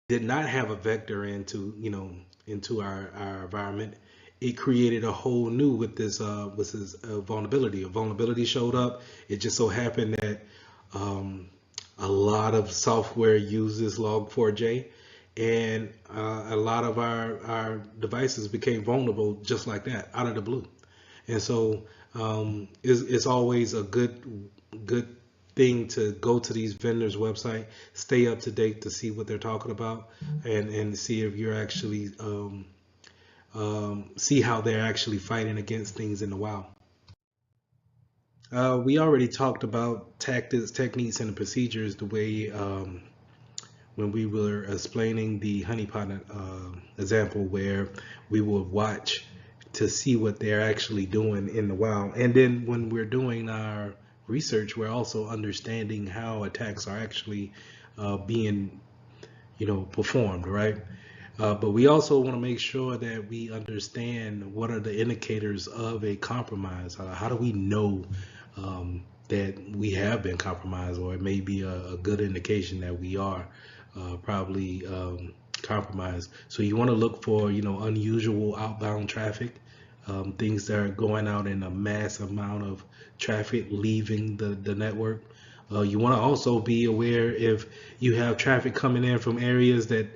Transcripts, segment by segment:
did not have a vector into our environment, it created a whole new with this vulnerability. A vulnerability showed up. It just so happened that um, a lot of software uses Log4j, and a lot of our devices became vulnerable just like that out of the blue. And so it's always a good thing to go to these vendors' website, stay up to date to see what they're talking about, and see if you're actually see how they're actually fighting against things in the wild. We already talked about tactics, techniques, and procedures the way when we were explaining the honeypot example, where we would watch to see what they're actually doing in the wild. And then when we're doing our research, we're also understanding how attacks are actually being, performed, right? But we also want to make sure that we understand what are the indicators of a compromise. How do we know that we have been compromised, or it may be a good indication that we are probably compromised. So you want to look for, unusual outbound traffic, things that are going out in a mass amount of traffic leaving the network. You want to also be aware if you have traffic coming in from areas that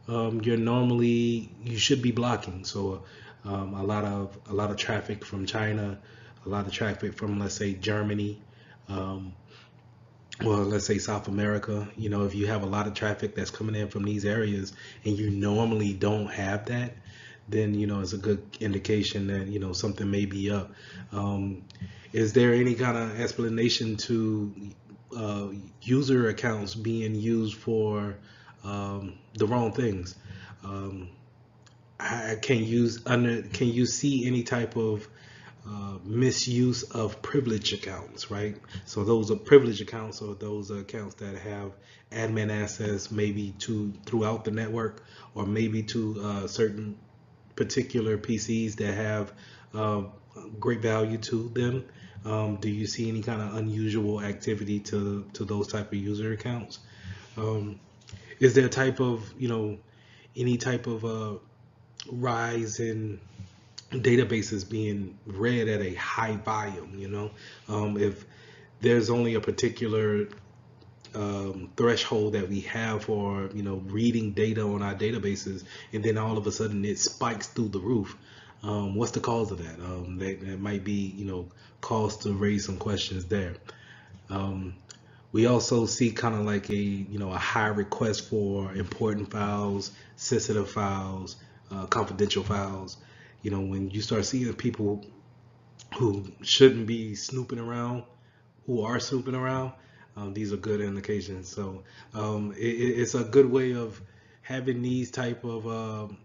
you should be blocking. So a lot of traffic from China, a lot of traffic from, let's say, Germany, um, or let's say South America. If you have a lot of traffic that's coming in from these areas and you normally don't have that, then it's a good indication that something may be up. Um, is there any kind of explanation to uh, user accounts being used for the wrong things? Um, can you see any type of misuse of privilege accounts, right? So those are privilege accounts, or those are accounts that have admin access maybe to throughout the network, or maybe to certain particular PCs that have uh, great value to them. Do you see any kind of unusual activity to those type of user accounts? Um, is there a type of, any type of rise in databases being read at a high volume? If there's only a particular threshold that we have for reading data on our databases, and then all of a sudden it spikes through the roof. What's the cause of that? That might be cause to raise some questions there. Um, we also see kind of like a high request for important files, sensitive files, confidential files. When you start seeing people who shouldn't be snooping around, who are snooping around, these are good indications. So it's a good way of having these type of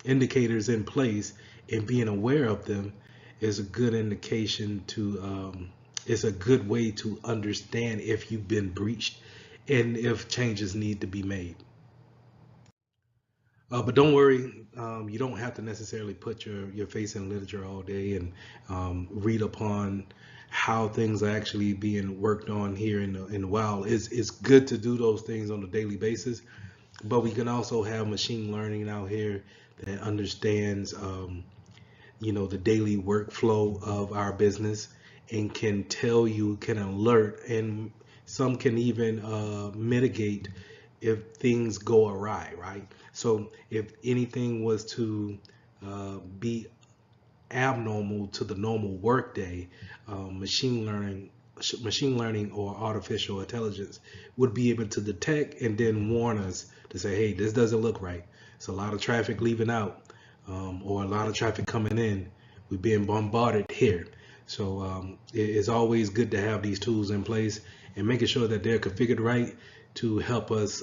indicators in place, and being aware of them is a good indication to it's a good way to understand if you've been breached and if changes need to be made. But don't worry, you don't have to necessarily put your face in literature all day and read upon how things are actually being worked on here in the wild. It's good to do those things on a daily basis, but we can also have machine learning out here that understands the daily workflow of our business, and can tell you, can alert, and some can even mitigate if things go awry, right? So if anything was to be abnormal to the normal workday, machine learning or artificial intelligence would be able to detect and then warn us to say, hey, this doesn't look right. It's a lot of traffic leaving out, or a lot of traffic coming in. We're being bombarded here. So it's always good to have these tools in place and making sure that they're configured right to help us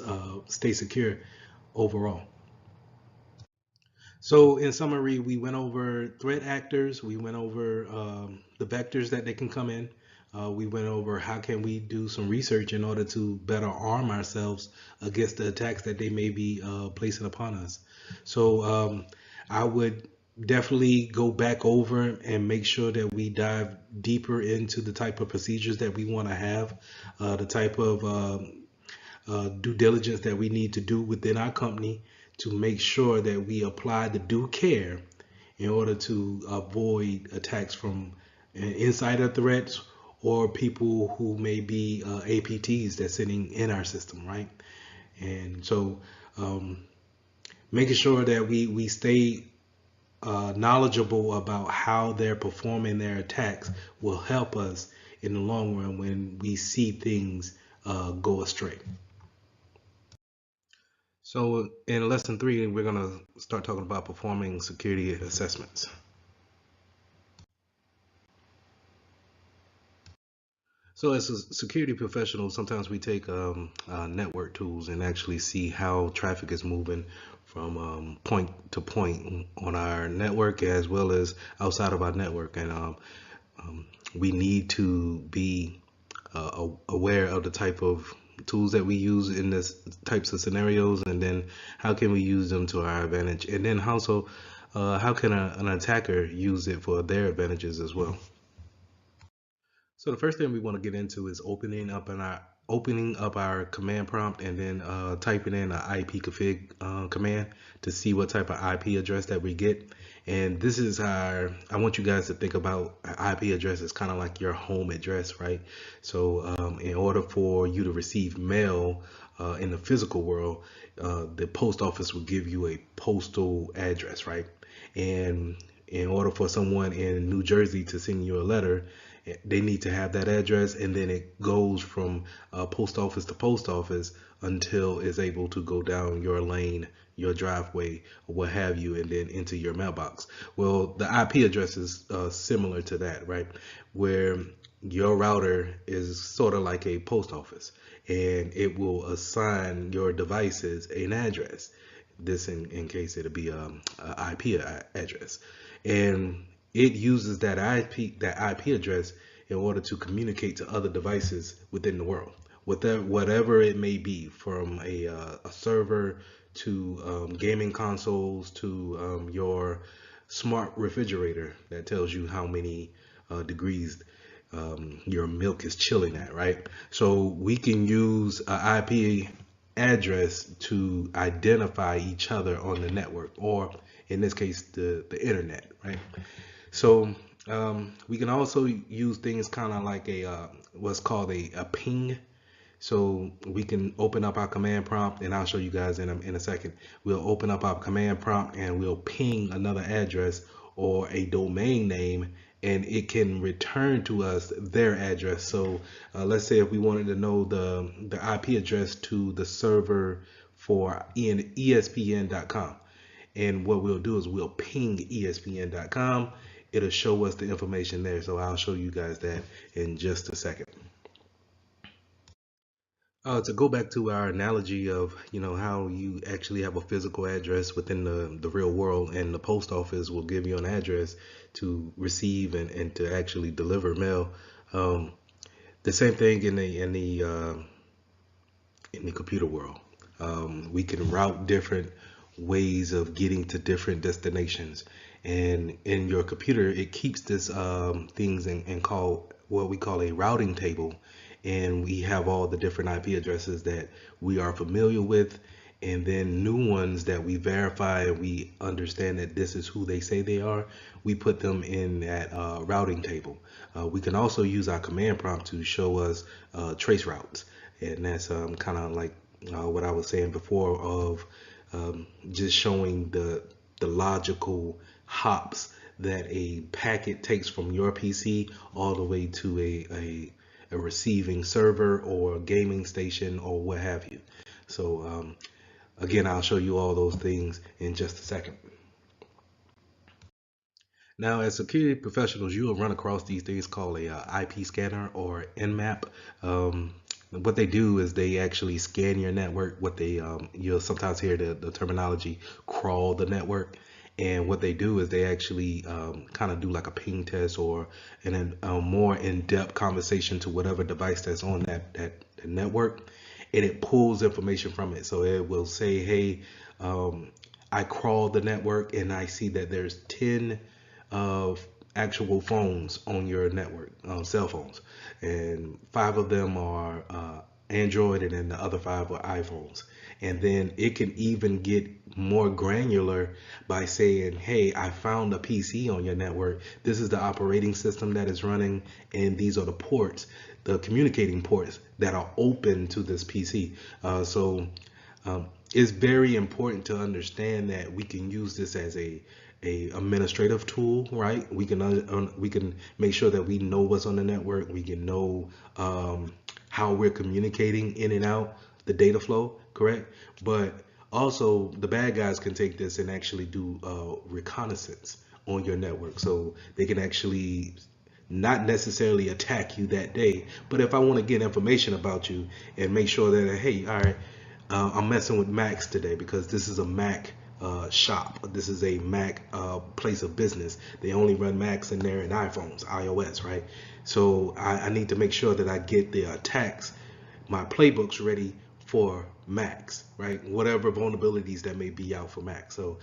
stay secure overall. So in summary, we went over threat actors, we went over the vectors that they can come in. We went over how can we do some research in order to better arm ourselves against the attacks that they may be placing upon us. So I would definitely go back over and make sure that we dive deeper into the type of procedures that we want to have, the type of due diligence that we need to do within our company to make sure that we apply the due care in order to avoid attacks from insider threats or people who may be APTs that's sitting in our system, right? And so making sure that we stay knowledgeable about how they're performing their attacks will help us in the long run when we see things go astray. So in lesson 3, we're going to start talking about performing security assessments. So as a security professional, sometimes we take network tools and actually see how traffic is moving from point to point on our network as well as outside of our network. And we need to be aware of the type of tools that we use in this types of scenarios, and then how can we use them to our advantage, and then also how can an attacker use it for their advantages as well. So the first thing we want to get into is opening up our command prompt and then typing in an ipconfig command to see what type of IP address that we get. And this is I want you guys to think about IP address as kind of like your home address, right? So in order for you to receive mail in the physical world, the post office will give you a postal address, right? And in order for someone in New Jersey to send you a letter, they need to have that address, and then it goes from post office to post office until it's able to go down your lane, your driveway, or what have you, and then into your mailbox. Well, the IP address is similar to that, right? Where your router is sort of like a post office, and it will assign your devices an address. This in case it'll be a IP address, and it uses that IP address in order to communicate to other devices within the world, whatever it may be, from a server to gaming consoles to your smart refrigerator that tells you how many degrees your milk is chilling at, right? So we can use an IP address to identify each other on the network, or in this case the internet, right? So we can also use things kind of like a what's called a ping. So we can open up our command prompt, and I'll show you guys in a second. We'll open up our command prompt and we'll ping another address or a domain name, and it can return to us their address. So let's say if we wanted to know the IP address to the server for ESPN.com, and what we'll do is we'll ping ESPN.com. It'll show us the information there. So I'll show you guys that in just a second. To go back to our analogy of, how you actually have a physical address within the real world, and the post office will give you an address to receive and to actually deliver mail. The same thing in the computer world. We can route different ways of getting to different destinations, and in your computer it keeps this things and call what we call a routing table, and we have all the different IP addresses that we are familiar with, and then new ones that we verify and we understand that this is who they say they are. We put them in that routing table. We can also use our command prompt to show us trace routes, and that's kind of like what I was saying before of just showing the logical hops that a packet takes from your PC all the way to a receiving server or a gaming station or what have you. So again, I'll show you all those things in just a second. Now, as security professionals, you will run across these things called a IP scanner or Nmap. What they do is they actually scan your network. You'll sometimes hear the terminology crawl the network. And what they do is they actually kind of do like a ping test or a more in-depth conversation to whatever device that's on that network, and it pulls information from it. So it will say, hey, I crawled the network and I see that there's 10 actual phones on your network, cell phones, and 5 of them are Android, and then the other 5 were iPhones. And then it can even get more granular by saying, hey, I found a PC on your network. This is the operating system that is running, and these are the ports, the communicating ports that are open to this PC. It's very important to understand that we can use this as a administrative tool, right? We can make sure that we know what's on the network. We can know how we're communicating in and out the data flow, correct? But also the bad guys can take this and actually do reconnaissance on your network, so they can actually not necessarily attack you that day, but if I want to get information about you and make sure that, hey, all right, I'm messing with Macs today because this is a Mac shop. This is a Mac place of business. They only run Macs in there and iPhones, iOS, right? So I need to make sure that I get the attacks, my playbooks ready for Macs, right? Whatever vulnerabilities that may be out for Mac. So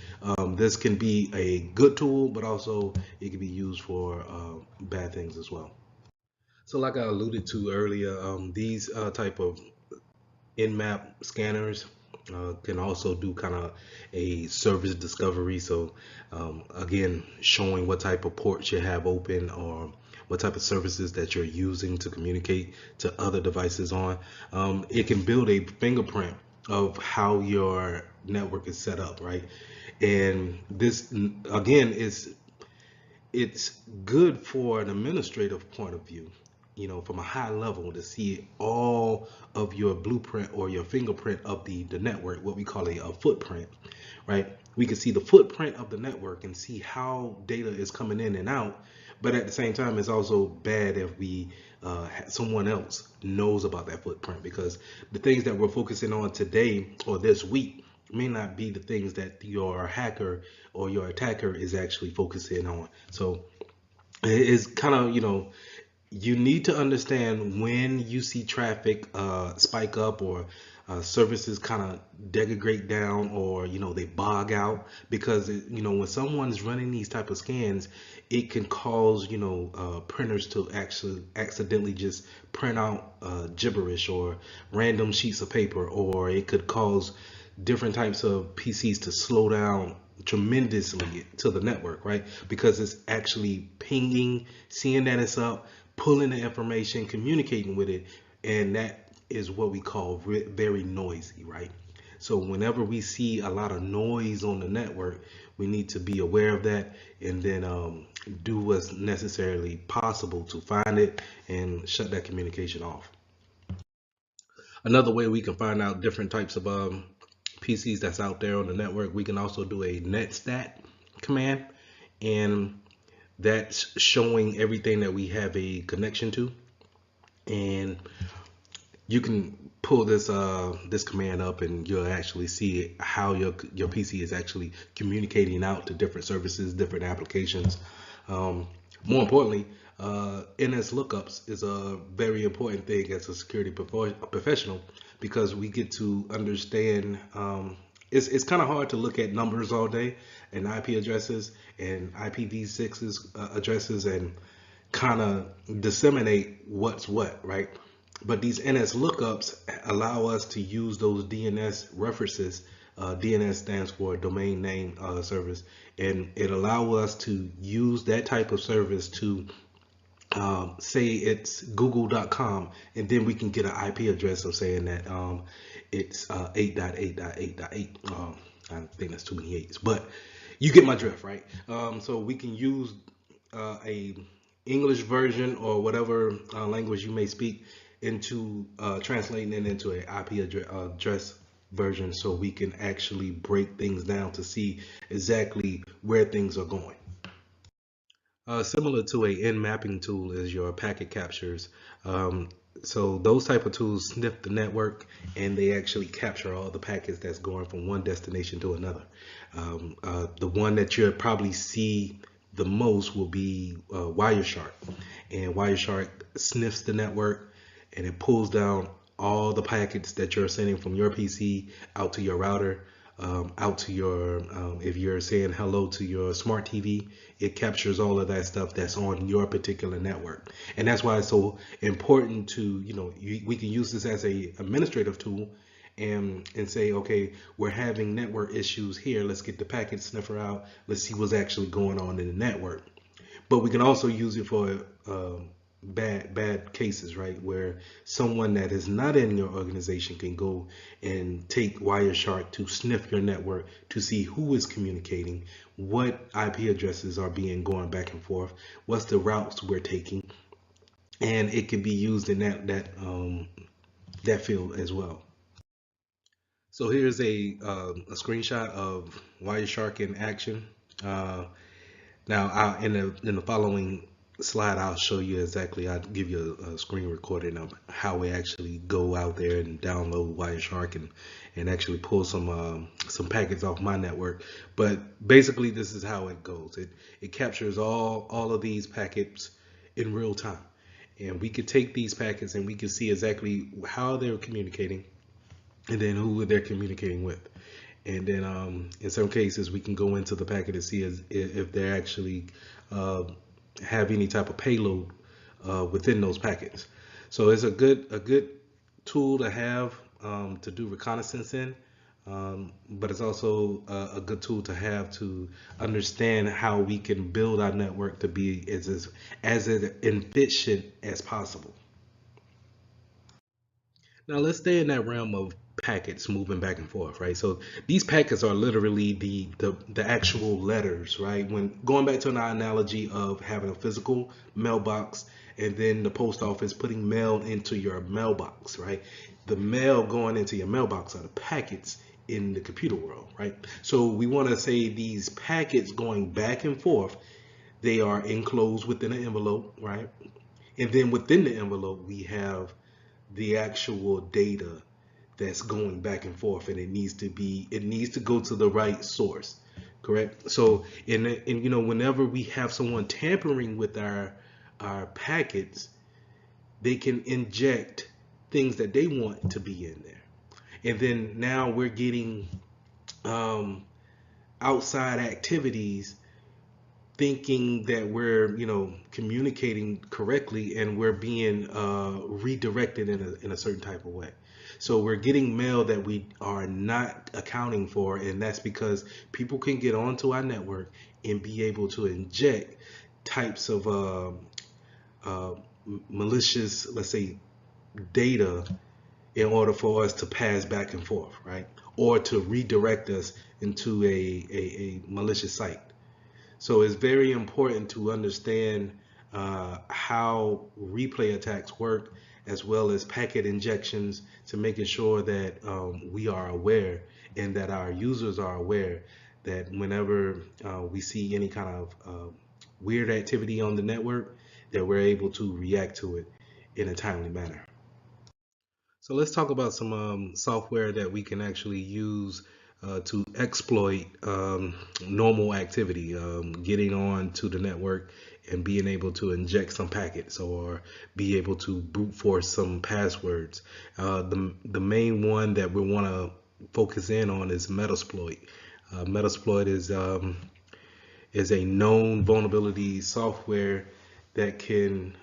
this can be a good tool, but also it can be used for bad things as well. So like I alluded to earlier, these type of in-map scanners can also do kind of a service discovery. So again, showing what type of ports you have open or what type of services that you're using to communicate to other devices on. It can build a fingerprint of how your network is set up, right? And this again it's good for an administrative point of view, you know, from a high level, to see all of your blueprint or your fingerprint of the network, what we call a footprint, right? We can see the footprint of the network and see how data is coming in and out. But at the same time, it's also bad if we someone else knows about that footprint, because the things that we're focusing on today or this week may not be the things that your hacker or your attacker is actually focusing on. So it's kind of, you know, you need to understand when you see traffic spike up, or services kind of degrade down, or, you know, they bog out, because you know, when someone's running these type of scans, it can cause, you know, printers to actually accidentally just print out gibberish or random sheets of paper, or it could cause different types of PCs to slow down tremendously to the network, right? Because it's actually pinging, seeing that it's up, pulling the information, communicating with it, and that is what we call very noisy, right? So whenever we see a lot of noise on the network, we need to be aware of that, and then do what's necessarily possible to find it and shut that communication off. Another way we can find out different types of PCs that's out there on the network, we can also do a netstat command, and that's showing everything that we have a connection to. And you can pull this this command up, and you'll actually see how your PC is actually communicating out to different services, different applications. More importantly, NS lookups is a very important thing as a security professional, because we get to understand. It's kind of hard to look at numbers all day and IP addresses and IPv6 addresses and kind of disseminate what's what, right? But these NS lookups allow us to use those DNS references. DNS stands for domain name service, and it allows us to use that type of service to say it's google.com, and then we can get an IP address of saying that it's 8.8.8.8. I think that's too many 8s, but you get my drift, right? So we can use a English version or whatever language you may speak into translating it into an IP address version, so we can actually break things down to see exactly where things are going. Similar to a in-mapping tool is your packet captures. So those type of tools sniff the network, and they actually capture all the packets that's going from one destination to another. The one that you'll probably see the most will be Wireshark, and Wireshark sniffs the network, and it pulls down all the packets that you're sending from your PC out to your router. out to your, if you're saying hello to your smart TV, it captures all of that stuff that's on your particular network. And that's why it's so important to, we can use this as a administrative tool and say, okay, we're having network issues here. Let's get the packet sniffer out. Let's see what's actually going on in the network. But we can also use it for bad cases, right? Where someone that is not in your organization can go and take Wireshark to sniff your network to see who is communicating, what IP addresses are being going back and forth, what's the routes we're taking, and it can be used in that field as well. So here's a screenshot of Wireshark in action. Now, in the following slide, I'll show you exactly. I'll give you a screen recording of how we actually go out there and download Wireshark and actually pull some packets off my network. But basically, this is how it goes. It captures all of these packets in real time, and we could take these packets and we can see exactly how they're communicating, and then who they're communicating with. And then in some cases, we can go into the packet and see if they actually have any type of payload within those packets. So it's a good tool to have to do reconnaissance in, but it's also a good tool to have to understand how we can build our network to be as efficient as possible. Now let's stay in that realm of packets moving back and forth, right? So these packets are literally the actual letters, right? When going back to an analogy of having a physical mailbox and then the post office putting mail into your mailbox, right? The mail going into your mailbox are the packets in the computer world, right? So we want to say these packets going back and forth, they are enclosed within an envelope, right? And then within the envelope, we have the actual data that's going back and forth, and it needs to go to the right source, correct? So whenever we have someone tampering with our packets, they can inject things that they want to be in there, and then now we're getting outside activities thinking that we're communicating correctly, and we're being redirected in a certain type of way. So we're getting mail that we are not accounting for, and that's because people can get onto our network and be able to inject types of malicious, let's say, data in order for us to pass back and forth, right? Or to redirect us into a malicious site. So it's very important to understand how replay attacks work, as well as packet injections, to making sure that we are aware and that our users are aware that whenever we see any kind of weird activity on the network, that we're able to react to it in a timely manner. So let's talk about some software that we can actually use to exploit normal activity, getting on to the network and being able to inject some packets or be able to brute force some passwords. The main one that we want to focus in on is Metasploit. Metasploit is a known vulnerability software that can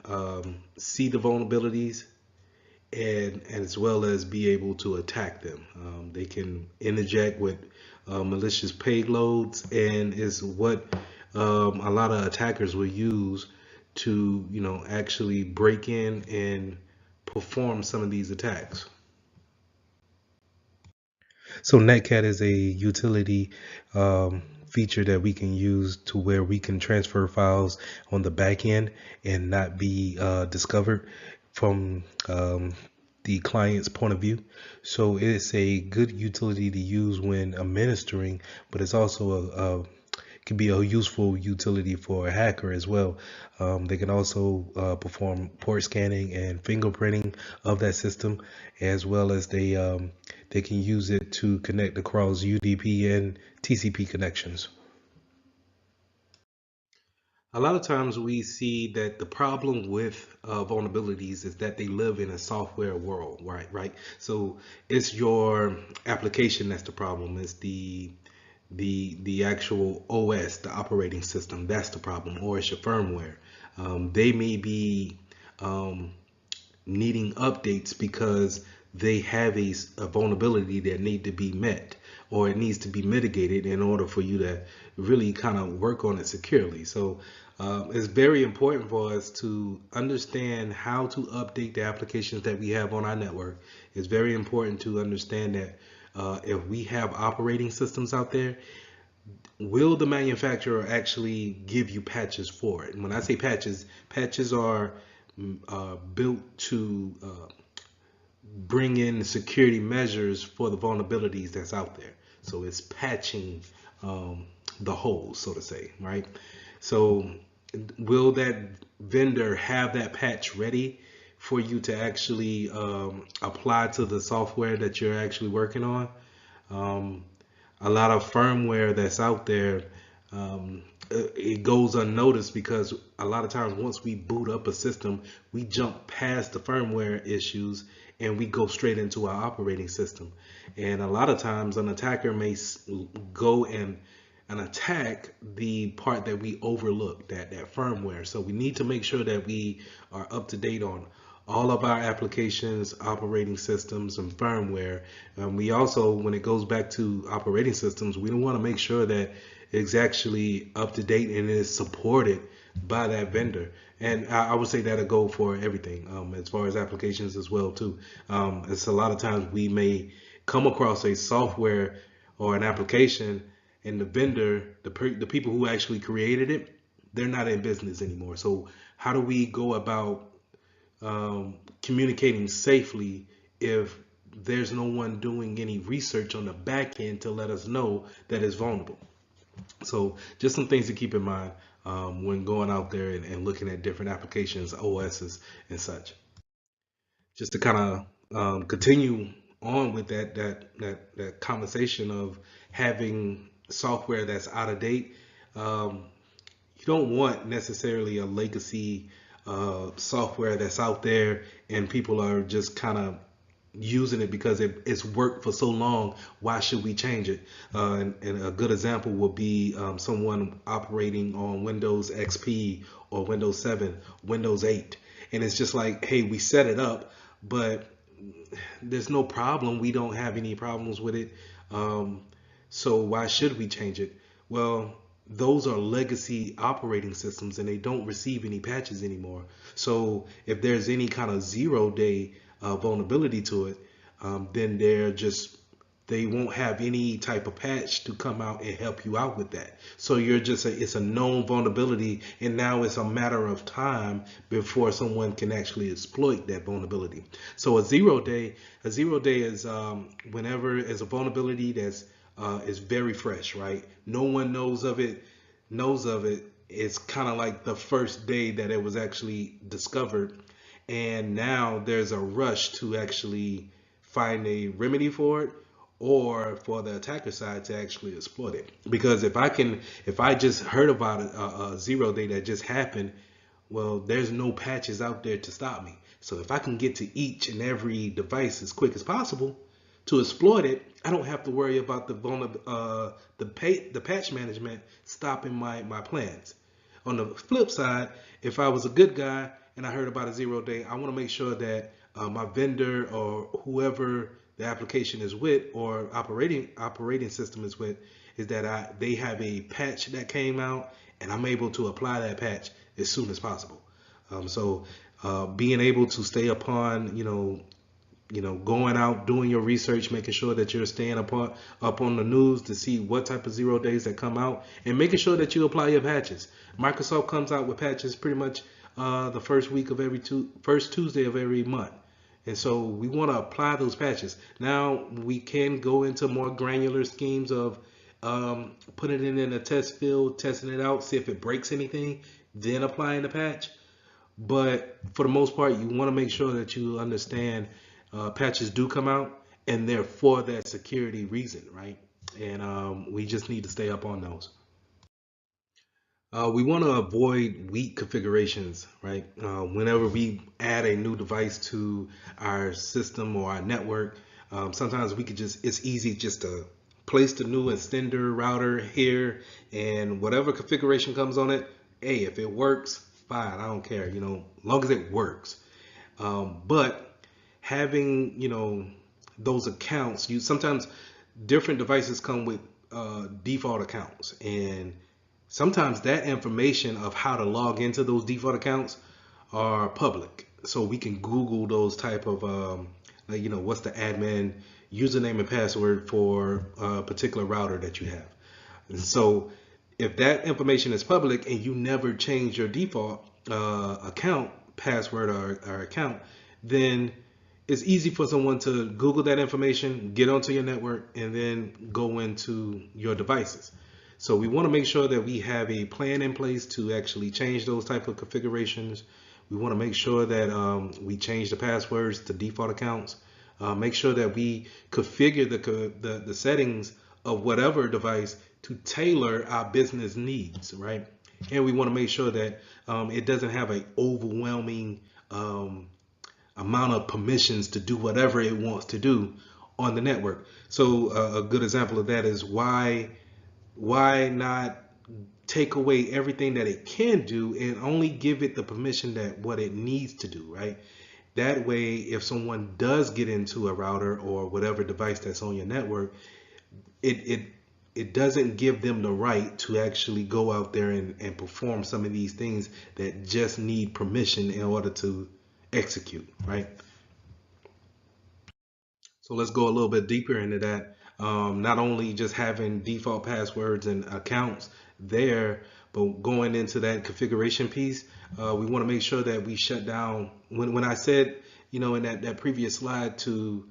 see the vulnerabilities and as well as be able to attack them. They can interject with malicious payloads, and is what a lot of attackers will use to actually break in and perform some of these attacks. So Netcat is a utility feature that we can use to where we can transfer files on the back end and not be discovered from the client's point of view. So it's a good utility to use when administering, but it's also can be a useful utility for a hacker as well. They can also perform port scanning and fingerprinting of that system, as well as they can use it to connect across UDP and TCP connections. A lot of times we see that the problem with vulnerabilities is that they live in a software world, right? Right. So it's your application that's the problem. It's the actual OS, the operating system, that's the problem, or it's your firmware. They may be um, needing updates because they have a vulnerability that need to be met, or it needs to be mitigated in order for you to really kind of work on it securely. So it's very important for us to understand how to update the applications that we have on our network. It's very important to understand that if we have operating systems out there, will the manufacturer actually give you patches for it? And when I say patches, patches are built to bring in security measures for the vulnerabilities that's out there. So it's patching the holes, so to say, right? So will that vendor have that patch ready for you to actually apply to the software that you're actually working on? Um, a lot of firmware that's out there, it goes unnoticed because a lot of times once we boot up a system, we jump past the firmware issues and we go straight into our operating system. And a lot of times an attacker may go and attack the part that we overlooked, that firmware. So we need to make sure that we are up to date on all of our applications, operating systems, and firmware. We also, when it goes back to operating systems, we want to make sure that it's actually up to date and is supported by that vendor. And I would say that'll go for everything, as far as applications as well too. It's a lot of times we may come across a software or an application, and the vendor, the people who actually created it, they're not in business anymore. So how do we go about communicating safely if there's no one doing any research on the back end to let us know that it's vulnerable? So just some things to keep in mind when going out there and looking at different applications, OSs, and such. Just to kind of continue on with that conversation of having software that's out of date. You don't want necessarily a legacy software that's out there and people are just kind of using it because it's worked for so long. Why should we change it? And a good example would be someone operating on Windows XP or Windows 7, Windows 8. And it's just like, hey, we set it up, but there's no problem. We don't have any problems with it. So why should we change it? Well, those are legacy operating systems and they don't receive any patches anymore. So if there's any kind of 0-day vulnerability to it, then they won't have any type of patch to come out and help you out with that. So it's a known vulnerability, and now it's a matter of time before someone can actually exploit that vulnerability. So a 0-day is whenever it's a vulnerability that's is very fresh, right? No one knows of it. It's kind of like the first day that it was actually discovered, and now there's a rush to actually find a remedy for it or for the attacker side to actually exploit it. Because if I just heard about a 0-day that just happened, well, there's no patches out there to stop me. So if I can get to each and every device as quick as possible to exploit it, I don't have to worry about the patch management stopping my plans. On the flip side, if I was a good guy and I heard about a 0-day, I want to make sure that my vendor or whoever the application is with or operating system is with is that they have a patch that came out and I'm able to apply that patch as soon as possible. So being able to stay upon, going out, doing your research, making sure that you're staying up on the news to see what type of 0-days that come out, and making sure that you apply your patches. Microsoft comes out with patches pretty much the first Tuesday of every month. And so we want to apply those patches. Now we can go into more granular schemes of putting it in a test field, testing it out, see if it breaks anything, then applying the patch. But for the most part, you want to make sure that you understand patches do come out and they're for that security reason, right? And we just need to stay up on those. We want to avoid weak configurations, right? Whenever we add a new device to our system or our network, sometimes we could just, it's easy just to place the new extender router here, and whatever configuration comes on it, hey, if it works, fine, I don't care, long as it works. But having, those accounts, you sometimes different devices come with default accounts, and sometimes that information of how to log into those default accounts are public, so we can Google those type of what's the admin username and password for a particular router that you have. And so if that information is public and you never change your default account password or account, then it's easy for someone to Google that information, get onto your network, and then go into your devices. So we want to make sure that we have a plan in place to actually change those type of configurations. We want to make sure that we change the passwords to default accounts. Make sure that we configure the settings of whatever device to tailor our business needs, right? And we want to make sure that it doesn't have an overwhelming amount of permissions to do whatever it wants to do on the network. So a good example of that is why not take away everything that it can do and only give it the permission that what it needs to do, right? That way, if someone does get into a router or whatever device that's on your network, it doesn't give them the right to actually go out there and perform some of these things that just need permission in order to execute, right? So let's go a little bit deeper into that. Not only just having default passwords and accounts there, but going into that configuration piece, we want to make sure that we shut down. When I said, in that previous slide to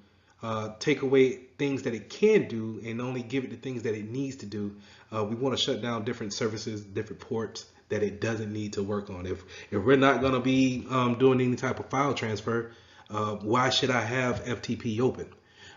take away things that it can do and only give it the things that it needs to do, we want to shut down different services, different ports that it doesn't need to work on. If we're not going to be doing any type of file transfer, why should I have FTP open?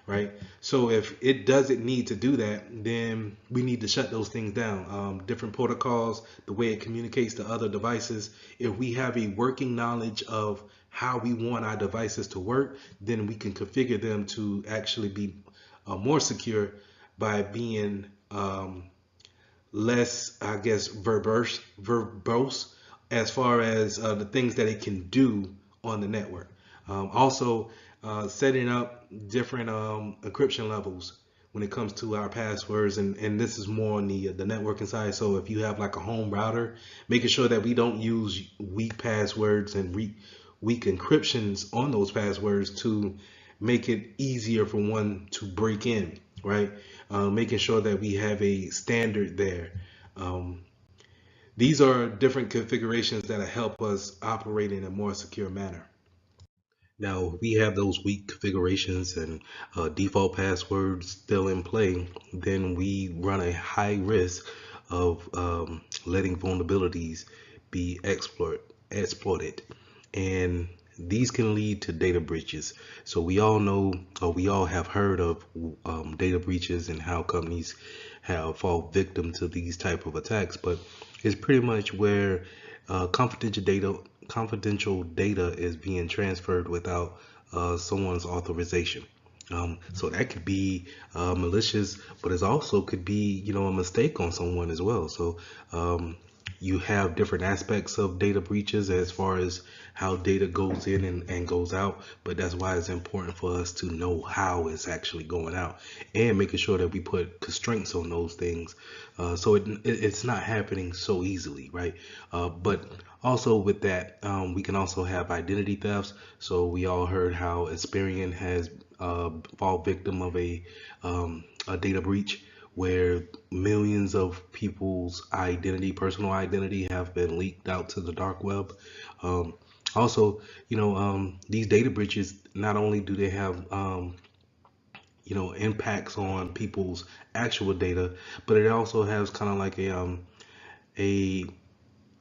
Right? So if it doesn't need to do that, then we need to shut those things down. Different protocols, the way it communicates to other devices. If we have a working knowledge of how we want our devices to work, then we can configure them to actually be more secure by being less, I guess, verbose as far as the things that it can do on the network. Also, setting up different encryption levels when it comes to our passwords, and this is more on the networking side. So if you have like a home router, making sure that we don't use weak passwords and weak encryptions on those passwords to make it easier for one to break in, right? Making sure that we have a standard there. These are different configurations that help us operate in a more secure manner. Now, if we have those weak configurations and default passwords still in play, then we run a high risk of letting vulnerabilities be exploited. And these can lead to data breaches. So we all know, or we all have heard of data breaches and how companies have fall victim to these type of attacks, but it's pretty much where confidential data is being transferred without someone's authorization. So that could be malicious, but it also could be, a mistake on someone as well. So you have different aspects of data breaches as far as how data goes in and goes out, but that's why it's important for us to know how it's actually going out and making sure that we put constraints on those things so it's not happening so easily, right? But also with that, we can also have identity thefts. So we all heard how Experian has fall victim of a data breach where millions of people's personal identity have been leaked out to the dark web. Also, these data breaches, not only do they have, impacts on people's actual data, but it also has kind of like a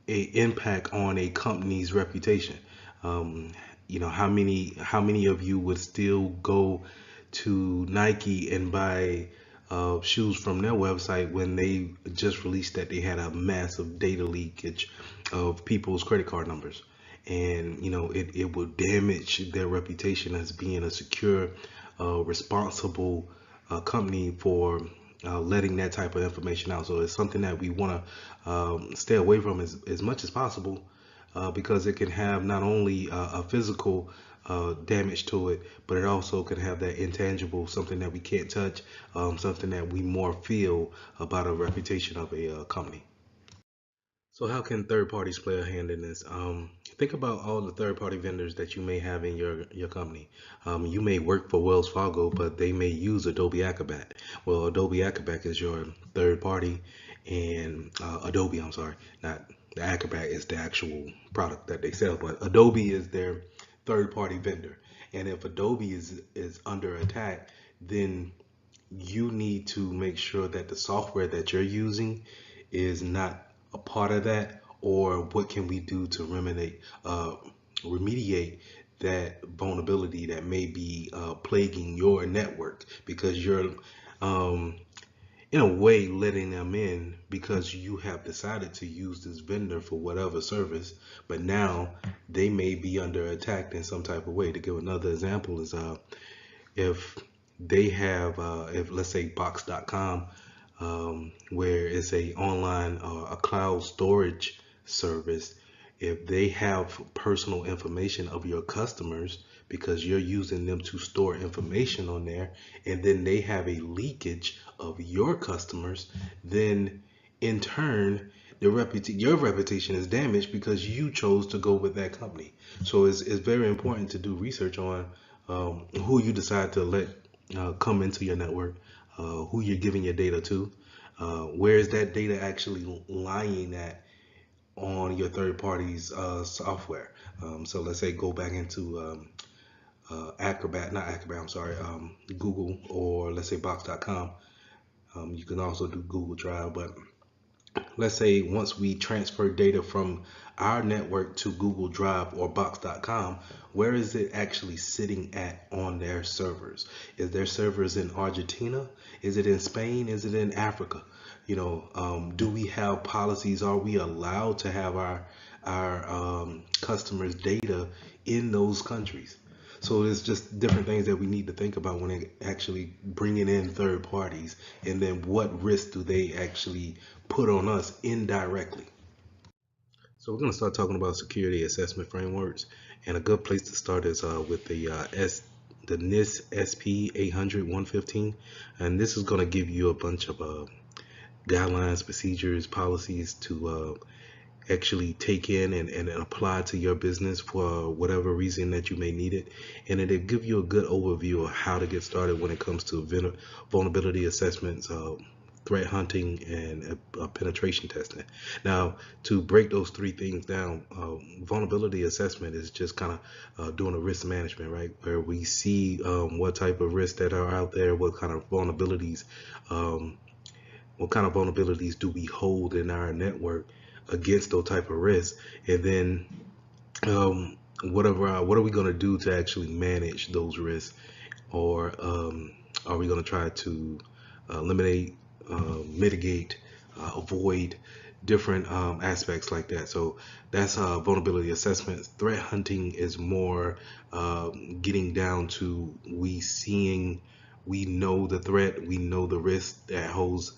impact on a company's reputation. How many of you would still go to Nike and buy shoes from their website when they just released that they had a massive data leakage of people's credit card numbers. And it will damage their reputation as being a secure, responsible company for letting that type of information out. So it's something that we want to stay away from as much as possible, because it can have not only a physical damage to it, but it also can have that intangible, something that we can't touch, something that we more feel about a reputation of a company. So how can third parties play a hand in this? Think about all the third party vendors that you may have in your company. You may work for Wells Fargo, but they may use Adobe Acrobat. Well, Adobe Acrobat is your third party, and Adobe, I'm sorry, not the Acrobat is the actual product that they sell, but Adobe is their third party vendor. And if Adobe is under attack, then you need to make sure that the software that you're using is not a part of that, or what can we do to remediate that vulnerability that may be plaguing your network, because you're in a way letting them in because you have decided to use this vendor for whatever service, but now they may be under attack in some type of way. To give another example is if they have if let's say box.com, where it's a online a cloud storage service, if they have personal information of your customers because you're using them to store information on there, and then they have a leakage of your customers, then in turn your reputation is damaged because you chose to go with that company. So it's very important to do research on who you decide to let come into your network, who you're giving your data to, where is that data actually lying at on your third party's software. So let's say go back into I'm sorry, Google, or let's say box.com. You can also do Google Drive, but let's say once we transfer data from our network to Google Drive or box.com, where is it actually sitting at on their servers? Is their servers in Argentina? Is it in Spain? Is it in Africa? Do we have policies? Are we allowed to have our customers' data in those countries? So it's just different things that we need to think about when it actually bringing in third parties, and then what risk do they actually put on us indirectly. So we're going to start talking about security assessment frameworks, and a good place to start is with the NIST SP 800-115, and this is going to give you a bunch of guidelines, procedures, policies to actually take in and apply to your business for whatever reason that you may need it. And it'll give you a good overview of how to get started when it comes to vulnerability assessments, threat hunting, and penetration testing. Now, to break those three things down, vulnerability assessment is just kind of doing a risk management, right? Where we see what type of risks that are out there, what kind of vulnerabilities do we hold in our network against those type of risks, and then what are we going to do to actually manage those risks, or are we going to try to eliminate, mitigate, avoid different aspects like that? So that's vulnerability assessments. Threat hunting is more getting down to we know the threat, we know the risk that holds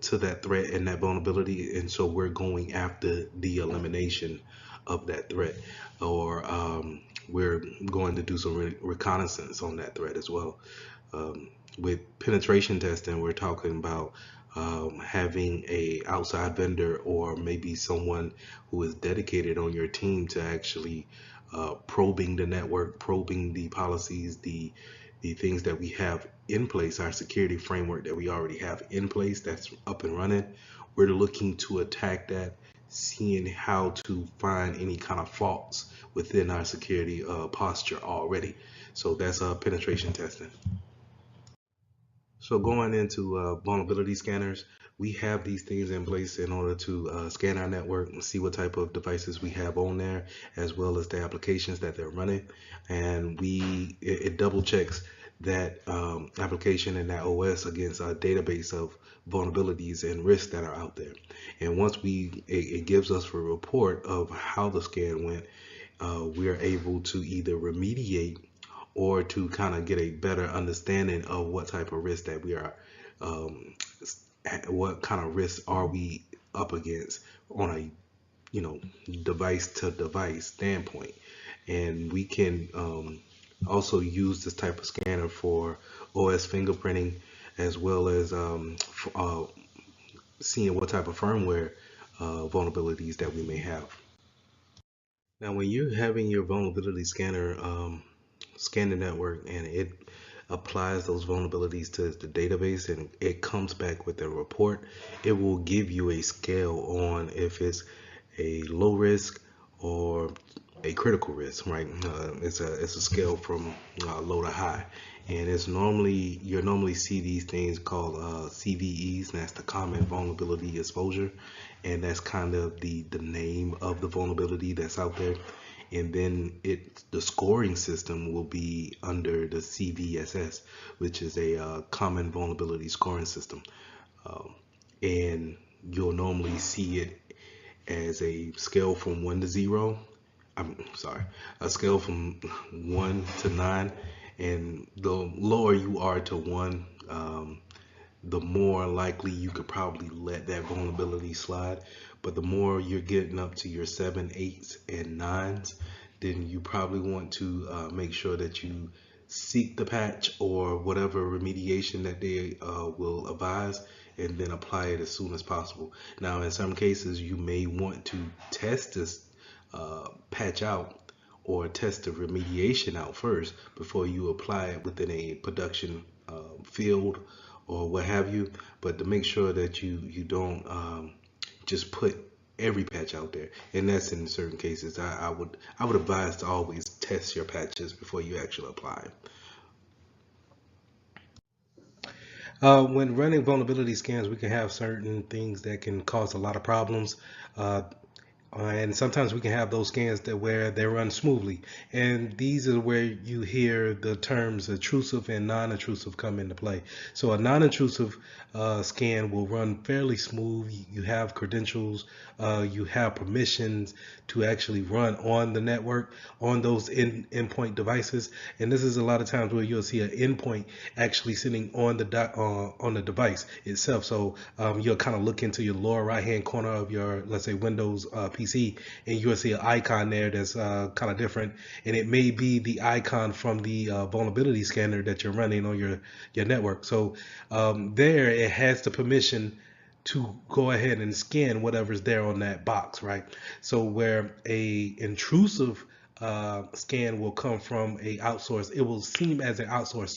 to that threat and that vulnerability, and so we're going after the elimination of that threat, or we're going to do some reconnaissance on that threat as well. With penetration testing, we're talking about having a outside vendor, or maybe someone who is dedicated on your team to actually probing the network, probing the policies, the things that we have in place, our security framework that we already have in place that's up and running. We're looking to attack that, seeing how to find any kind of faults within our security posture already. So that's penetration testing. So going into vulnerability scanners, we have these things in place in order to scan our network and see what type of devices we have on there, as well as the applications that they're running. And it double checks that application and that OS against a database of vulnerabilities and risks that are out there. And once it gives us a report of how the scan went, we are able to either remediate or to kind of get a better understanding of what type of risk that we are, um, what kind of risks are we up against on a device to device standpoint. And we can also use this type of scanner for OS fingerprinting, as well as seeing what type of firmware vulnerabilities that we may have. Now, when you're having your vulnerability scanner scan the network and it applies those vulnerabilities to the database and it comes back with a report, it will give you a scale on if it's a low risk or a critical risk, right? It's a scale from low to high, and you normally see these things called CVEs, and that's the common vulnerability exposure, and that's kind of the name of the vulnerability that's out there. And then the scoring system will be under the CVSS, which is a common vulnerability scoring system, and you'll normally see it as a scale from 1 to 0. I'm sorry, a scale from 1 to 9, and the lower you are to 1, the more likely you could probably let that vulnerability slide. But the more you're getting up to your 7, 8s, and 9s, then you probably want to make sure that you seek the patch or whatever remediation that they will advise, and then apply it as soon as possible. Now, in some cases, you may want to test this patch out or test the remediation out first before you apply it within a production field or what have you. But to make sure that you don't just put every patch out there, and that's in certain cases. I would advise to always test your patches before you actually apply. When running vulnerability scans, we can have certain things that can cause a lot of problems. And sometimes we can have those scans where they run smoothly, and these are where you hear the terms intrusive and non-intrusive come into play. So a non-intrusive scan will run fairly smooth. You have credentials, you have permissions to actually run on the network on those endpoint devices, and this is a lot of times where you'll see an endpoint actually sitting on the device itself. So you'll kind of look into your lower right hand corner of your, let's say, Windows PC, and you'll see an icon there that's kind of different, and it may be the icon from the vulnerability scanner that you're running on your network. So there it has the permission to go ahead and scan whatever's there on that box, right? So where a intrusive scan will come from a outsource, it will seem as an outsource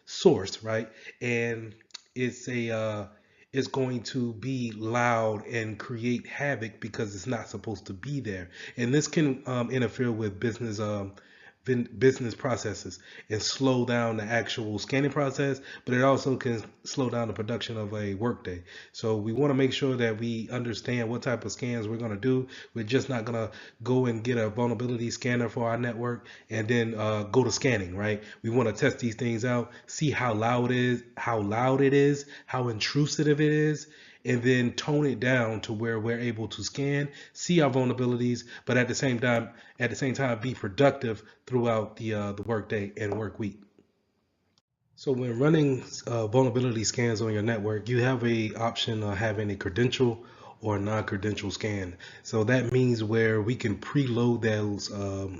source, right? And it's going to be loud and create havoc because it's not supposed to be there, and this can interfere with business processes and slow down the actual scanning process, but it also can slow down the production of a workday. So we want to make sure that we understand what type of scans we're going to do. We're just not going to go and get a vulnerability scanner for our network and then go to scanning, right? We want to test these things out, see how loud it is, how intrusive it is, and then tone it down to where we're able to scan, see our vulnerabilities, but at the same time, be productive throughout the workday and work week. So when running vulnerability scans on your network, you have a option of having a credential or non-credential scan. So that means where we can preload those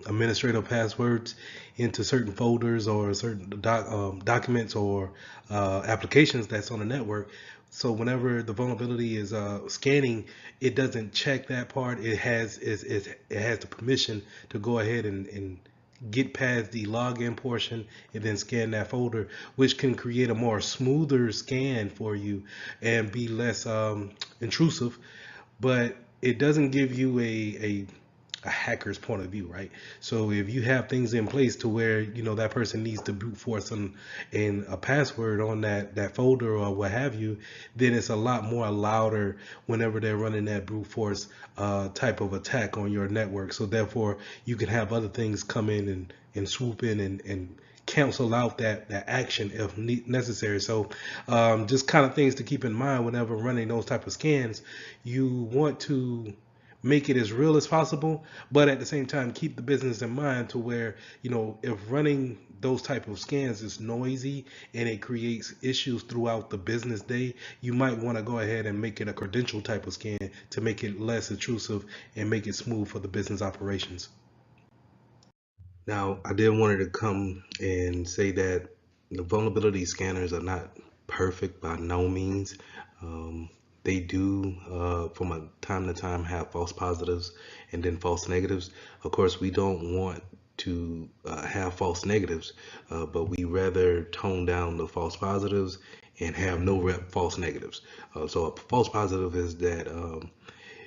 administrative passwords into certain folders or certain documents or applications that's on the network. So whenever the vulnerability is scanning, it doesn't check that part. It has the permission to go ahead and get past the login portion and then scan that folder, which can create a more smoother scan for you and be less intrusive, but it doesn't give you a hacker's point of view, right? So if you have things in place to where that person needs to brute force and a password on that folder or what have you, then it's a lot more louder whenever they're running that brute force type of attack on your network. So therefore you can have other things come in and swoop in and cancel out that action if necessary. So just kind of things to keep in mind whenever running those type of scans. You want to make it as real as possible, but at the same time keep the business in mind to where, you know, if running those type of scans is noisy and it creates issues throughout the business day, you might want to go ahead and make it a credential type of scan to make it less intrusive and make it smooth for the business operations. Now, I did wanted to come and say that the vulnerability scanners are not perfect by no means. They do, from a time to time, have false positives and then false negatives. Of course, we don't want to have false negatives, but we rather tone down the false positives and have no false negatives. So a false positive is that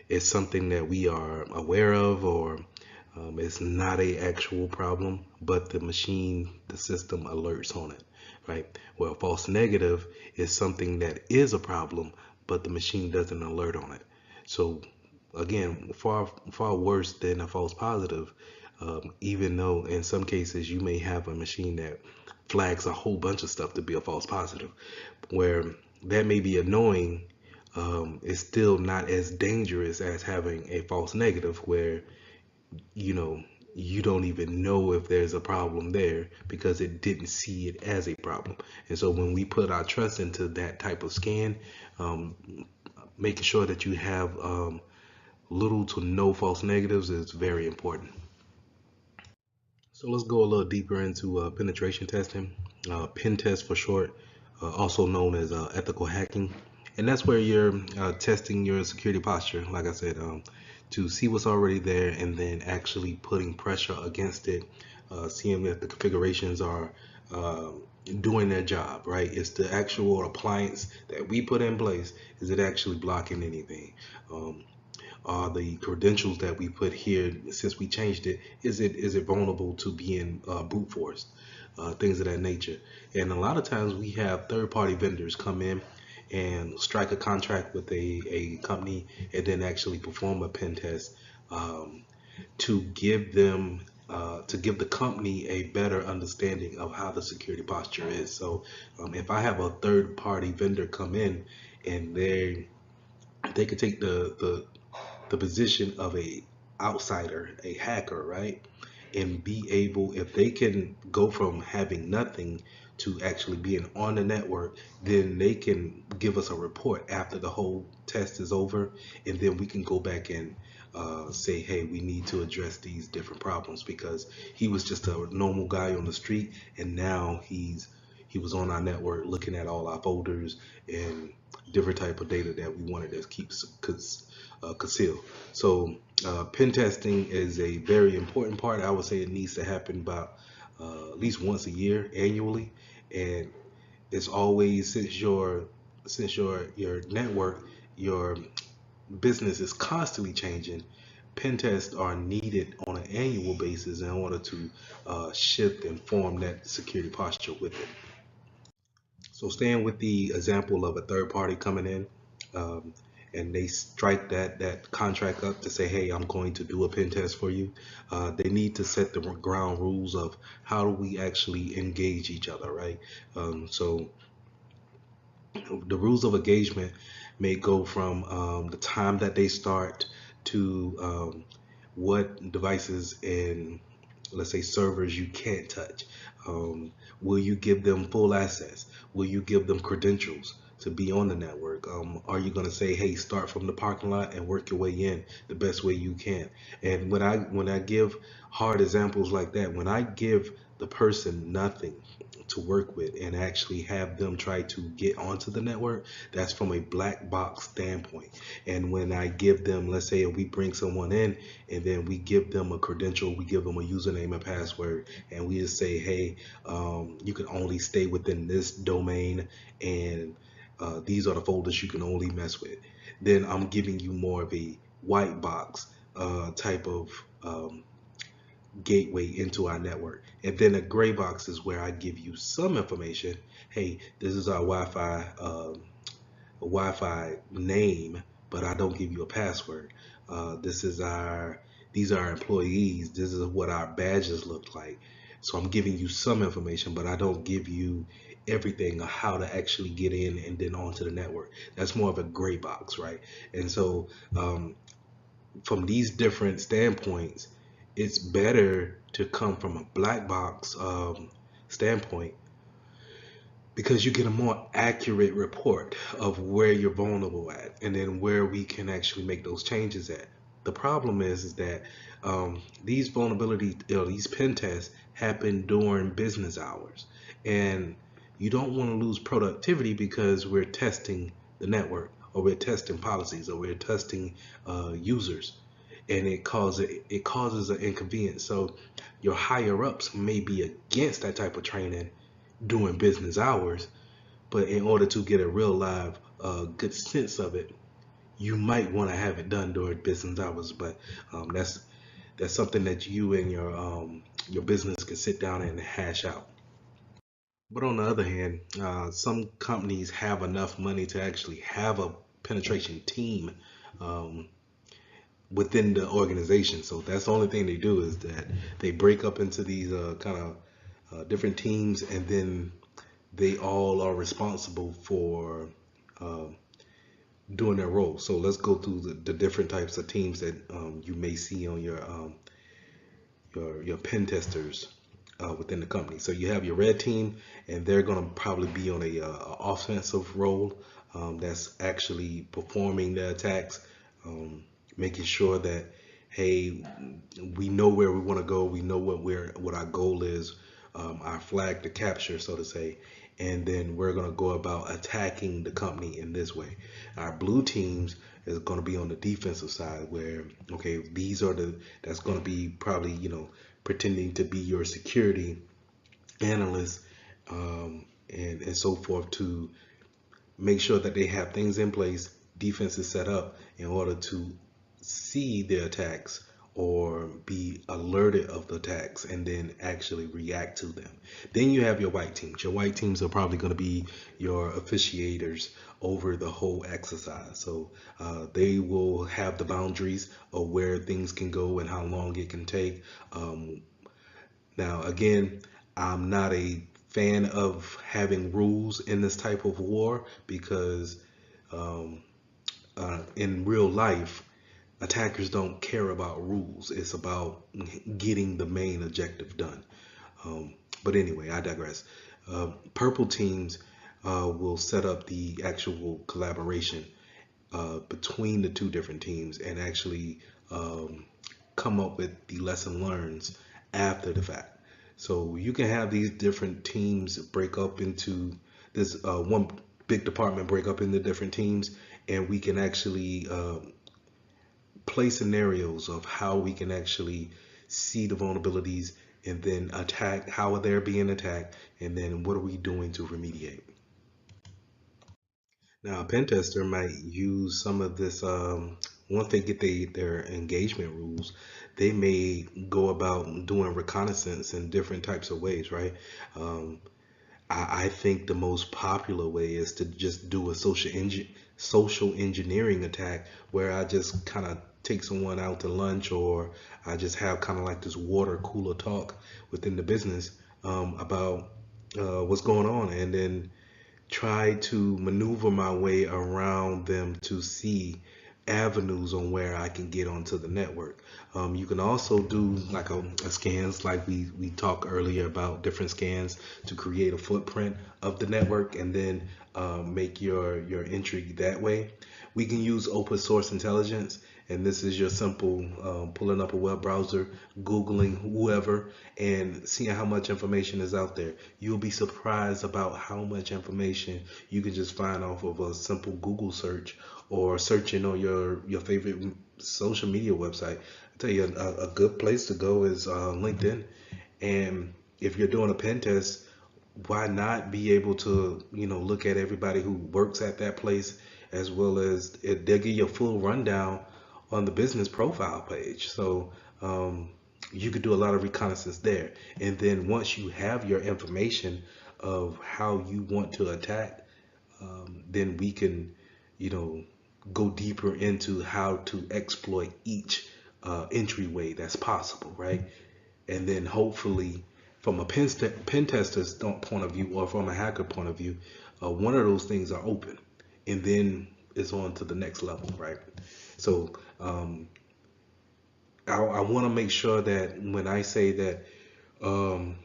it's something that we are aware of, or it's not a actual problem, but the machine, the system alerts on it, right? Well, false negative is something that is a problem, but the machine doesn't alert on it. So again, far worse than a false positive, even though in some cases you may have a machine that flags a whole bunch of stuff to be a false positive, where that may be annoying. It's still not as dangerous as having a false negative where, you know, you don't even know if there's a problem there because it didn't see it as a problem. And so when we put our trust into that type of scan, making sure that you have little to no false negatives is very important. So let's go a little deeper into penetration testing, pen test for short, also known as ethical hacking. And that's where you're testing your security posture, like I said, to see what's already there and then actually putting pressure against it, seeing if the configurations are doing their job, right? It's the actual appliance that we put in place. Is it actually blocking anything? The credentials that we put here, since we changed it, is it vulnerable to being brute forced, things of that nature. And a lot of times we have third-party vendors come in and strike a contract with a company and then actually perform a pen test to give them to give the company a better understanding of how the security posture is. So if I have a third-party vendor come in and they could take the position of a outsider, a hacker, right? And be able, if they can go from having nothing to actually being on the network, then they can give us a report after the whole test is over, and then we can go back and say, hey, we need to address these different problems because he was just a normal guy on the street, and now he was on our network looking at all our folders and different type of data that we wanted to keep concealed. So pen testing is a very important part. I would say it needs to happen about at least once a year annually, and it's always, since your network, your business is constantly changing. Pen tests are needed on an annual basis in order to shift and form that security posture with it. So staying with the example of a third party coming in, and they strike that contract up to say, hey, I'm going to do a pen test for you. They need to set the ground rules of how do we actually engage each other, right? So the rules of engagement may go from the time that they start to what devices and, let's say, servers you can't touch. Will you give them full access? Will you give them credentials to be on the network? Are you going to say, hey, start from the parking lot and work your way in the best way you can? And when I give hard examples like that, when I give the person nothing to work with and actually have them try to get onto the network, that's from a black box standpoint. And when I give them, let's say if we bring someone in and then we give them a credential, we give them a username and password, and we just say, hey, you can only stay within this domain, and these are the folders you can only mess with, then I'm giving you more of a white box type of gateway into our network. And then a gray box is where I give you some information. Hey, this is our Wi-Fi name, but I don't give you a password. These are our employees. This is what our badges look like. So I'm giving you some information, but I don't give you everything on how to actually get in and then onto the network. That's more of a gray box, right? And so from these different standpoints, it's better to come from a black box standpoint, because you get a more accurate report of where you're vulnerable at and then where we can actually make those changes at. The problem is that these vulnerability, these pen tests happen during business hours, and you don't want to lose productivity because we're testing the network, or we're testing policies, or we're testing users, and it causes an inconvenience. So your higher ups may be against that type of training during business hours, but in order to get a real live good sense of it, you might want to have it done during business hours. But that's something that you and your business can sit down and hash out. But on the other hand, some companies have enough money to actually have a penetration team um, within the organization. So that's the only thing they do, is that they break up into these kind of different teams, and then they all are responsible for uh, doing their role. So let's go through the different types of teams that you may see on your pen testers within the company. So you have your red team, and they're going to probably be on a offensive role, that's actually performing the attacks, making sure that, hey, we know where we want to go, we know what our goal is, our flag to capture, so to say, and then we're going to go about attacking the company in this way. Our blue teams is going to be on the defensive side, where, okay, that's going to be probably, pretending to be your security analyst, and so forth, to make sure that they have things in place, defenses set up in order to see the attacks or be alerted of the attacks and then actually react to them. Then you have your white teams. Your white teams are probably going to be your officiators over the whole exercise. So they will have the boundaries of where things can go and how long it can take. Now, again, I'm not a fan of having rules in this type of war, because in real life, attackers don't care about rules. It's about getting the main objective done. But anyway, I digress. Purple teams will set up the actual collaboration between the two different teams, and actually come up with the lesson learns after the fact. So you can have these different teams break up into this one big department, break up into different teams, and we can actually play scenarios of how we can actually see the vulnerabilities, and then attack, how are they being attacked, and then what are we doing to remediate. Now, a pen tester might use some of this, once they get their engagement rules, they may go about doing reconnaissance in different types of ways, right? Um, I think the most popular way is to just do a social engineering attack, where I just kind of take someone out to lunch, or I just have kind of like this water cooler talk within the business about what's going on, and then try to maneuver my way around them to see avenues on where I can get onto the network. You can also do like a scans, like we talked earlier about different scans to create a footprint of the network, and then make your entry that way. We can use open source intelligence, and this is your simple pulling up a web browser, Googling whoever, and seeing how much information is out there. You'll be surprised about how much information you can just find off of a simple Google search, or searching on your favorite social media website. I tell you, a good place to go is LinkedIn. And if you're doing a pen test, why not be able to, look at everybody who works at that place, as well as they'll give you a full rundown on the business profile page. So you could do a lot of reconnaissance there. And then once you have your information of how you want to attack, then we can, go deeper into how to exploit each entryway that's possible, right? And then hopefully from a pen tester's point of view or from a hacker point of view, one of those things are open, and then it's on to the next level, right? So I want to make sure that when I say that um,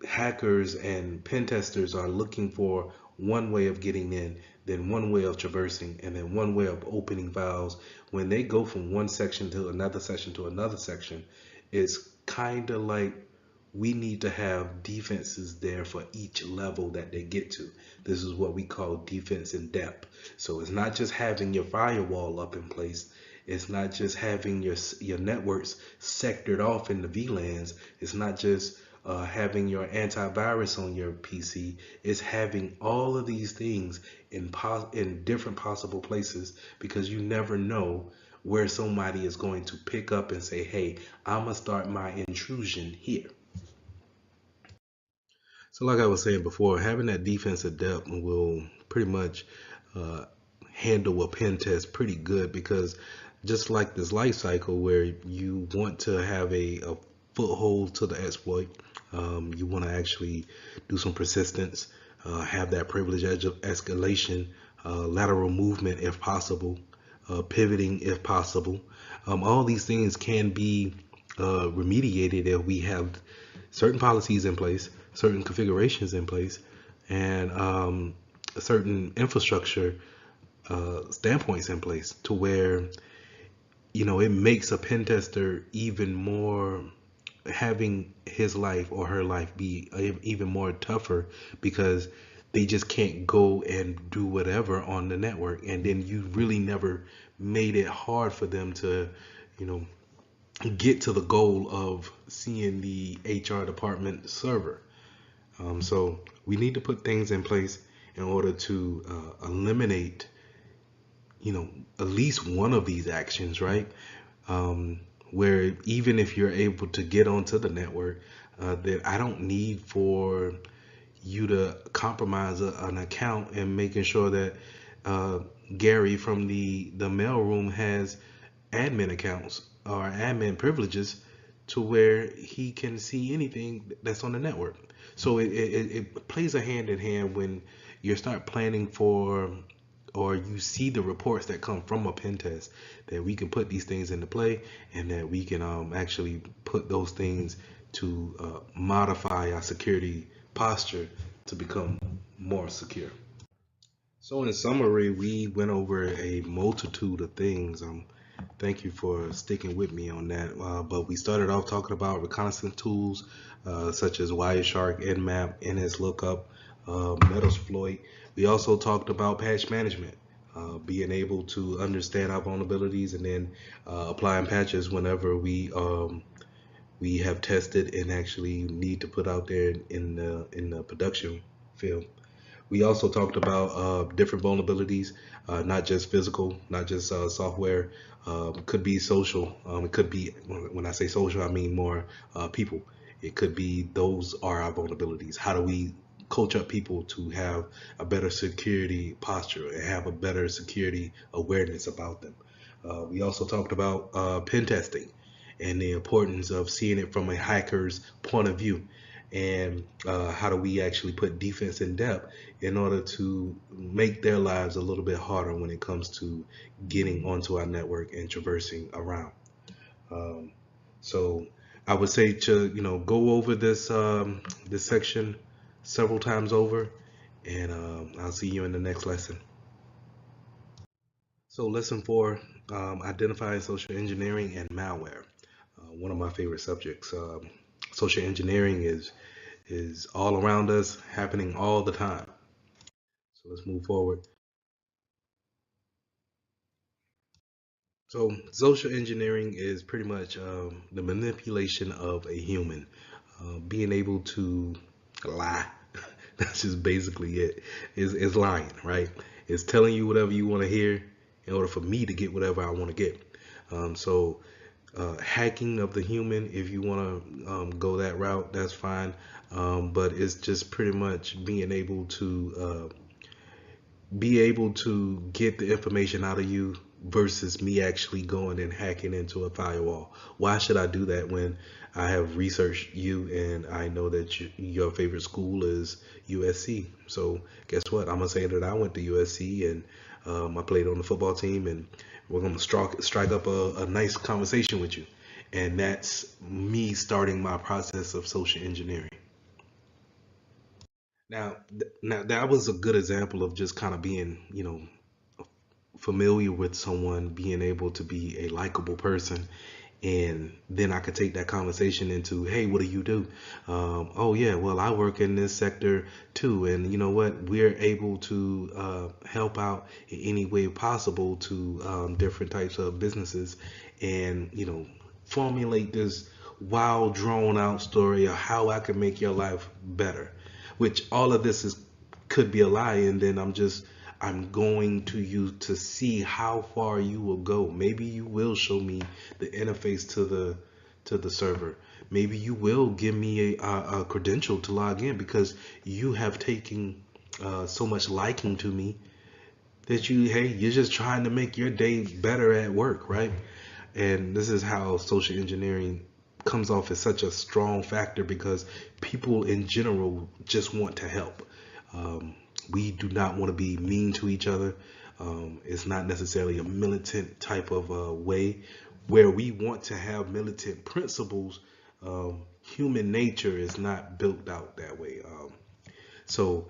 hackers and pen testers are looking for one way of getting in, then one way of traversing, and then one way of opening files, when they go from one section to another section to another section, it's kind of like we need to have defenses there for each level that they get to. This is what we call defense in depth. So it's not just having your firewall up in place. It's not just having your networks sectored off in the VLANs. It's not just having your antivirus on your PC. It's having all of these things in different possible places, because you never know where somebody is going to pick up and say, hey, I'm gonna start my intrusion here. So like I was saying before, having that defensive depth will pretty much uh, handle a pen test pretty good, because just like this life cycle where you want to have a foothold to the exploit, you want to actually do some persistence, have that privilege escalation, lateral movement if possible, pivoting if possible. All these things can be remediated if we have certain policies in place, certain configurations in place, and certain infrastructure standpoints in place, to where it makes a pen tester even more, having his life or her life be even more tougher, because they just can't go and do whatever on the network, and then you really never made it hard for them to get to the goal of seeing the HR department server. So we need to put things in place in order to eliminate at least one of these actions, right? Where even if you're able to get onto the network, that I don't need for you to compromise an account and making sure that Gary from the mailroom has admin accounts or admin privileges to where he can see anything that's on the network. So it plays a hand in hand when you start planning for, or you see the reports that come from a pen test, that we can put these things into play, and that we can actually put those things to modify our security posture to become more secure. So in summary, we went over a multitude of things. Thank you for sticking with me on that. But we started off talking about reconnaissance tools such as Wireshark, Nmap, NSLOOKUP, Metasploit. We also talked about patch management, being able to understand our vulnerabilities and then applying patches whenever we have tested and actually need to put out there in the production field. We also talked about different vulnerabilities, not just physical, not just software. It could be social. It could be, when I say social, I mean more people. It could be those are our vulnerabilities. How do we coach up people to have a better security posture and have a better security awareness about them? We also talked about pen testing and the importance of seeing it from a hacker's point of view, and how do we actually put defense in depth in order to make their lives a little bit harder when it comes to getting onto our network and traversing around. So I would say to go over this this section several times over, and I'll see you in the next lesson. So lesson 4, identifying social engineering and malware. One of my favorite subjects. Social engineering is all around us, happening all the time. So let's move forward. So social engineering is pretty much the manipulation of a human, being able to lie. That's just basically it. Is lying, right? It's telling you whatever you want to hear in order for me to get whatever I want to get. So hacking of the human, if you want to go that route, that's fine. But it's just pretty much being able to get the information out of you versus me actually going and hacking into a firewall. Why should I do that when I have researched you and I know that your favorite school is USC? So guess what? I'm gonna say that I went to USC and I played on the football team, and we're gonna strike up a nice conversation with you. And that's me starting my process of social engineering. Now that was a good example of just kind of being, familiar with someone, being able to be a likable person, and then I could take that conversation into, hey, what do you do? Oh yeah, well, I work in this sector too, and you know what? We're able to help out in any way possible to different types of businesses, and formulate this wild, drawn out story of how I can make your life better. Which all of this is could be a lie, and then I'm going to you to see how far you will go. Maybe you will show me the interface to the server. Maybe you will give me a credential to log in because you have taken so much liking to me that you're just trying to make your day better at work, right? And this is how social engineering comes off as such a strong factor, because people in general just want to help. We do not want to be mean to each other. It's not necessarily a militant type of way where we want to have militant principles. Human nature is not built out that way. So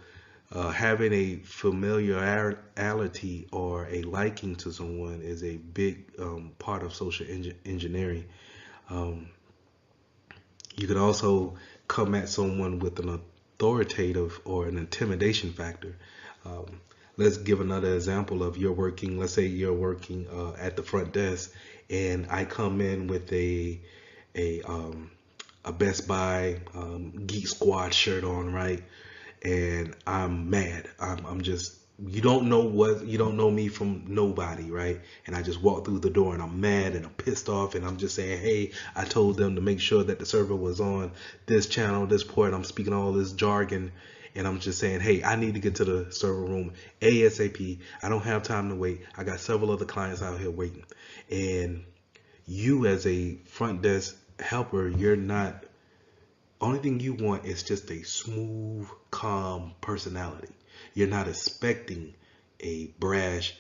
having a familiarity or a liking to someone is a big part of social engineering. Um, you could also come at someone with an authoritative or an intimidation factor. Um, let's give another example of let's say you're working at the front desk, and I come in with a, um, a Best Buy Geek Squad shirt on, right? And I'm mad. I'm just, you don't know me from nobody, right? And I just walk through the door and I'm mad and I'm pissed off, and I'm just saying, hey, I told them to make sure that the server was on this channel, this port. I'm speaking all this jargon, and I'm just saying, hey, I need to get to the server room ASAP. I don't have time to wait. I got several other clients out here waiting. And you, as a front desk helper, you're not, only thing you want is just a smooth, calm personality. You're not expecting a brash,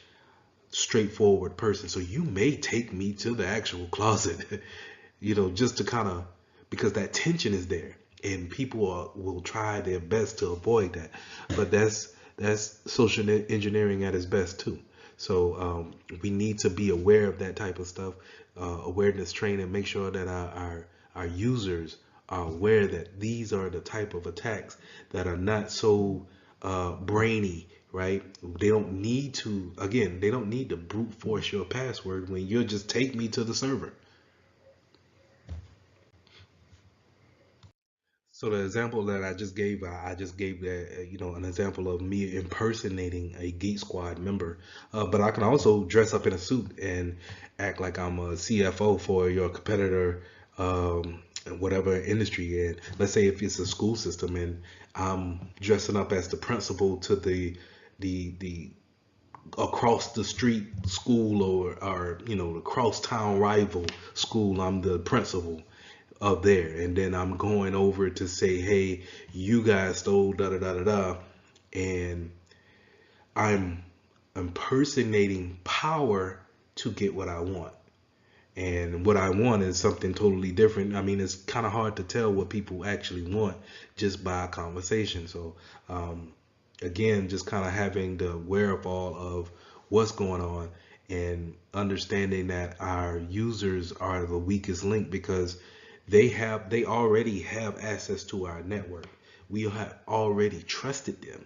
straightforward person. So you may take me to the actual closet, just to kind of, because that tension is there, and will try their best to avoid that. But that's social engineering at its best too. So we need to be aware of that type of stuff, awareness training, make sure that our users are aware that these are the type of attacks that are not so brainy, right? They don't need to brute force your password when you'll just take me to the server. So the example that I just gave that, an example of me impersonating a Geek Squad member. But I can also dress up in a suit and act like I'm a CFO for your competitor, in whatever industry. And let's say if it's a school system, and I'm dressing up as the principal to the across the street school, or the cross town rival school. I'm the principal up there, and then I'm going over to say, hey, you guys stole da da da da da, and I'm impersonating power to get what I want. And what I want is something totally different. I mean, it's kind of hard to tell what people actually want just by a conversation. So again, just kind of having the wherewithal of what's going on, and understanding that our users are the weakest link, because they already have access to our network. We have already trusted them.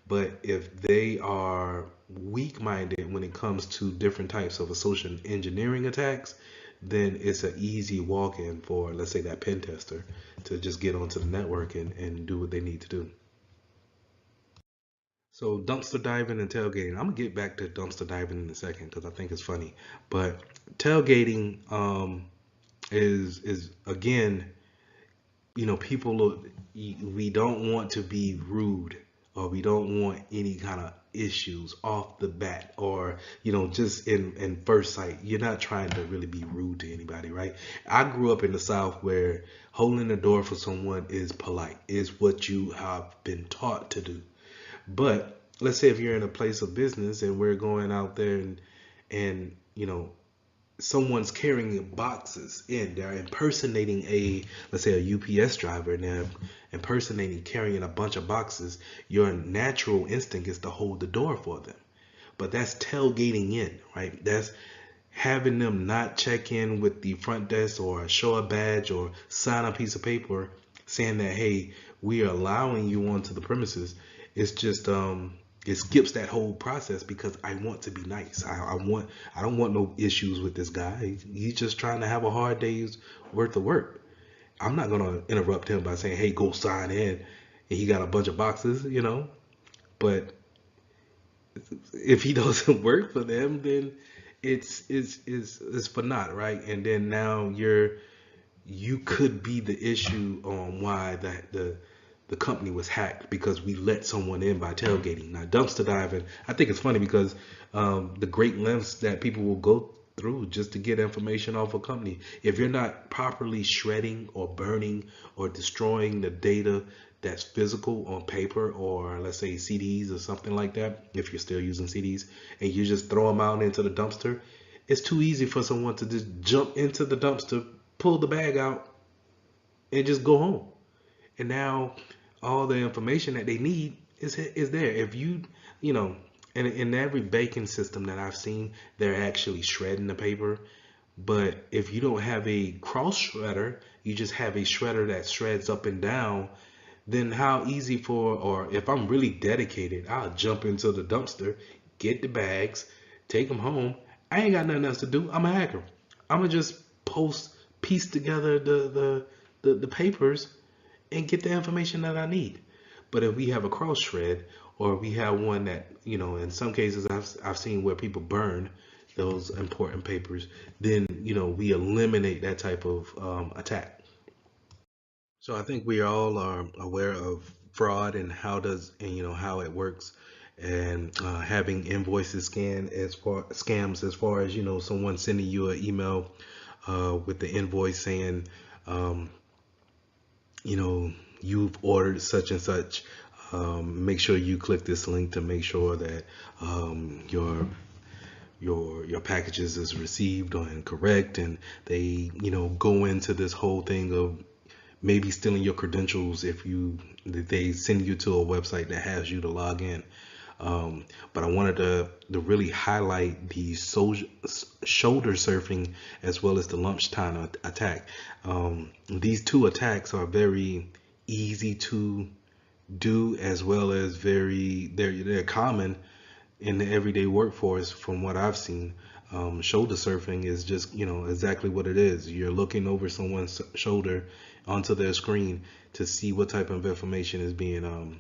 But if they are weak-minded when it comes to different types of social engineering attacks, then it's an easy walk-in for, let's say, that pen tester to just get onto the network and do what they need to do. So dumpster diving and tailgating. I'm gonna get back to dumpster diving in a second because I think it's funny. But tailgating is again, people, we don't want to be rude or we don't want any kind of issues off the bat, or just in first sight. You're not trying to really be rude to anybody, right? I grew up in the South where holding the door for someone is polite, is what you have been taught to do. But let's say if you're in a place of business and we're going out there and someone's carrying boxes in, they're impersonating let's say a UPS driver, and they're impersonating carrying a bunch of boxes. Your natural instinct is to hold the door for them, but that's tailgating in, right? That's having them not check in with the front desk or show a badge or sign a piece of paper saying that, hey, we are allowing you onto the premises. It's just it skips that whole process because I want to be nice. I don't want no issues with this guy. He's just trying to have a hard day's worth of work. I'm not gonna interrupt him by saying, hey, go sign in, and he got a bunch of boxes, But if he doesn't work for them, then it's for naught, right? And then now you could be the issue on why the company was hacked, because we let someone in by tailgating. Now, dumpster diving, I think it's funny because the great lengths that people will go through just to get information off a company. If you're not properly shredding or burning or destroying the data that's physical on paper, or let's say CDs or something like that, if you're still using CDs, and you just throw them out into the dumpster, it's too easy for someone to just jump into the dumpster, pull the bag out, and just go home. And now all the information that they need is there. If in every baking system that I've seen, they're actually shredding the paper. But if you don't have a cross shredder, you just have a shredder that shreds up and down, then how easy or if I'm really dedicated, I'll jump into the dumpster, get the bags, take them home. I ain't got nothing else to do. I'm a hacker. I'm gonna just piece together the papers and get the information that I need. But if we have a cross shred, or we have one that, in some cases I've seen where people burn those important papers, then, we eliminate that type of attack. So I think we all are aware of fraud and how it works, and having invoices scams as far as, someone sending you an email with the invoice saying, you've ordered such and such. Make sure you click this link to make sure that your packages is received and correct. And they go into this whole thing of maybe stealing your credentials if they send you to a website that has you to log in. But I wanted to really highlight the shoulder surfing as well as the lunchtime attack. These two attacks are very easy to do, as well as they're common in the everyday workforce from what I've seen. Shoulder surfing is just exactly what it is. You're looking over someone's shoulder onto their screen to see what type of information is being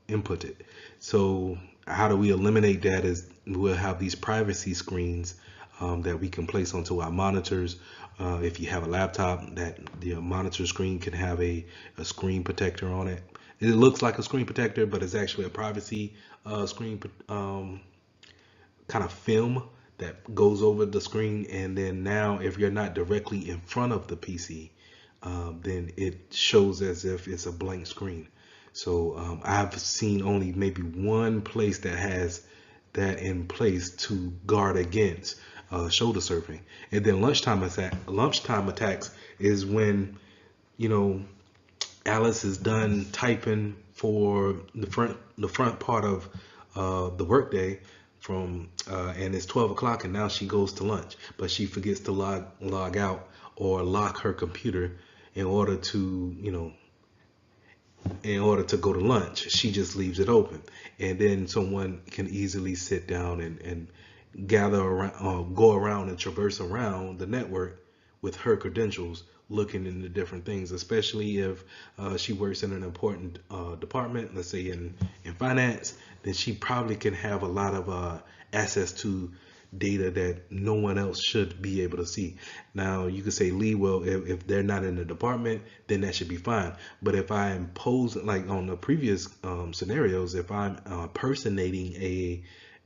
inputted. So how do we eliminate that? Is we'll have these privacy screens that we can place onto our monitors. If you have a laptop, that the monitor screen can have a screen protector on it. It looks like a screen protector, but it's actually a privacy screen kind of film that goes over the screen. And then now if you're not directly in front of the PC, then it shows as if it's a blank screen. So I've seen only maybe one place that has that in place to guard against shoulder surfing. And then lunchtime attacks is when Alice is done typing for the front part of the workday and it's 12 o'clock, and now she goes to lunch, but she forgets to log out or lock her computer in order to go to lunch. She just leaves it open, and then someone can easily sit down and gather around, go around and traverse around the network with her credentials, looking into different things, especially if she works in an important department, let's say in finance. Then she probably can have a lot of access to data that no one else should be able to see. Now you could say, Lee, well, if they're not in the department, then that should be fine. But if I impose, like on the previous scenarios, if I'm impersonating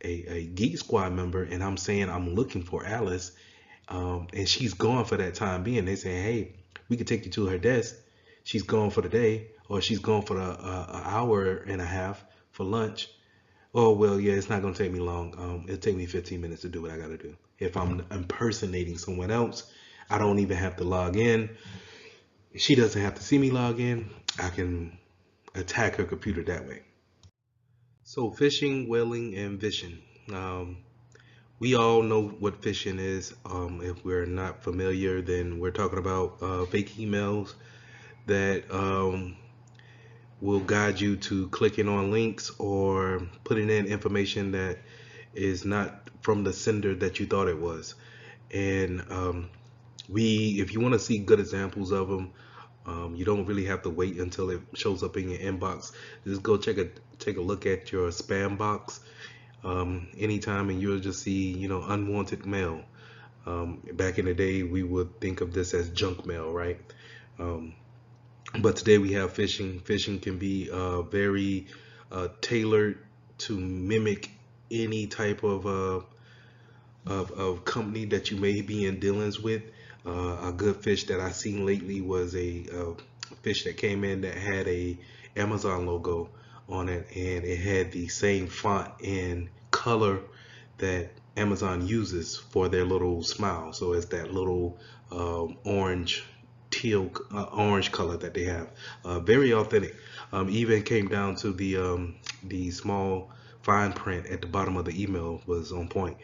a Geek Squad member and I'm saying I'm looking for Alice, and she's gone for that time being, they say, hey, we could take you to her desk. She's gone for the day, or she's gone for an hour and a half for lunch. Oh, well, yeah, it's not going to take me long. It'll take me 15 minutes to do what I got to do. If I'm impersonating someone else, I don't even have to log in. She doesn't have to see me log in. I can attack her computer that way. So phishing, whaling, and vishing. We all know what phishing is. If we're not familiar, then we're talking about fake emails that will guide you to clicking on links or putting in information that is not from the sender that you thought it was. And if you want to see good examples of them, you don't really have to wait until it shows up in your inbox. Just go take a look at your spam box anytime, and you'll just see, unwanted mail. Back in the day, we would think of this as junk mail, right? But today we have phishing. Phishing can be very tailored to mimic any type of company that you may be in dealings with. A good fish that I seen lately was a fish that came in that had a Amazon logo on it, and it had the same font and color that Amazon uses for their little smile. So it's that little orange color that they have. Very authentic. Even came down to the small fine print at the bottom of the email was on point.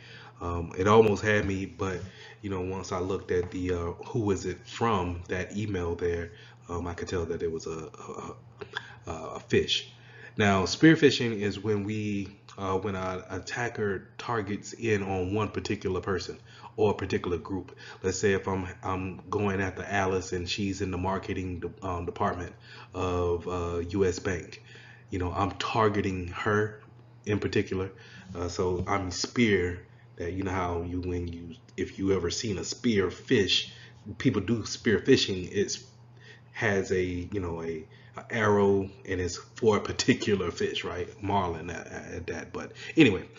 It almost had me, but once I looked at the who is it from, that email there, I could tell that it was a fish. Now, spear phishing is when an attacker targets in on one particular person or a particular group. Let's say if I'm going after Alice and she's in the marketing department of U.S. Bank, I'm targeting her in particular. So I'm spear. That how if you ever seen a spear fish, people do spear fishing. It has a arrow and it's for a particular fish, right? Marlin at that. But anyway,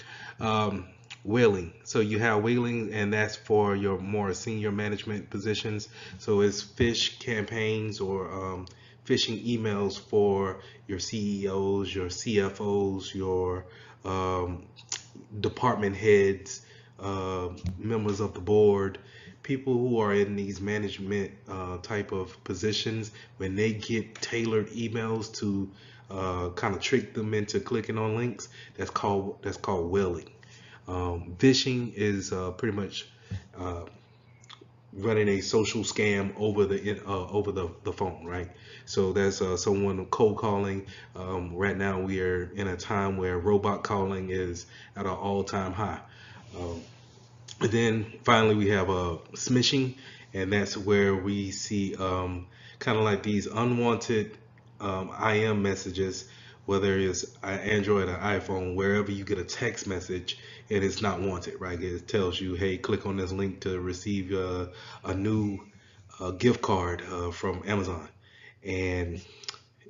whaling. So you have whaling, and that's for your more senior management positions. So it's fish campaigns or phishing emails for your CEOs, your CFOs, your department heads, members of the board, people who are in these management type of positions. When they get tailored emails to kind of trick them into clicking on links, that's called whaling. Phishing is pretty much running a social scam over the phone, right? So that's someone cold calling. Right now we are in a time where robot calling is at an all-time high. And then finally we have smishing, and that's where we see kind of like these unwanted IM messages, whether it's Android or iPhone, wherever you get a text message and it's not wanted, right? It tells you, hey, click on this link to receive a new gift card from Amazon. And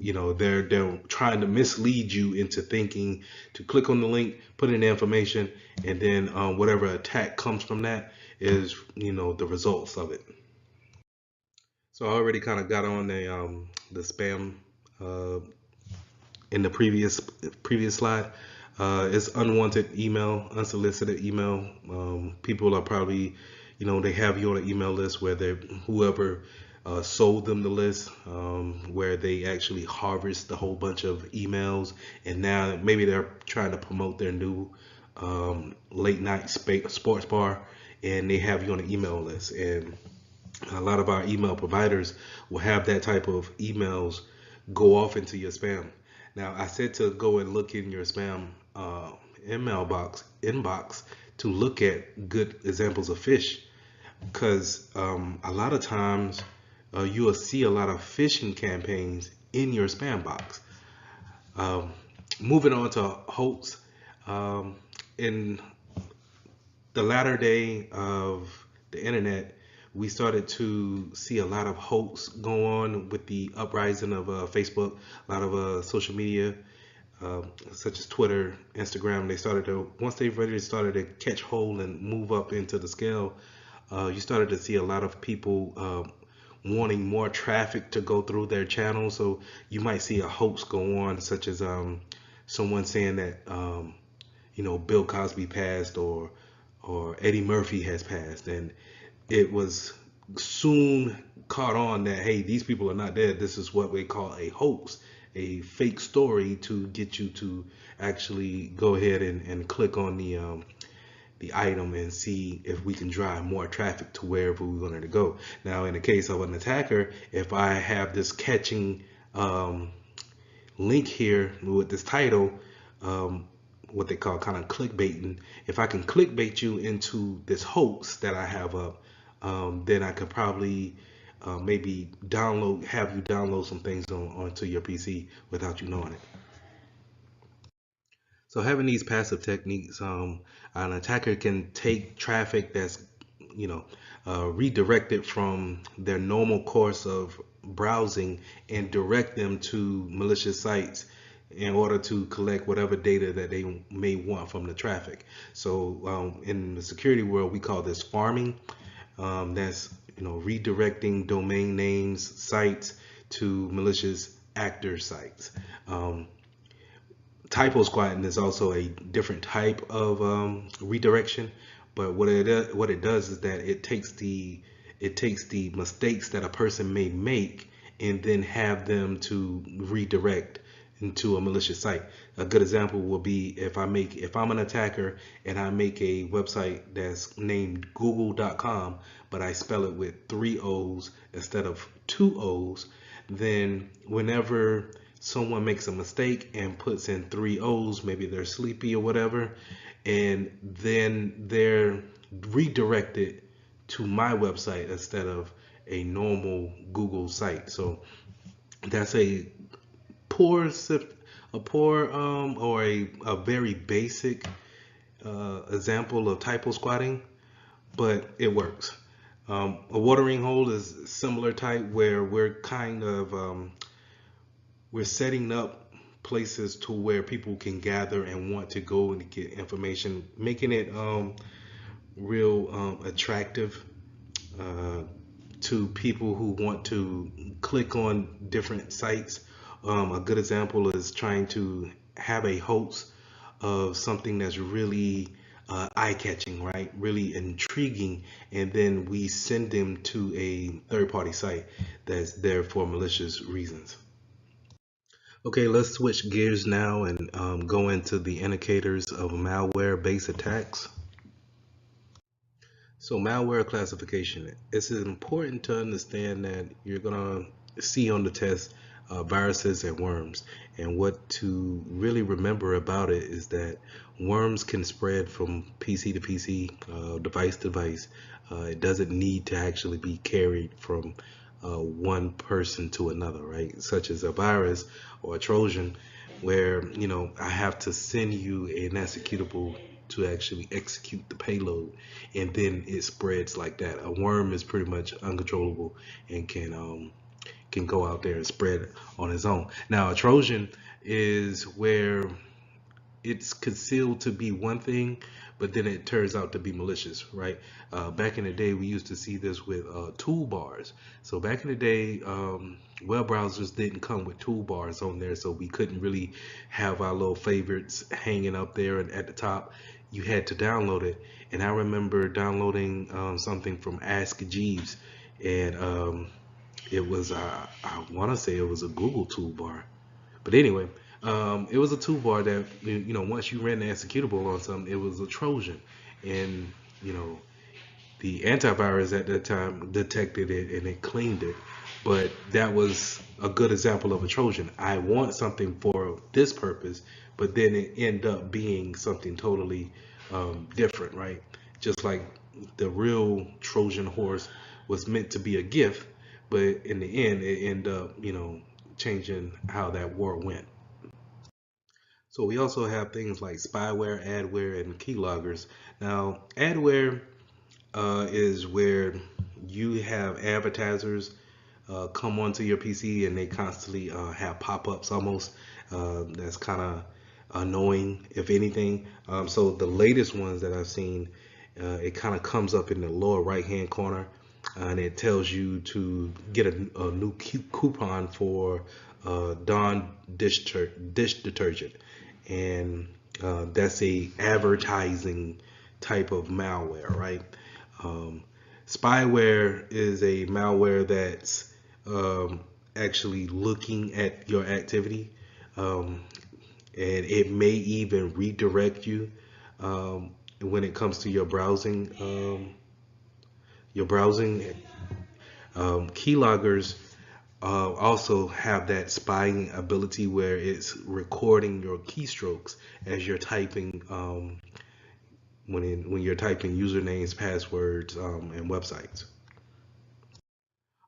they're trying to mislead you into thinking to click on the link, put in the information, and then whatever attack comes from that is the results of it. So I already kind of got on the spam in the previous slide. It's unwanted email, unsolicited email. People are probably, they have you on an email list where whoever sold them the list, where they actually harvest a whole bunch of emails, and now maybe they're trying to promote their new late night sports bar, and they have you on an email list. And a lot of our email providers will have that type of emails go off into your spam. Now, I said to go and look in your spam inbox to look at good examples of fish, because a lot of times you will see a lot of phishing campaigns in your spam box. Moving on to hoax, in the latter day of the internet, we started to see a lot of hoax go on with the uprising of Facebook, a lot of social media, such as Twitter, Instagram. They started to, once they really started to catch hold and move up into the scale, you started to see a lot of people wanting more traffic to go through their channel. So you might see a hoax go on, such as someone saying that Bill Cosby passed, or Eddie Murphy has passed, and it was soon caught on that, hey, these people are not dead. This is what we call a hoax, a fake story to get you to actually go ahead and click on the item and see if we can drive more traffic to wherever we wanted to go. Now, in the case of an attacker, if I have this catching link here with this title, what they call kind of clickbaiting, if I can clickbait you into this hoax that I have up, then I could probably maybe have you download some things onto your PC without you knowing it. So having these passive techniques, an attacker can take traffic that's, redirected from their normal course of browsing and direct them to malicious sites in order to collect whatever data that they may want from the traffic. So in the security world, we call this farming. That's redirecting domain names, sites to malicious actor sites. Typo squatting is also a different type of redirection, but what it does is that it takes the mistakes that a person may make and then have them to redirect into a malicious site. A good example will be if I'm an attacker and I make a website that's named google.com, but I spell it with 3 O's instead of 2 O's, then whenever someone makes a mistake and puts in 3 O's, maybe they're sleepy or whatever, and then they're redirected to my website instead of a normal Google site. So that's a poor or a very basic example of typo squatting, but it works. A watering hole is similar type, where we're kind of we're setting up places to where people can gather and want to go and get information, making it real attractive to people who want to click on different sites. A good example is trying to have a host of something that's really eye-catching, right? Really intriguing, and then we send them to a third-party site that's there for malicious reasons. Okay, let's switch gears now and go into the indicators of malware-based attacks. So malware classification. It's important to understand that you're gonna see on the test viruses and worms. And what to really remember about it is that worms can spread from PC to PC, device to device. It doesn't need to actually be carried from one person to another, right? Such as a virus or a Trojan, where I have to send you an executable to actually execute the payload, and then it spreads like that. A worm is pretty much uncontrollable and can go out there and spread on its own. Now, a Trojan is where it's concealed to be one thing, but then it turns out to be malicious, right? Back in the day, we used to see this with toolbars. So back in the day, web browsers didn't come with toolbars on there, so we couldn't really have our little favorites hanging up there and at the top. You had to download it. And I remember downloading something from Ask Jeeves, and it was, I want to say it was a Google toolbar. But anyway, it was a toolbar that, once you ran the executable on something, it was a Trojan. And, the antivirus at that time detected it and it cleaned it. But that was a good example of a Trojan. I want something for this purpose, but then it ended up being something totally different, right? Just like the real Trojan horse was meant to be a gift, but in the end, it ended up, changing how that war went. So we also have things like spyware, adware, and keyloggers. Now, adware is where you have advertisers come onto your PC and they constantly have pop-ups almost. That's kind of annoying, if anything. So the latest ones that I've seen, it kind of comes up in the lower right-hand corner, and it tells you to get a new coupon for Dawn dish detergent, and that's a advertising type of malware, right? Um, Spyware is a malware that's actually looking at your activity, um, and it may even redirect you when it comes to your browsing. Keyloggers also have that spying ability where it's recording your keystrokes as you're typing when you're typing usernames, passwords, and websites.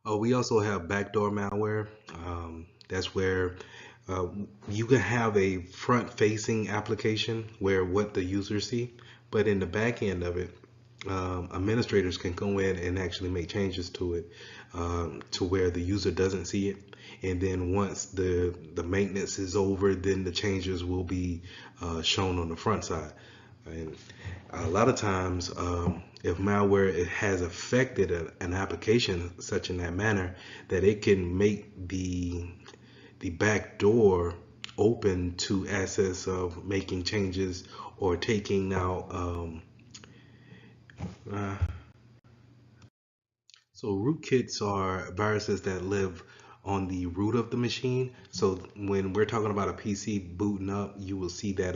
We also have backdoor malware. That's where uh, you can have a front-facing application where what the users see, but in the back end of it, administrators can go in and actually make changes to it to where the user doesn't see it. And then once the maintenance is over, then the changes will be shown on the front side. And a lot of times, if malware it has affected an application such in that manner that it can make the back door open to access of making changes or taking out. Uh, so rootkits are viruses that live on the root of the machine. So when we're talking about a PC booting up, you will see that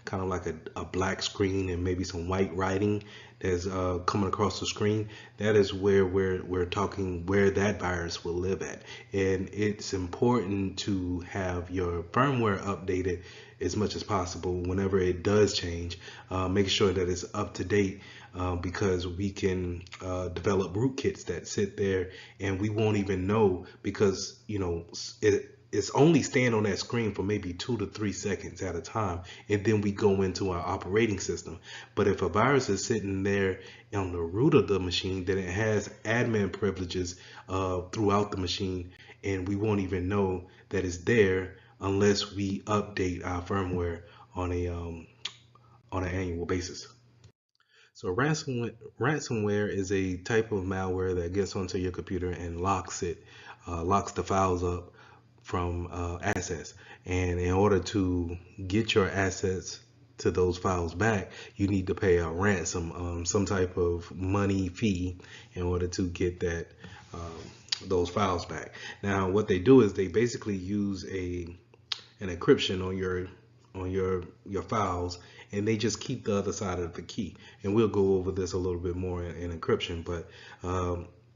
kind of like a black screen and maybe some white writing that's coming across the screen. That is where we're talking where that virus will live at. And it's important to have your firmware updated as much as possible whenever it does change. Make sure that it's up to date because we can develop rootkits that sit there and we won't even know because it's only staying on that screen for maybe 2 to 3 seconds at a time, and then we go into our operating system. But if a virus is sitting there on the root of the machine, then it has admin privileges throughout the machine, and we won't even know that it's there unless we update our firmware on an annual basis. So ransomware is a type of malware that gets onto your computer and locks the files up from access. And in order to get your assets to those files back, you need to pay a ransom, some type of money fee, in order to get those files back. Now, what they do is they basically use an encryption on your files, and they just keep the other side of the key. And we'll go over this a little bit more in encryption, but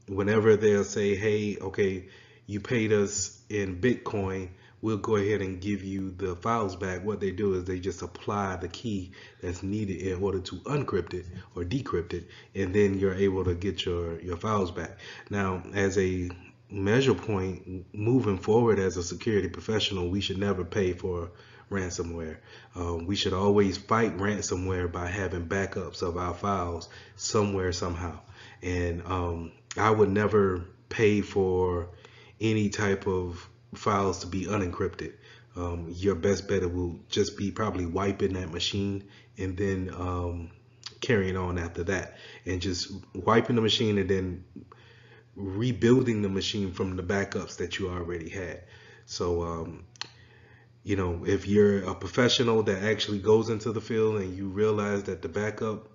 whenever they'll say, hey, okay, you paid us in Bitcoin, we'll go ahead and give you the files back. What they do is they just apply the key that's needed in order to uncrypt it or decrypt it, and then you're able to get your files back. Now, as a measure point moving forward as a security professional, we should never pay for ransomware. We should always fight ransomware by having backups of our files somewhere, somehow. And I would never pay for any type of files to be unencrypted. Your best bet will just be probably wiping that machine and then carrying on after that, and just wiping the machine and then rebuilding the machine from the backups that you already had. So if you're a professional that actually goes into the field and you realize that the backup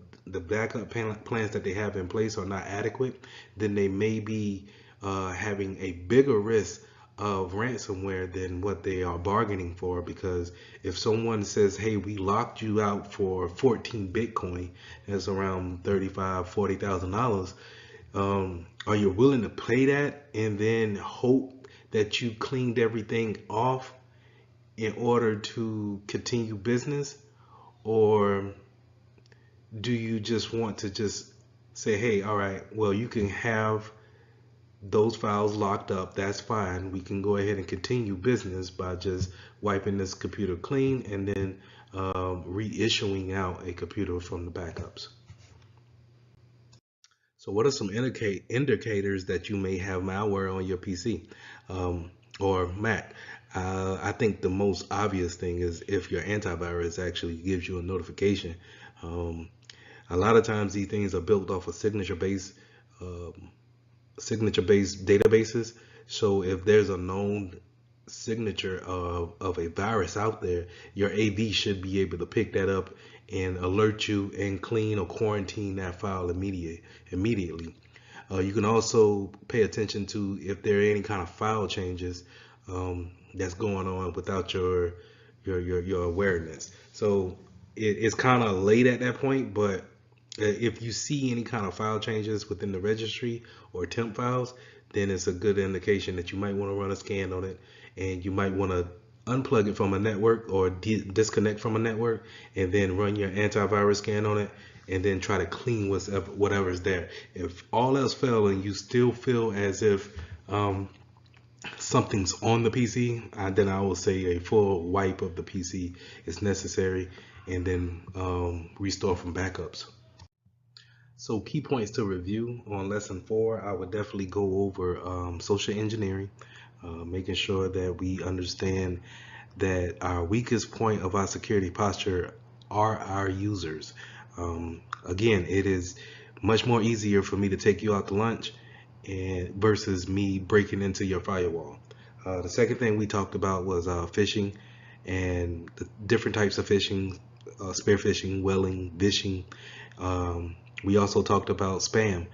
plans that they have in place are not adequate, then they may be having a bigger risk of ransomware than what they are bargaining for. Because if someone says, hey, we locked you out for 14 Bitcoin, that's around $35,000-$40,000, are you willing to pay that and then hope that you cleaned everything off in order to continue business? Or do you just want to just say, hey, all right, well, you can have those files locked up, that's fine. We can go ahead and continue business by just wiping this computer clean and then reissuing out a computer from the backups. So what are some indicators that you may have malware on your PC or Mac? I think the most obvious thing is if your antivirus actually gives you a notification. Um, a lot of times these things are built off of signature-based databases. So if there's a known signature of a virus out there, your AV should be able to pick that up and alert you and clean or quarantine that file immediately. You can also pay attention to if there are any kind of file changes that's going on without your awareness. So it's kind of late at that point, but if you see any kind of file changes within the registry or temp files, then it's a good indication that you might want to run a scan on it, and you might want to unplug it from a network or disconnect from a network, and then run your antivirus scan on it, and then try to clean whatever is there. If all else fails and you still feel as if something's on the PC, then I will say a full wipe of the PC is necessary, and then restore from backups. So key points to review on lesson 4, I would definitely go over social engineering, making sure that we understand that our weakest point of our security posture are our users. Again, it is much more easier for me to take you out to lunch versus me breaking into your firewall. The second thing we talked about was phishing and the different types of phishing, spear phishing, welling, vishing. We also talked about spam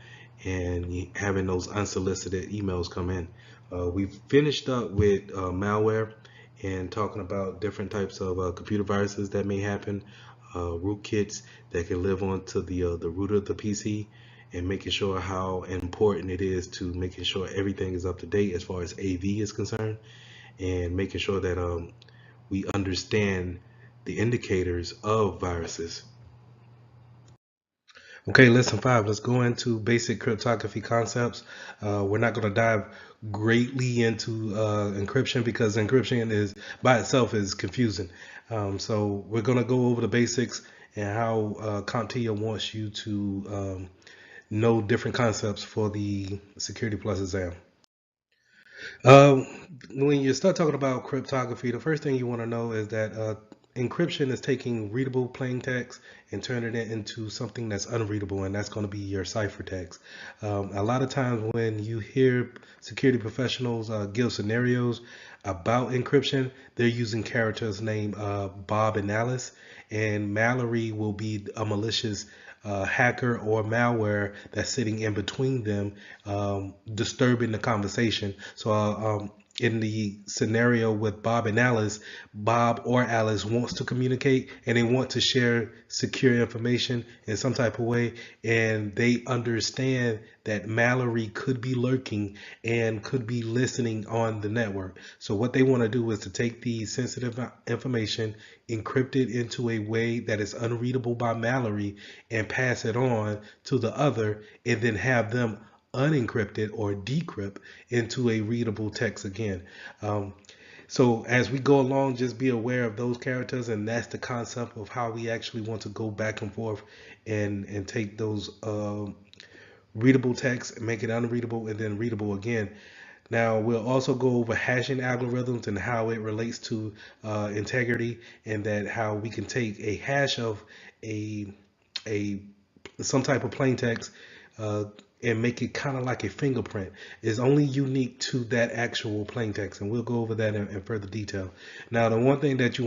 and having those unsolicited emails come in. We finished up with malware and talking about different types of computer viruses that may happen, rootkits that can live onto the root of the PC, and making sure how important it is to making sure everything is up to date as far as AV is concerned, and making sure that we understand the indicators of viruses. Okay, lesson 5, let's go into basic cryptography concepts. We're not going to dive greatly into encryption because encryption is by itself is confusing. So we're going to go over the basics and how CompTIA wants you to know different concepts for the Security Plus exam. When you start talking about cryptography, the first thing you want to know is that encryption is taking readable plain text and turning it into something that's unreadable, and that's going to be your ciphertext. A lot of times when you hear security professionals give scenarios about encryption, they're using characters named Bob and Alice, and Mallory will be a malicious hacker or malware that's sitting in between them, disturbing the conversation. So in the scenario with Bob and Alice, Bob or Alice wants to communicate and they want to share secure information in some type of way, and they understand that Mallory could be lurking and could be listening on the network. So what they want to do is to take the sensitive information, encrypt it into a way that is unreadable by Mallory, and pass it on to the other, and then have them unencrypted or decrypt into a readable text again. So as we go along, just be aware of those characters, and that's the concept of how we actually want to go back and forth and take those readable text and make it unreadable and then readable again. Now we'll also go over hashing algorithms and how it relates to integrity, and that how we can take a hash of some type of plain text and make it kind of like a fingerprint. Is only unique to that actual plain text, and we'll go over that in further detail. Now, the one thing that you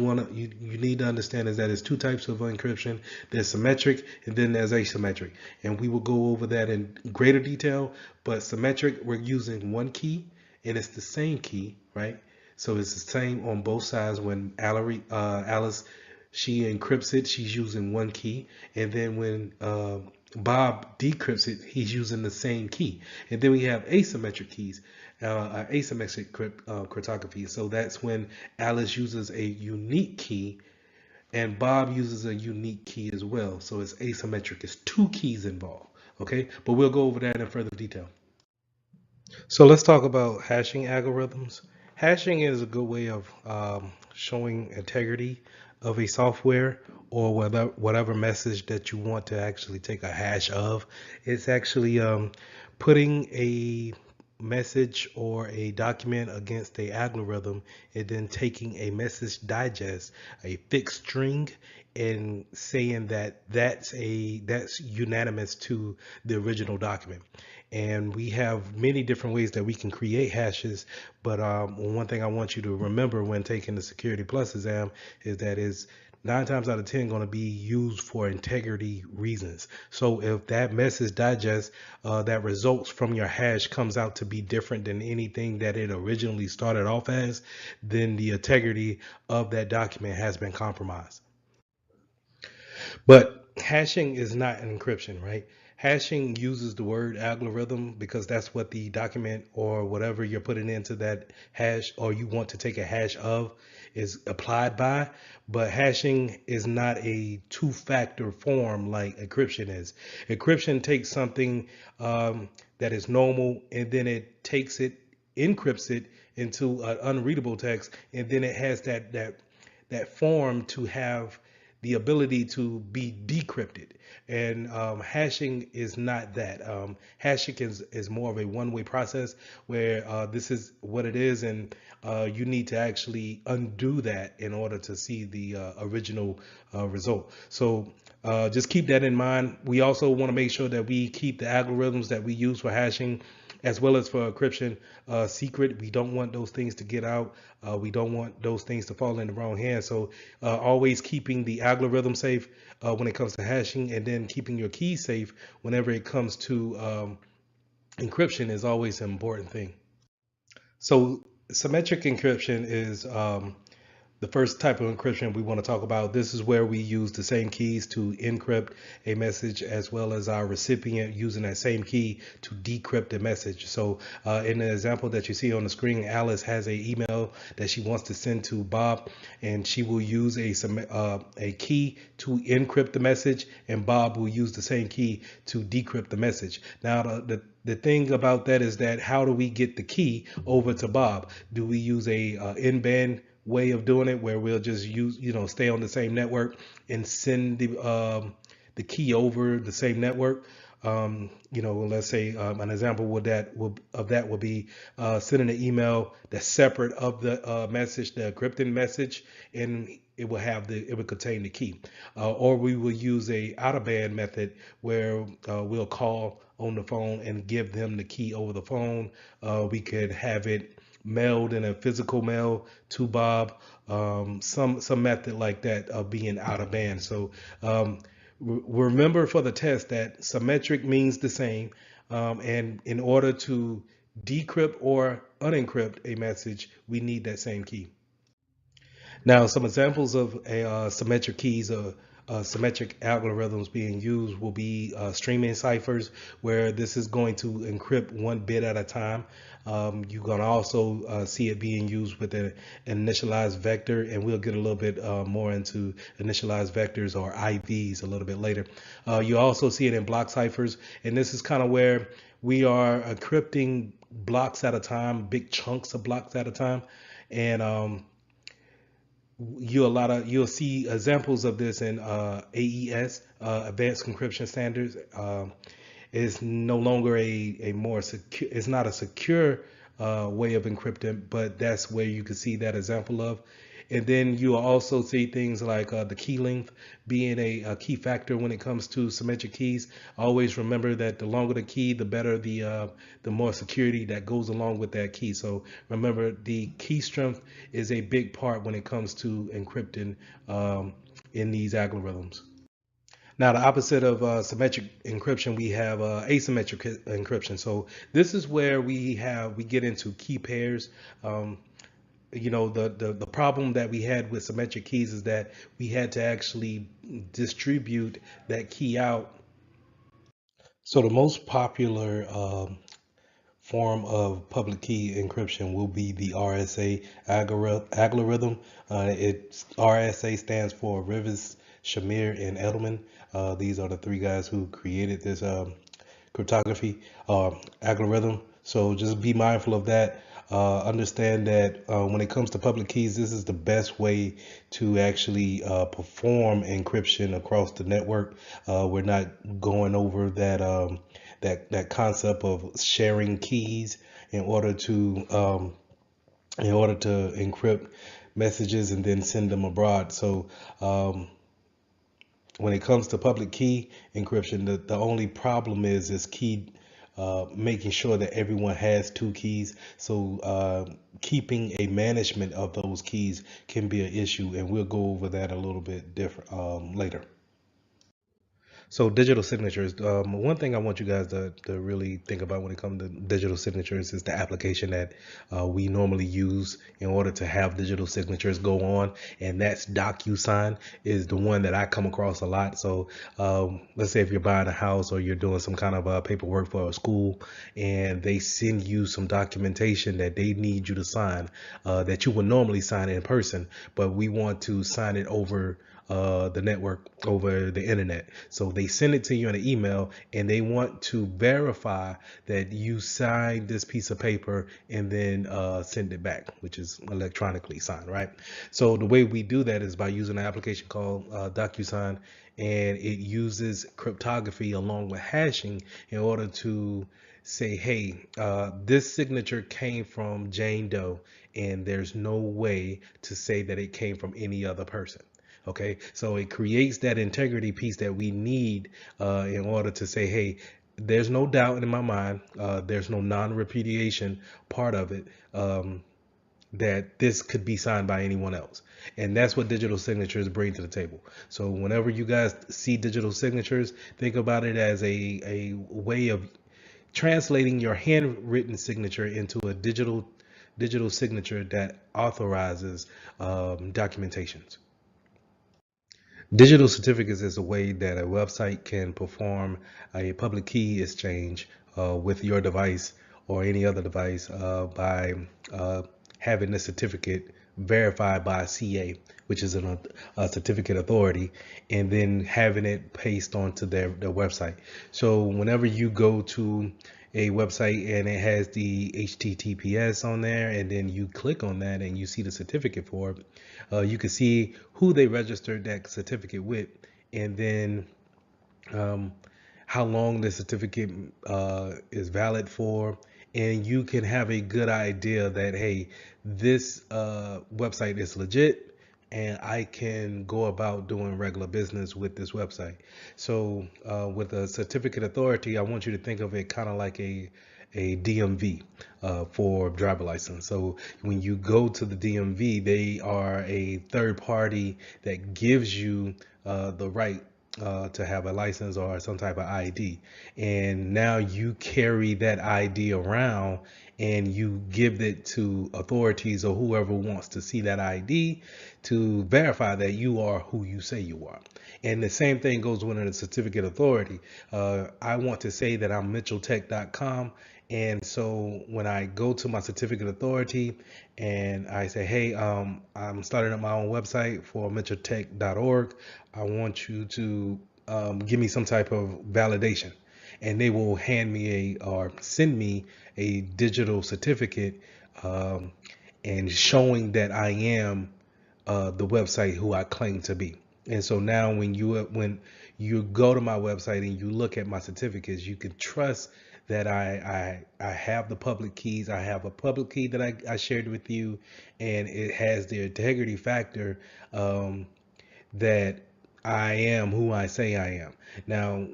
need to understand is that there's two types of encryption. There's symmetric and then there's asymmetric, and we will go over that in greater detail. But symmetric, we're using one key and it's the same key, right? So it's the same on both sides. When Alice, she encrypts it, she's using one key, and then when Bob decrypts it, he's using the same key. And then we have asymmetric keys, asymmetric cryptography. So that's when Alice uses a unique key and Bob uses a unique key as well. So it's asymmetric. It's two keys involved. Okay, but we'll go over that in further detail. So let's talk about hashing algorithms. Hashing is a good way of showing integrity of a software or whatever message that you want to actually take a hash of. It's actually putting a message or a document against a algorithm and then taking a message digest, a fixed string, and saying that that's unanimous to the original document. And we have many different ways that we can create hashes, but one thing I want you to remember when taking the Security Plus exam is that is 9 times out of 10 going to be used for integrity reasons. So if that message digest that results from your hash comes out to be different than anything that it originally started off as, then the integrity of that document has been compromised. But hashing is not encryption, right? Hashing uses the word algorithm because that's what the document or whatever you're putting into that hash or you want to take a hash of is applied by. But hashing is not a two-factor form like encryption is. Encryption takes something that is normal and then it takes it, encrypts it into an unreadable text, and then it has that form to have the ability to be decrypted. And hashing is not that. Hashing is more of a one-way process where this is what it is, and you need to actually undo that in order to see the original result. So just keep that in mind. We also want to make sure that we keep the algorithms that we use for hashing as well as for encryption secret. We don't want those things to get out. We don't want those things to fall in the wrong hands. So always keeping the algorithm safe when it comes to hashing, and then keeping your key safe whenever it comes to encryption is always an important thing. So symmetric encryption is the first type of encryption we want to talk about. This is where we use the same keys to encrypt a message as well as our recipient using that same key to decrypt the message. So in the example that you see on the screen, Alice has an email that she wants to send to Bob, and she will use a key to encrypt the message, and Bob will use the same key to decrypt the message. Now the thing about that is that how do we get the key over to Bob? Do we use a in-band way of doing it where we'll just use, stay on the same network and send the key over the same network? Let's say an example of that would be sending an email that's separate of the message, the encrypted message, and it will contain the key. Or we will use a out of band method where we'll call on the phone and give them the key over the phone. We could have it mailed in a physical mail to Bob, some method like that of being out of band. So remember for the test that symmetric means the same, and in order to decrypt or unencrypt a message, we need that same key. Now, some examples of symmetric keys or symmetric algorithms being used will be streaming ciphers, where this is going to encrypt one bit at a time. You're going to also see it being used with an initialized vector, and we'll get a little bit more into initialized vectors or IVs a little bit later. You also see it in block ciphers, and this is kind of where we are encrypting blocks at a time, big chunks of blocks at a time, and you'll see examples of this in AES, Advanced Encryption Standards. Is no longer a more secure. It's not a secure way of encrypting, but that's where you can see that example of. And then you'll also see things like the key length being a key factor when it comes to symmetric keys. Always remember that the longer the key, the better the more security that goes along with that key. So remember, the key strength is a big part when it comes to encrypting in these algorithms. Now, the opposite of symmetric encryption, we have asymmetric encryption. So this is where we get into key pairs. The problem that we had with symmetric keys is that we had to actually distribute that key out. So the most popular form of public key encryption will be the RSA algorithm. RSA stands for Rivers, Shamir, and Edelman. These are the three guys who created this cryptography algorithm. So just be mindful of that. Understand that when it comes to public keys, this is the best way to actually perform encryption across the network. We're not going over that concept of sharing keys in order to encrypt messages and then send them abroad. So when it comes to public key encryption, the only problem is key making sure that everyone has two keys. So keeping a management of those keys can be an issue, and we'll go over that a little bit different later. So digital signatures. One thing I want you guys to really think about when it comes to digital signatures is the application that we normally use in order to have digital signatures go on, and that's DocuSign is the one that I come across a lot. So let's say if you're buying a house or you're doing some kind of paperwork for a school, and they send you some documentation that they need you to sign that you would normally sign in person, but we want to sign it over the network, over the internet. So they send it to you in an email, and they want to verify that you signed this piece of paper and then send it back, which is electronically signed, right? So the way we do that is by using an application called DocuSign, and it uses cryptography along with hashing in order to say, hey, this signature came from Jane Doe, and there's no way to say that it came from any other person. Okay, so it creates that integrity piece that we need in order to say, hey, there's no doubt in my mind, there's no non-repudiation part of it, that this could be signed by anyone else. And that's what digital signatures bring to the table. So whenever you guys see digital signatures, think about it as a way of translating your handwritten signature into a digital signature that authorizes documentations. Digital certificates is a way that a website can perform a public key exchange with your device or any other device by having the certificate verified by a CA, which is a certificate authority, and then having it pasted onto their website. So whenever you go to a website and it has the HTTPS on there, and then you click on that and you see the certificate for it, you can see who they registered that certificate with, and then how long the certificate is valid for, and you can have a good idea that, hey, this website is legit, and I can go about doing regular business with this website. So with a certificate authority, I want you to think of it kind of like a DMV for driver license. So when you go to the DMV, they are a third party that gives you the right to have a license or some type of ID. And now you carry that ID around and you give it to authorities or whoever wants to see that ID to verify that you are who you say you are. And the same thing goes with a certificate authority. I want to say that I'm mitchelltech.com. And so when I go to my certificate authority and I say, hey, I'm starting up my own website for mitchelltech.org, I want you to give me some type of validation. And they will hand me or send me a digital certificate and showing that I am the website who I claim to be. And so now when you go to my website and you look at my certificates, you can trust that I have the public keys. I have a public key that I shared with you, and it has the integrity factor that I am who I say I am. Now,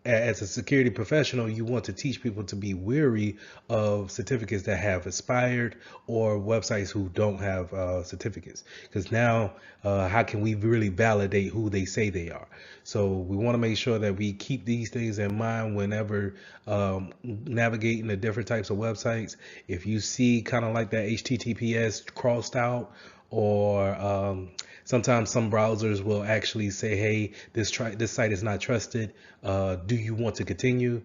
as a security professional, you want to teach people to be wary of certificates that have expired or websites who don't have certificates. Because now, how can we really validate who they say they are? So we want to make sure that we keep these things in mind whenever navigating the different types of websites. If you see kind of like that HTTPS crossed out, or sometimes some browsers will actually say, hey, this site is not trusted. Do you want to continue?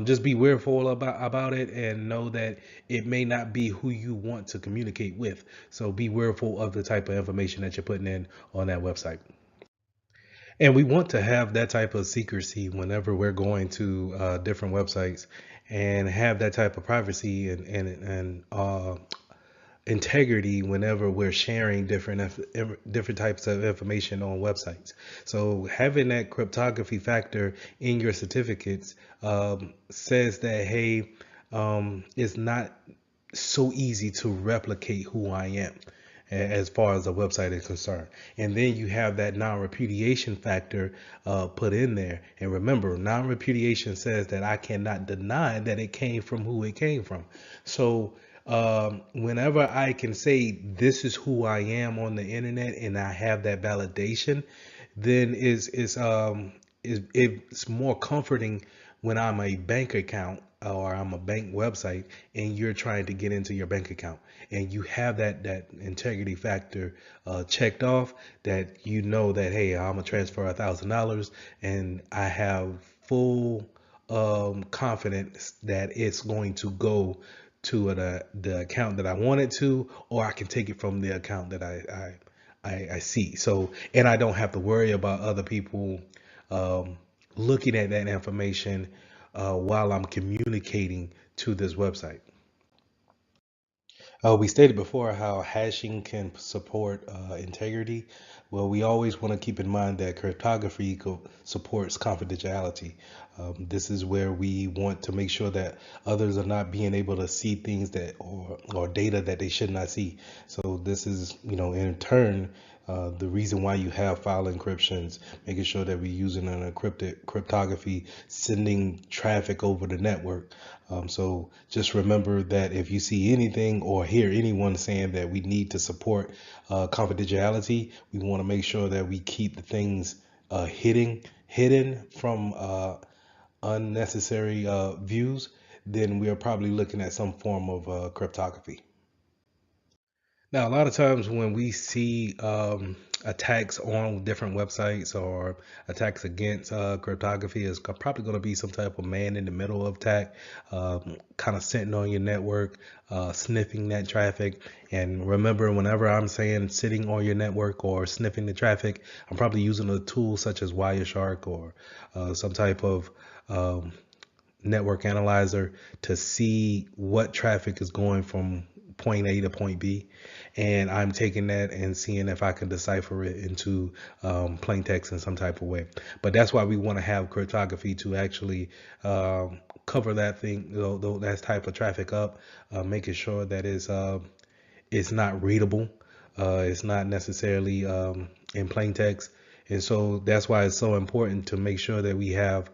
Just be fearful about it and know that it may not be who you want to communicate with. So be fearful of the type of information that you're putting in on that website. And we want to have that type of secrecy whenever we're going to different websites, and have that type of privacy and integrity whenever we're sharing different types of information on websites. So having that cryptography factor in your certificates says that, hey, it's not so easy to replicate who I am as far as a website is concerned. And then you have that non-repudiation factor put in there. And remember, non-repudiation says that I cannot deny that it came from who it came from. So whenever I can say this is who I am on the internet and I have that validation, then it's more comforting when I'm a bank account or I'm a bank website and you're trying to get into your bank account and you have that integrity factor checked off, that you know that, hey, I'm gonna transfer $1,000 and I have full confidence that it's going to go to the account that I want it to, or I can take it from the account that I see. So, and I don't have to worry about other people um, looking at that information while I'm communicating to this website. We stated before how hashing can support integrity. Well, we always want to keep in mind that cryptography supports confidentiality. This is where we want to make sure that others are not being able to see things that or data that they should not see. So this is, in turn, the reason why you have file encryptions, making sure that we're using an encrypted cryptography, sending traffic over the network. So just remember that if you see anything or hear anyone saying that we need to support confidentiality, we want to make sure that we keep the things hidden from unnecessary views. Then we are probably looking at some form of cryptography. Now, a lot of times when we see attacks on different websites or attacks against cryptography, is probably going to be some type of man in the middle of attack, kind of sitting on your network, sniffing that traffic. And remember, whenever I'm saying sitting on your network or sniffing the traffic, I'm probably using a tool such as Wireshark or some type of network analyzer to see what traffic is going from point A to point B, and I'm taking that and seeing if I can decipher it into plain text in some type of way. But that's why we want to have cryptography to actually cover that thing, that type of traffic up, making sure that it's not readable, it's not necessarily in plain text, and so that's why it's so important to make sure that we have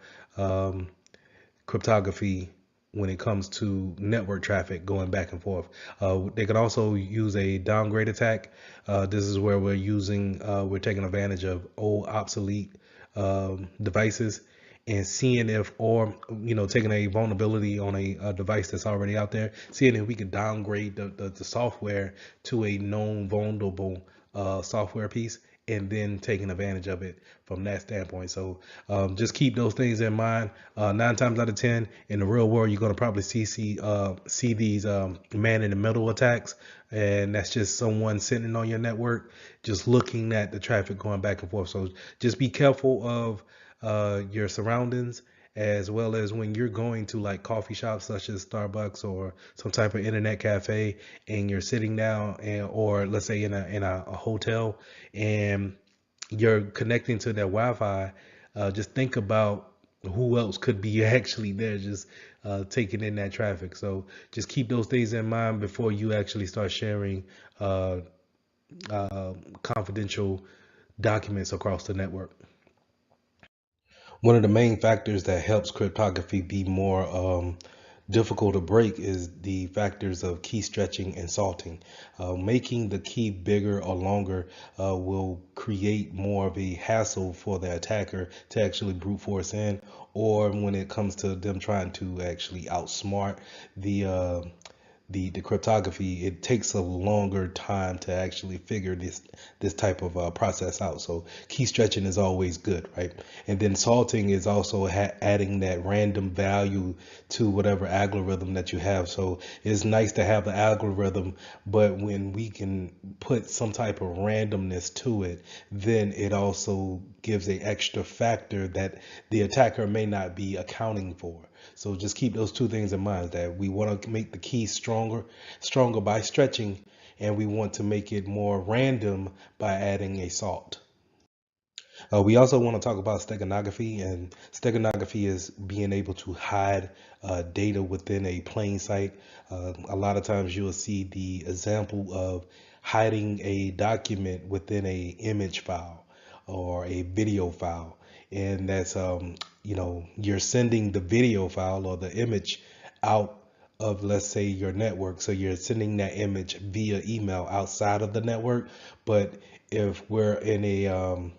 cryptography when it comes to network traffic going back and forth. They could also use a downgrade attack. This is where we're taking advantage of old obsolete devices and seeing if, or taking a vulnerability on a device that's already out there, seeing if we can downgrade the software to a known vulnerable software piece, and then taking advantage of it from that standpoint. So just keep those things in mind. 9 times out of 10 in the real world, you're going to probably see these man in the middle attacks, and that's just someone sitting on your network, just looking at the traffic going back and forth. So just be careful of your surroundings, as well as when you're going to like coffee shops such as Starbucks or some type of internet cafe, and you're sitting down, or let's say in a hotel, and you're connecting to their Wi-Fi. Just think about who else could be actually there, just taking in that traffic. So just keep those things in mind before you actually start sharing confidential documents across the network. One of the main factors that helps cryptography be more difficult to break is the factors of key stretching and salting. Making the key bigger or longer will create more of a hassle for the attacker to actually brute force in, or when it comes to them trying to actually outsmart the the cryptography, it takes a longer time to actually figure this type of process out. So key stretching is always good, right? And then salting is also adding that random value to whatever algorithm that you have. So it's nice to have the algorithm, but when we can put some type of randomness to it, then it also gives a extra factor that the attacker may not be accounting for. So just keep those two things in mind, that we want to make the key stronger by stretching, and we want to make it more random by adding a salt. We also want to talk about steganography, and steganography is being able to hide data within a plain sight. A lot of times you'll see the example of hiding a document within a image file or a video file, and that's you're sending the video file or the image out of, let's say, your network. So you're sending that image via email outside of the network. But if we're in a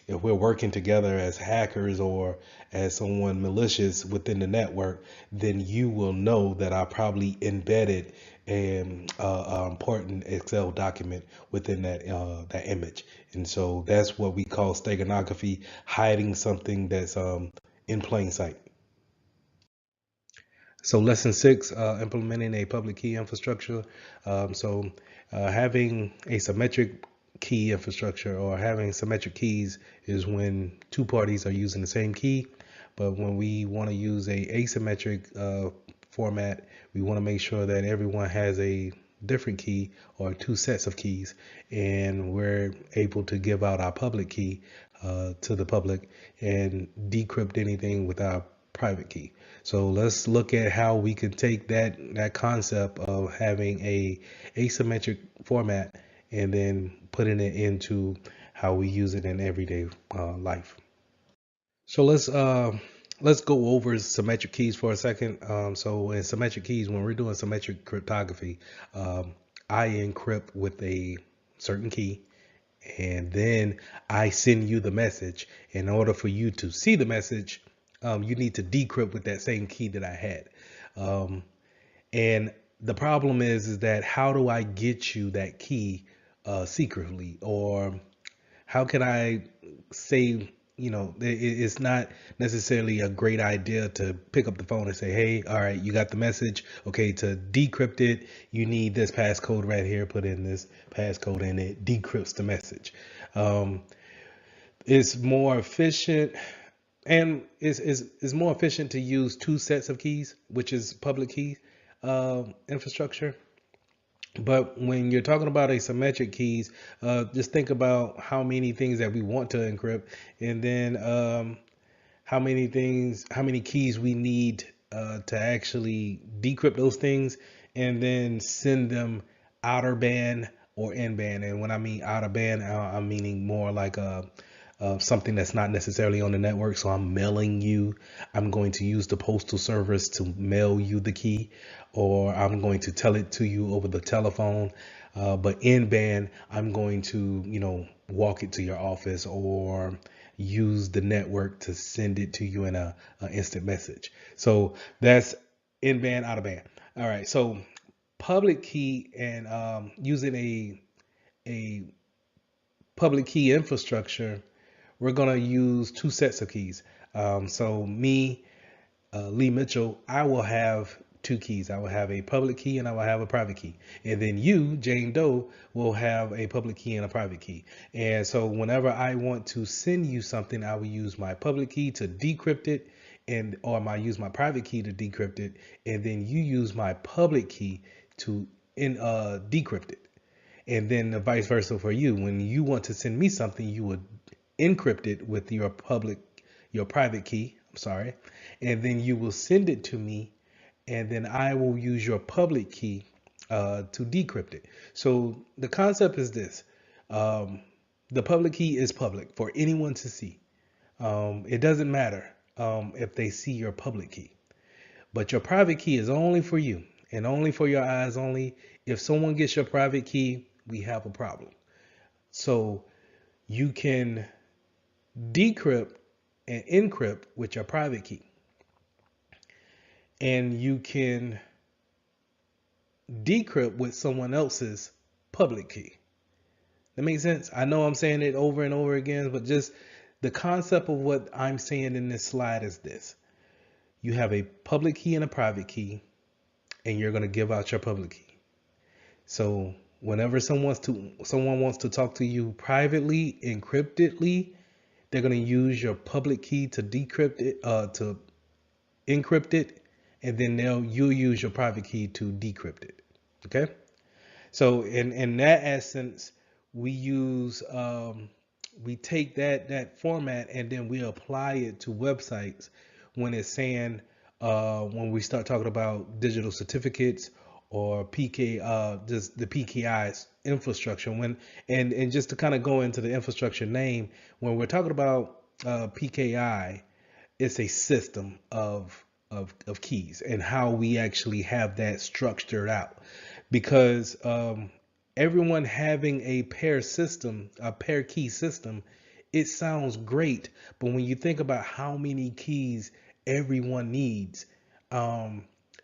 if we're working together as hackers or as someone malicious within the network, then you will know that I probably embedded an important Excel document within that image. And so that's what we call steganography, hiding something that's in plain sight. So lesson 6, implementing a public key infrastructure. Having a symmetric key infrastructure, or having symmetric keys, is when two parties are using the same key. But when we want to use a asymmetric format, we want to make sure that everyone has a different key or two sets of keys, and we're able to give out our public key to the public and decrypt anything with our private key. So let's look at how we can take that concept of having a asymmetric format and then putting it into how we use it in everyday life. So let's go over symmetric keys for a second. So in symmetric keys, when we're doing symmetric cryptography, I encrypt with a certain key, and then I send you the message. In order for you to see the message, you need to decrypt with that same key that I had. And the problem is that how do I get you that key secretly? Or how can I say, it's not necessarily a great idea to pick up the phone and say, hey, all right, you got the message. Okay, to decrypt it, you need this passcode right here. Put in this passcode and it decrypts the message. It's more efficient. And it's more efficient to use two sets of keys, which is public key infrastructure. But when you're talking about asymmetric keys, just think about how many things that we want to encrypt, and then how many keys we need to actually decrypt those things, and then send them outer band or in band. And when I mean outer band, I'm meaning more like something that's not necessarily on the network. So I'm mailing you. I'm going to use the postal service to mail you the key, or I'm going to tell it to you over the telephone. But in band, I'm going to, walk it to your office or use the network to send it to you in a instant message. So that's in band, out of band. All right. So public key and using a public key infrastructure, we're going to use two sets of keys. So me, Lee Mitchell, I will have two keys. I will have a public key and I will have a private key. And then you, Jane Doe, will have a public key and a private key. And so whenever I want to send you something, I will use my public key to decrypt it, or I use my private key to decrypt it, and then you use my public key to decrypt it. And then the vice versa for you. When you want to send me something, you would encrypt it with your private key, I'm sorry, and then you will send it to me, and then I will use your public key to decrypt it. So the concept is this: the public key is public for anyone to see. It doesn't matter if they see your public key, but your private key is only for you and only for your eyes only. If someone gets your private key, we have a problem. So you can decrypt and encrypt with your private key, and you can decrypt with someone else's public key. That makes sense? I know I'm saying it over and over again, but just the concept of what I'm saying in this slide is this. You have a public key and a private key, and you're going to give out your public key. So whenever someone wants to talk to you privately, encryptedly, they're going to use your public key to decrypt it, to encrypt it, and then you'll use your private key to decrypt it. Okay. So in that essence, we use we take that format and then we apply it to websites when it's saying when we start talking about digital certificates or just the PKI infrastructure. And just to kind of go into the infrastructure name, when we're talking about PKI, it's a system of keys and how we actually have that structured out, because everyone having a pair key system, it sounds great, but when you think about how many keys everyone needs,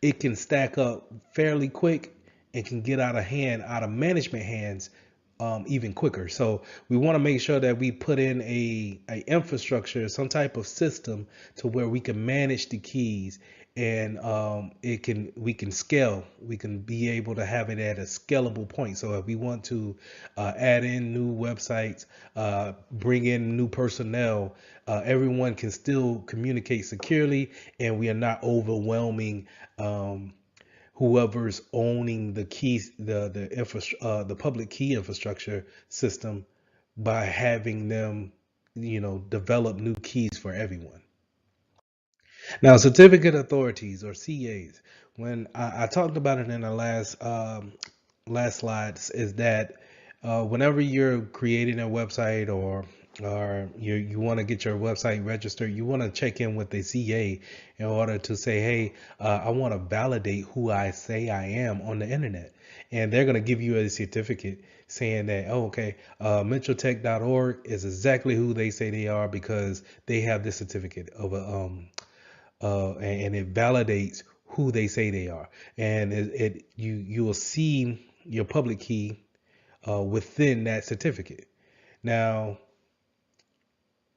it can stack up fairly quick and can get out of management hands even quicker. So we want to make sure that we put in a infrastructure, some type of system to where we can manage the keys, and we can scale. We can be able to have it at a scalable point. So if we want to add in new websites, bring in new personnel, everyone can still communicate securely, and we are not overwhelming whoever's owning the keys, the public key infrastructure system, by having them, develop new keys for everyone. Now, certificate authorities or CAs, when I talked about it in the last slides, is that whenever you're creating a website, or you want to get your website registered, you want to check in with the CA in order to say, hey, I want to validate who I say I am on the internet. And they're going to give you a certificate saying that, oh, okay, mentaltech.org is exactly who they say they are, because they have this certificate of and it validates who they say they are. And you will see your public key within that certificate. Now,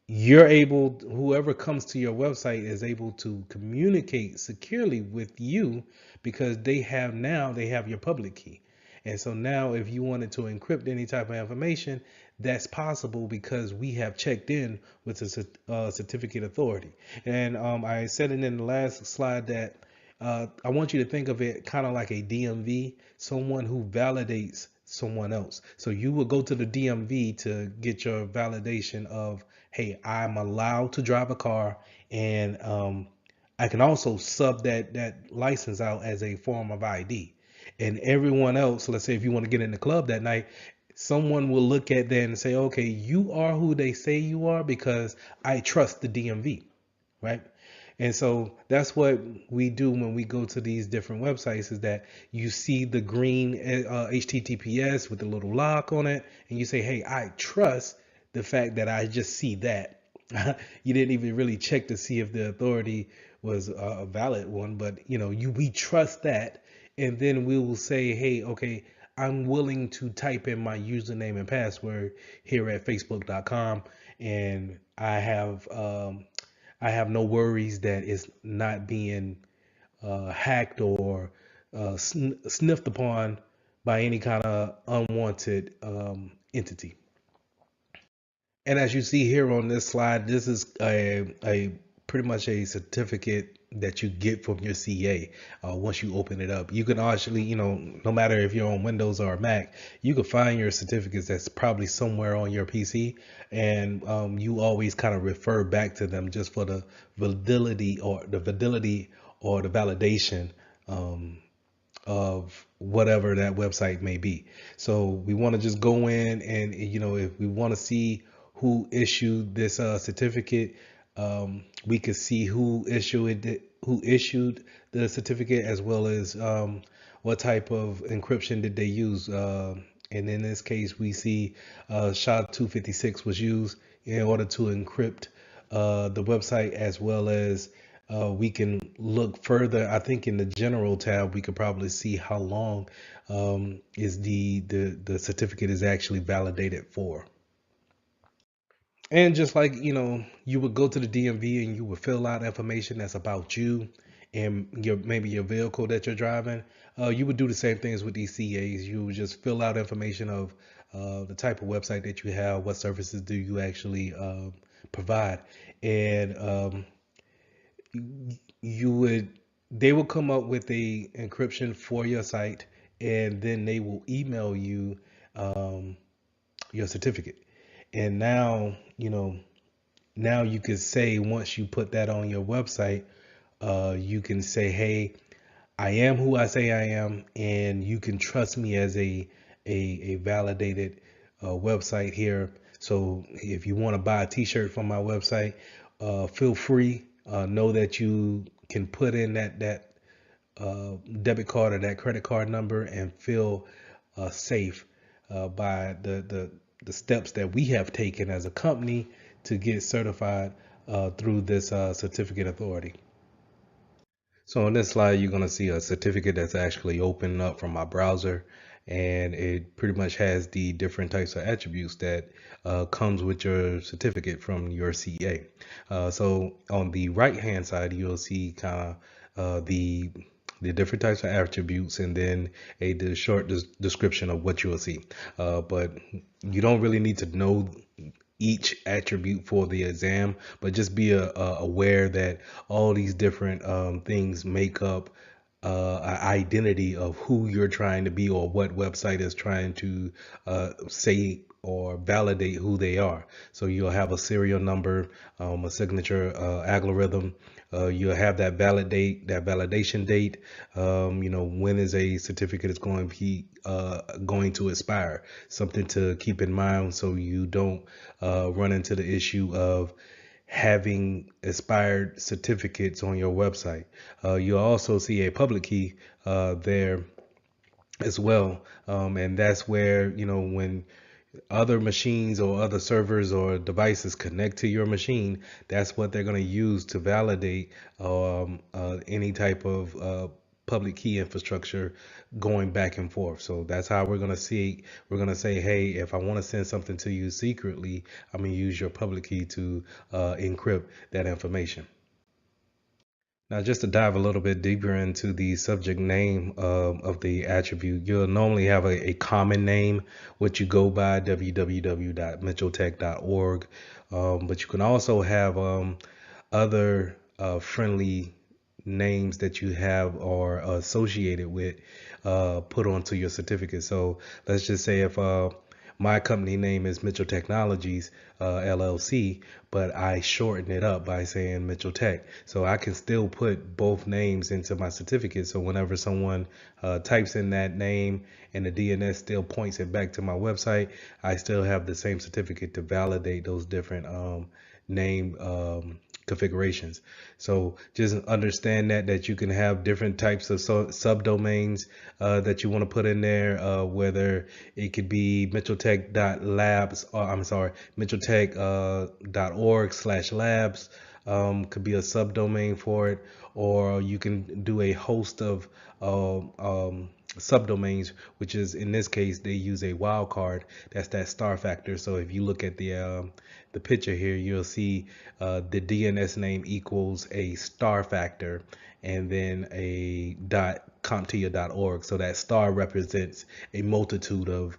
whoever comes to your website is able to communicate securely with you, because they have your public key. And so now if you wanted to encrypt any type of information, that's possible, because we have checked in with the certificate authority. And I said it in the last slide that I want you to think of it kind of like a DMV, someone who validates someone else. So you will go to the DMV to get your validation of, hey, I'm allowed to drive a car, and I can also sub that license out as a form of ID. And everyone else, let's say if you want to get in the club that night, someone will look at that and say, okay, you are who they say you are, because I trust the DMV, right? And so that's what we do when we go to these different websites, is that you see the green HTTPS with the little lock on it, and you say, hey, I trust the fact that I just see that. You didn't even really check to see if the authority was a valid one, but we trust that. And then we will say, hey, okay, I'm willing to type in my username and password here at facebook.com, and I have no worries that it's not being hacked or sniffed upon by any kind of unwanted entity. And as you see here on this slide, this is a pretty much a certificate that you get from your CA once you open it up. You can actually, no matter if you're on Windows or Mac, you can find your certificates that's probably somewhere on your PC, and you always kind of refer back to them just for the validity or the validation of whatever that website may be. So we want to just go in and, if we want to see who issued this certificate, we could see who issued the certificate, as well as what type of encryption did they use. And in this case, we see SHA-256 was used in order to encrypt the website, as well as we can look further. I think in the general tab, we could probably see how long is the certificate is actually validated for. And just like, you would go to the DMV and you would fill out information that's about you and maybe your vehicle that you're driving. You would do the same things with these CAs. You would just fill out information of the type of website that you have, what services do you actually provide, and you would they will come up with a encryption for your site, and then they will email you um, your certificate. And now you could say, once you put that on your website, you can say, hey, I am who I say I am, and you can trust me as a validated website here. So if you want to buy a t-shirt from my website, feel free. Know that you can put in that debit card or that credit card number and feel safe by the steps that we have taken as a company to get certified through this certificate authority. So on this slide, you're going to see a certificate that's actually opening up from my browser, and it pretty much has the different types of attributes that comes with your certificate from your CA. So on the right hand side, you'll see kind of the different types of attributes, and then the short description of what you'll see. But you don't really need to know each attribute for the exam, but just be aware that all these different things make up an identity of who you're trying to be, or what website is trying to say or validate who they are. So you'll have a serial number, a signature algorithm. You'll have that validation date. When is a certificate is going to be going to expire. Something to keep in mind so you don't run into the issue of having expired certificates on your website. You'll also see a public key there as well. And that's where, when other machines or other servers or devices connect to your machine, that's what they're going to use to validate any type of public key infrastructure going back and forth. So that's how we're going to see. We're going to say, hey, if I want to send something to you secretly, I'm going to use your public key to encrypt that information. Now, just to dive a little bit deeper into the subject name of the attribute, you'll normally have a common name, which you go by, www.mitchelltech.org. But you can also have other friendly names that you have or associated with put onto your certificate. So let's just say if my company name is Mitchell Technologies LLC, but I shorten it up by saying Mitchell Tech. So I can still put both names into my certificate. So whenever someone types in that name and the DNS still points it back to my website, I still have the same certificate to validate those different name configurations. So just understand that you can have different types of subdomains that you want to put in there, whether it could be mitchelltech.labs, or I'm sorry, mitchelltech.org/labs, could be a subdomain for it, or you can do a host of subdomains, which is, in this case, they use a wildcard. That's that star factor. So if you look at the picture here, you'll see the DNS name equals a star factor and then a .comptia.org. So that star represents a multitude of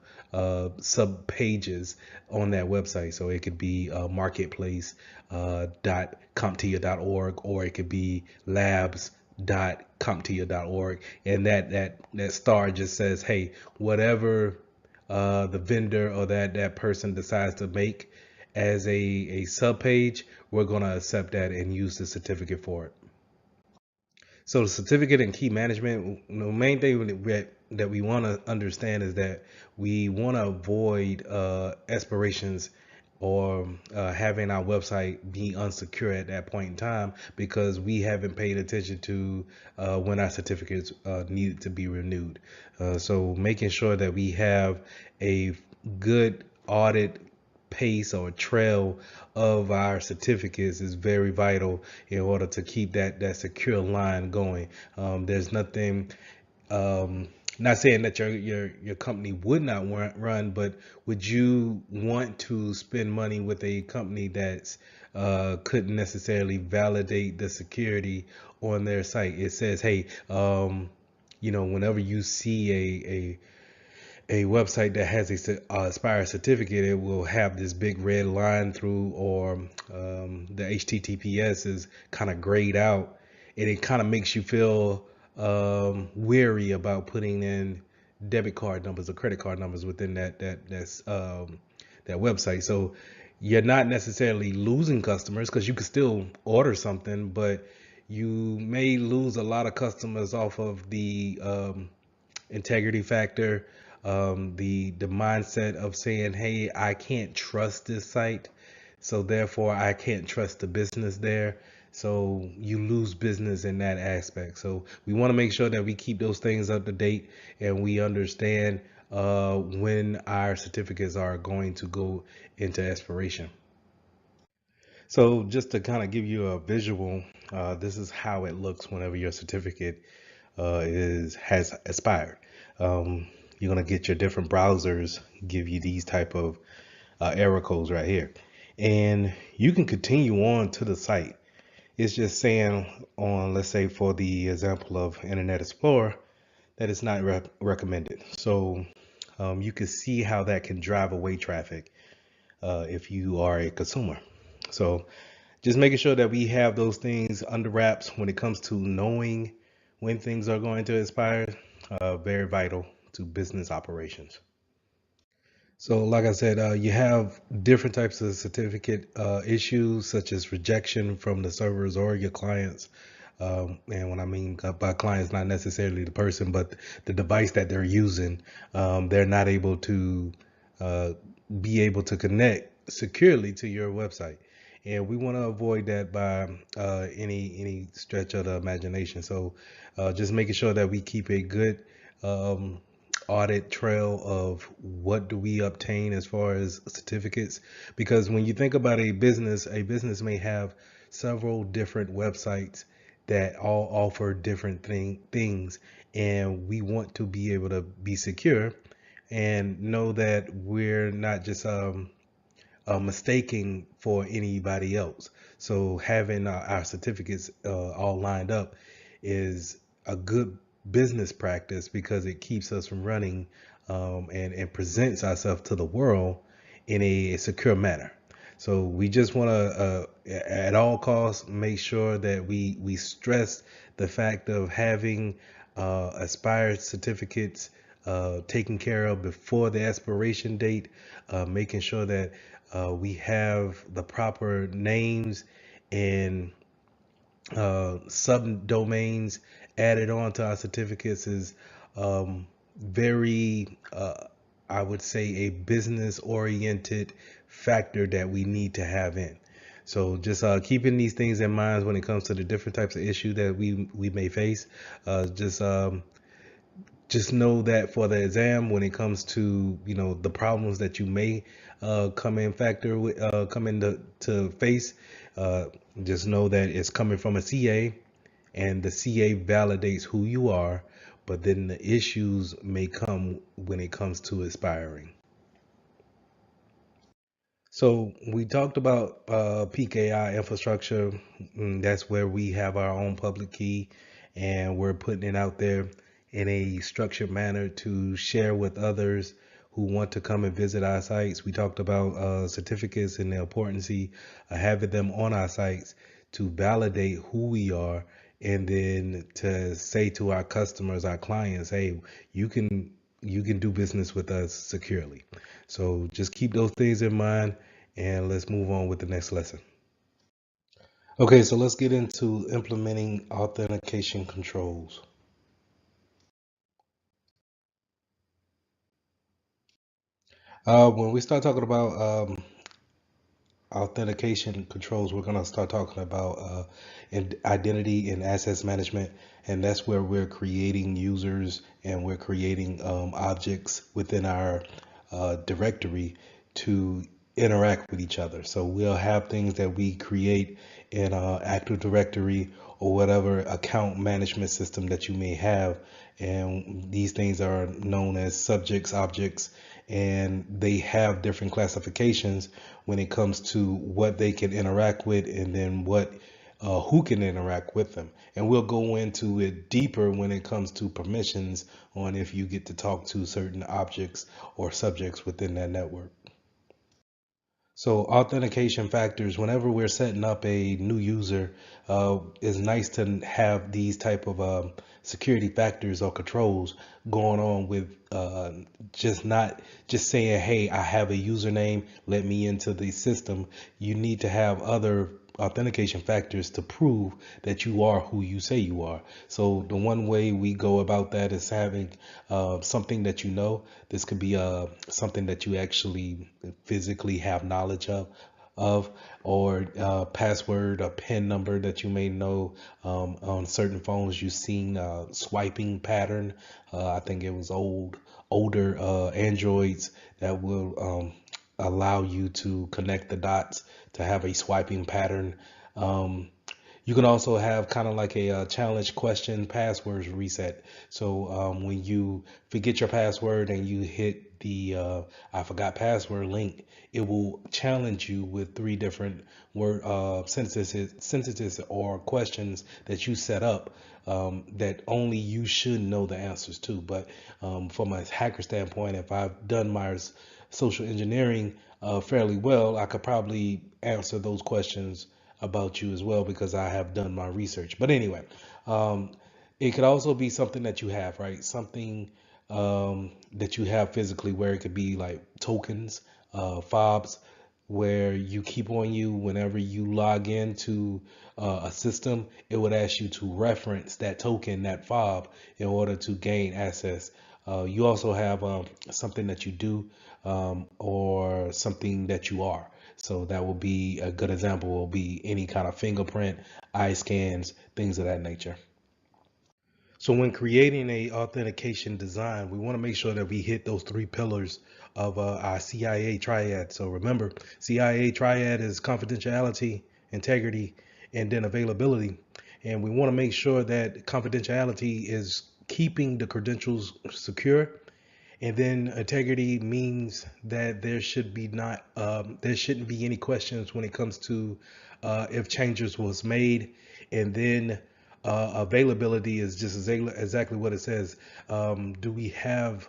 sub pages on that website. So it could be marketplace .comptia.org, or it could be labs.comptia.org, and that star just says, hey, whatever the vendor or that person decides to make as a sub page, we're going to accept that and use the certificate for it. So the certificate and key management, the main thing that we want to understand is that we want to avoid aspirations or having our website be unsecure at that point in time, because we haven't paid attention to when our certificates needed to be renewed. So making sure that we have a good audit pace or trail of our certificates is very vital in order to keep that secure line going. There's nothing, not saying that your company would not run, but would you want to spend money with a company that's couldn't necessarily validate the security on their site? It says, hey, whenever you see a website that has a Cyb3r certificate, it will have this big red line through, or the HTTPS is kind of grayed out, and it kind of makes you feel weary about putting in debit card numbers or credit card numbers within that website. So you're not necessarily losing customers because you can still order something, but you may lose a lot of customers off of the integrity factor, the mindset of saying, hey, I can't trust this site, so therefore I can't trust the business there. So you lose business in that aspect. So we want to make sure that we keep those things up to date, and we understand when our certificates are going to go into expiration. So just to kind of give you a visual, this is how it looks whenever your certificate has expired. You're gonna get your different browsers give you these type of error codes right here, and you can continue on to the site. It's just saying on, let's say for the example of Internet Explorer, that it's not recommended. So you can see how that can drive away traffic if you are a consumer. So just making sure that we have those things under wraps when it comes to knowing when things are going to expire, very vital to business operations. So like I said, you have different types of certificate issues, such as rejection from the servers or your clients. And what I mean by clients, not necessarily the person, but the device that they're using. They're not able to be able to connect securely to your website. And we want to avoid that by any stretch of the imagination. So just making sure that we keep a good audit trail of what do we obtain as far as certificates, because when you think about a business may have several different websites that all offer different things, and we want to be able to be secure and know that we're not just mistaking for anybody else. So having our certificates all lined up is a good business practice, because it keeps us from running and presents ourselves to the world in a secure manner. So we just want to at all costs make sure that we stress the fact of having expired certificates taken care of before the expiration date, making sure that we have the proper names and subdomains added on to our certificates is very, I would say, a business oriented factor that we need to have in. So just keeping these things in mind when it comes to the different types of issues that we may face. Just know that for the exam, when it comes to the problems that you may come into to face, just know that it's coming from a CA, and the CA validates who you are, but then the issues may come when it comes to expiring. So we talked about PKI infrastructure. That's where we have our own public key, and we're putting it out there in a structured manner to share with others who want to come and visit our sites. We talked about certificates and the importance of having them on our sites to validate who we are, and then to say to our customers, our clients, hey, you can do business with us securely. So just keep those things in mind, and let's move on with the next lesson. Okay, so let's get into implementing authentication controls. When we start talking about authentication controls, we're going to start talking about identity and access management, and that's where we're creating users and we're creating objects within our directory to interact with each other. So we'll have things that we create in Active Directory or whatever account management system that you may have. And these things are known as subjects, objects, and they have different classifications when it comes to what they can interact with and then what who can interact with them. And we'll go into it deeper when it comes to permissions on if you get to talk to certain objects or subjects within that network. So authentication factors, whenever we're setting up a new user, it's nice to have these type of security factors or controls going on with just not just saying, hey, I have a username, let me into the system. You need to have other authentication factors to prove that you are who you say you are. So the one way we go about that is having something that you know. This could be something that you actually physically have knowledge of, or password, a PIN number that you may know. On certain phones, you've seen swiping pattern. I think it was older Androids that will allow you to connect the dots to have a swiping pattern. You can also have kind of like a challenge question passwords reset. So when you forget your password and you hit the I forgot password link, it will challenge you with 3 different word sentences or questions that you set up that only you should know the answers to. But from a hacker standpoint, if I've done my social engineering fairly well, I could probably answer those questions about you as well because I have done my research. But anyway, it could also be something that you have, right? Something that you have physically, where it could be like tokens, fobs, where you keep on you whenever you log into a system. It would ask you to reference that token, that fob, in order to gain access. You also have something that you do or something that you are. So that will be a good example, will be any kind of fingerprint, eye scans, things of that nature. So when creating a authentication design, we want to make sure that we hit those 3 pillars of our CIA triad. So remember, CIA triad is confidentiality, integrity, and then availability. And we want to make sure that confidentiality is keeping the credentials secure. And then integrity means that there shouldn't be any questions when it comes to if changes was made. And then availability is just exactly what it says. Do we have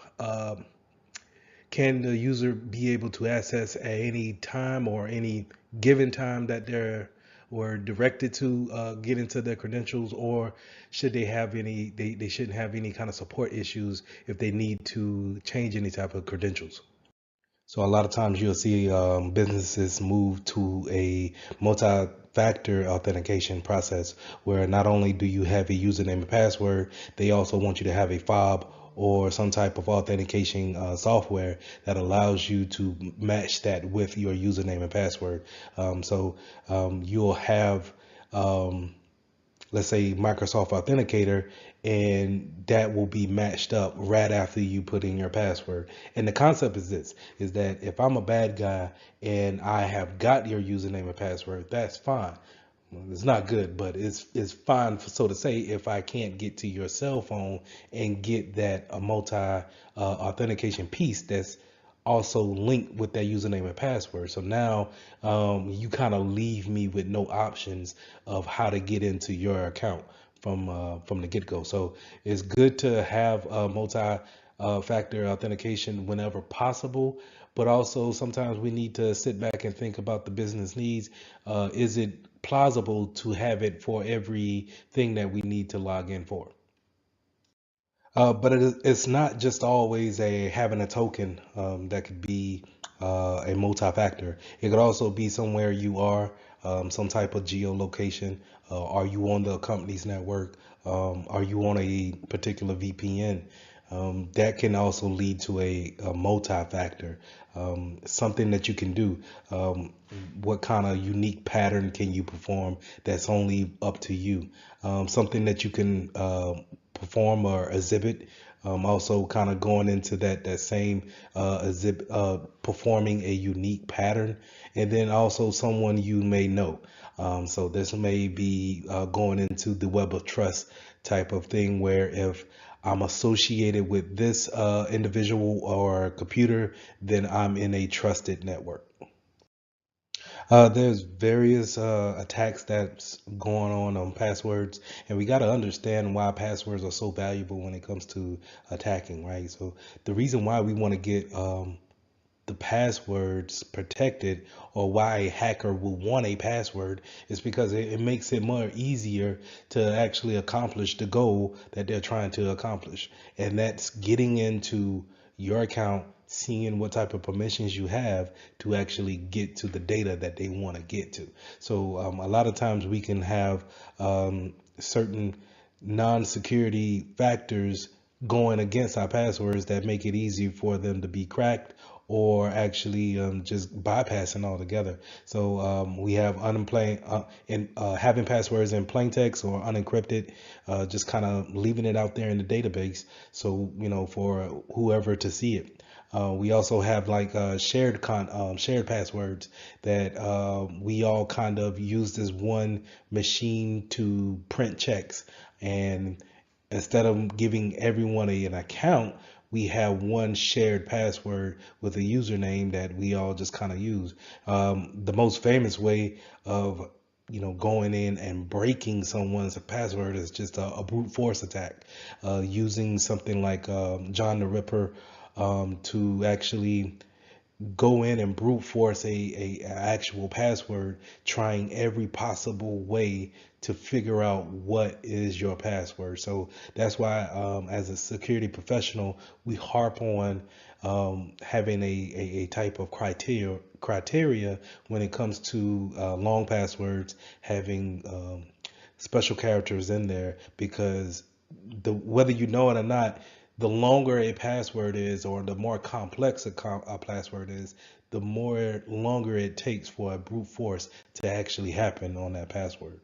can the user be able to access at any time or any given time that they're were directed to get into their credentials, or should they have they shouldn't have any kind of support issues if they need to change any type of credentials? So a lot of times you'll see businesses move to a multi-factor authentication process where not only do you have a username and password, they also want you to have a fob or some type of authentication software that allows you to match that with your username and password. You'll have let's say Microsoft Authenticator, and that will be matched up right after you put in your password. And the concept is this, is that if I'm a bad guy and I have got your username and password, that's fine. Well, it's not good, but it's fine, so to say, if I can't get to your cell phone and get that multi authentication piece that's also linked with that username and password. So now you kind of leave me with no options of how to get into your account from the get-go. So it's good to have multi factor authentication whenever possible, but also sometimes we need to sit back and think about the business needs. Is it plausible to have it for everything that we need to log in for? But it's not just always having a token that could be a multi-factor. It could also be somewhere you are, some type of geolocation. Are you on the company's network? Are you on a particular VPN? That can also lead to a multi-factor, something that you can do. What kind of unique pattern can you perform that's only up to you? Something that you can perform or exhibit Also kind of going into that same zip, performing a unique pattern, and then also someone you may know. So this may be going into the web of trust type of thing, where if I'm associated with this individual or computer, then I'm in a trusted network. There's various attacks that's going on passwords, and we got to understand why passwords are so valuable when it comes to attacking, right? So the reason why we want to get the passwords protected, or why a hacker will want a password, is because it makes it more easier to actually accomplish the goal that they're trying to accomplish, and that's getting into your account, seeing what type of permissions you have to actually get to the data that they want to get to. So a lot of times we can have certain non-security factors going against our passwords that make it easy for them to be cracked, or actually just bypassing altogether. So we have having passwords in plain text or unencrypted, just kind of leaving it out there in the database, so for whoever to see it. We also have like shared passwords that we all kind of use as one machine to print checks, and instead of giving everyone an account, we have one shared password with a username that we all just kind of use. The most famous way of going in and breaking someone's password is just a brute force attack, using something like John the Ripper, to actually go in and brute force a actual password, trying every possible way to figure out what is your password. So that's why, as a security professional, we harp on having a type of criteria when it comes to long passwords, having special characters in there, because whether you know it or not, the longer a password is, or the more complex a password is, the more longer it takes for a brute force to actually happen on that password.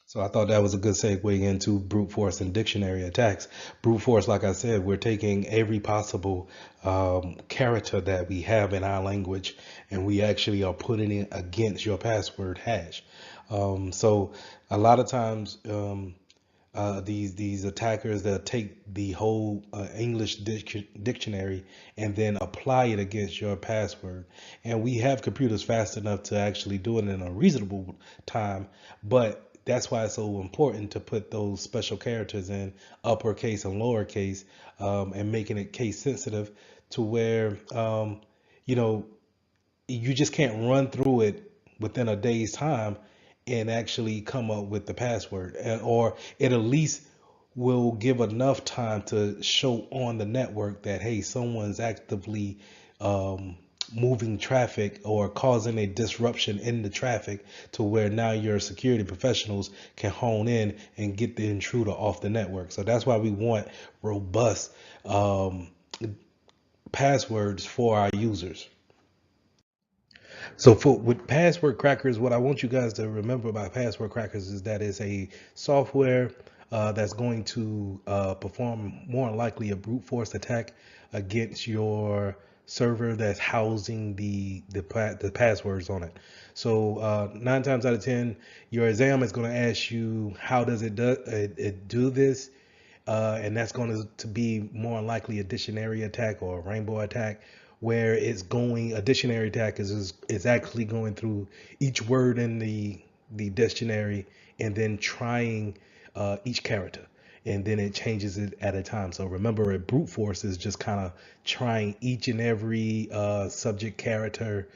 So I thought that was a good segue into brute force and dictionary attacks. Brute force, like I said, we're taking every possible character that we have in our language, and we actually are putting it against your password hash. So a lot of times, these attackers that take the whole English dictionary and then apply it against your password. And we have computers fast enough to actually do it in a reasonable time, but that's why it's so important to put those special characters in uppercase and lowercase, and making it case sensitive, to where you know you just can't run through it within a day's time and actually come up with the password. Or it at least will give enough time to show on the network that, hey, someone's actively moving traffic or causing a disruption in the traffic, to where now your security professionals can hone in and get the intruder off the network. So that's why we want robust passwords for our users. So with password crackers, what I want you guys to remember about password crackers is that it's a software that's going to perform more than likely a brute force attack against your server that's housing the passwords on it. So 9 times out of 10, your exam is going to ask you how does it do this, and that's going to be more likely a dictionary attack or a rainbow attack, where a dictionary attack is actually going through each word in the dictionary and then trying each character, and then it changes it at a time. So remember, a brute force is just kind of trying each and every subject, character,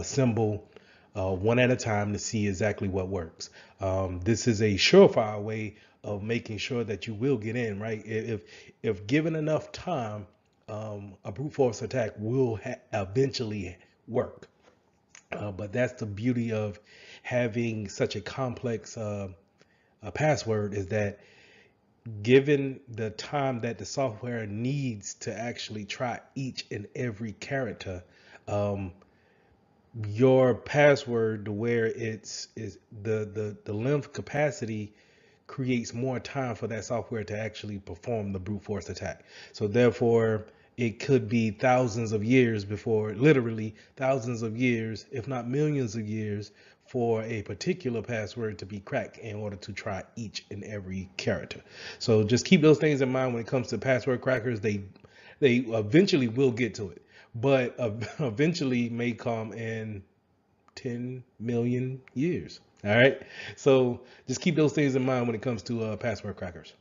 symbol, one at a time, to see exactly what works. This is a surefire way of making sure that you will get in, right? If given enough time, a brute force attack will eventually work. But that's the beauty of having such a complex password, is that given the time that the software needs to actually try each and every character, um, your password, to where it's is the length capacity creates more time for that software to actually perform the brute force attack. So therefore, it could be thousands of years before, literally thousands of years, if not millions of years, for a particular password to be cracked in order to try each and every character. So just keep those things in mind when it comes to password crackers. They eventually will get to it, but eventually may come in 10 million years. All right. So just keep those things in mind when it comes to password crackers.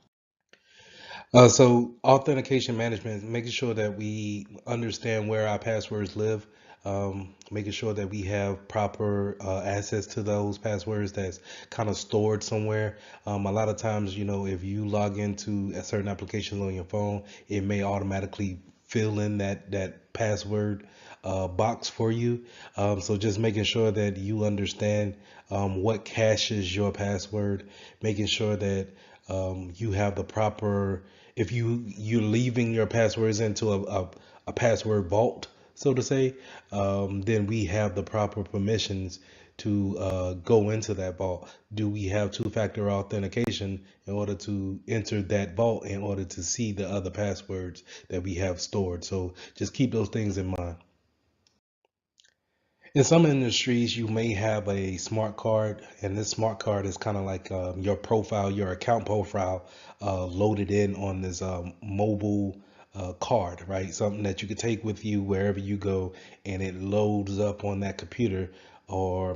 So authentication management, making sure that we understand where our passwords live, making sure that we have proper access to those passwords that's kind of stored somewhere. A lot of times, if you log into a certain application on your phone, it may automatically fill in that password box for you. So just making sure that you understand what caches your password, making sure that you have the proper, if you're leaving your passwords into a password vault, so to say, then we have the proper permissions to go into that vault. Do we have two-factor authentication in order to enter that vault in order to see the other passwords that we have stored? So just keep those things in mind. In some industries, you may have a smart card, and this smart card is kind of like your profile, your account profile, loaded in on this mobile card, right? Something that you could take with you wherever you go, and it loads up on that computer or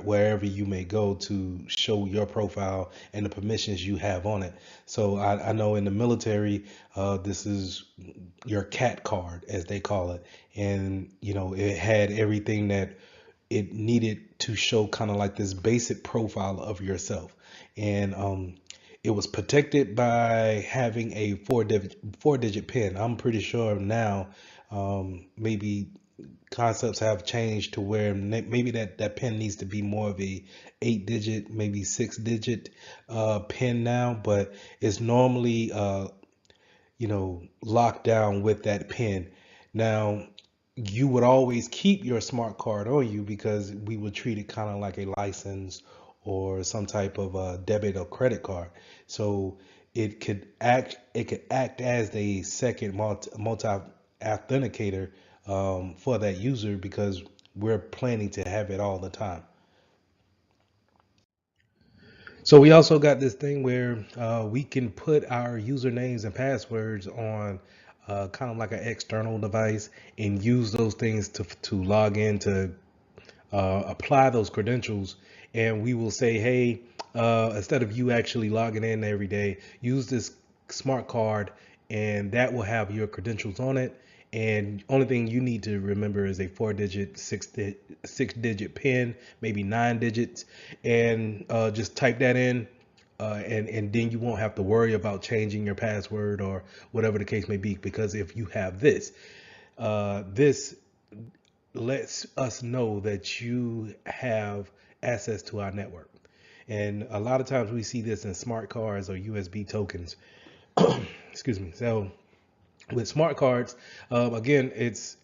wherever you may go to show your profile and the permissions you have on it. So I know in the military, this is your cat card, as they call it, and it had everything that it needed to show kind of like this basic profile of yourself. And it was protected by having a four digit pin. I'm pretty sure now, maybe concepts have changed to where maybe that pin needs to be more of a 8 digit, maybe 6 digit pin now, but it's normally locked down with that pin. Now, you would always keep your smart card on you because we would treat it kind of like a license or some type of debit or credit card. So it could act as a second multi authenticator for that user because we're planning to have it all the time. So we also got this thing where we can put our usernames and passwords on kind of like an external device and use those things to log in to apply those credentials. And we will say, hey, instead of you actually logging in every day, use this smart card and that will have your credentials on it. And only thing you need to remember is a four-digit, six-digit pin, maybe 9 digits, and just type that in, and then you won't have to worry about changing your password or whatever the case may be. Because if you have this lets us know that you have access to our network. And a lot of times we see this in smart cards or USB tokens. Excuse me. So with smart cards, again, it's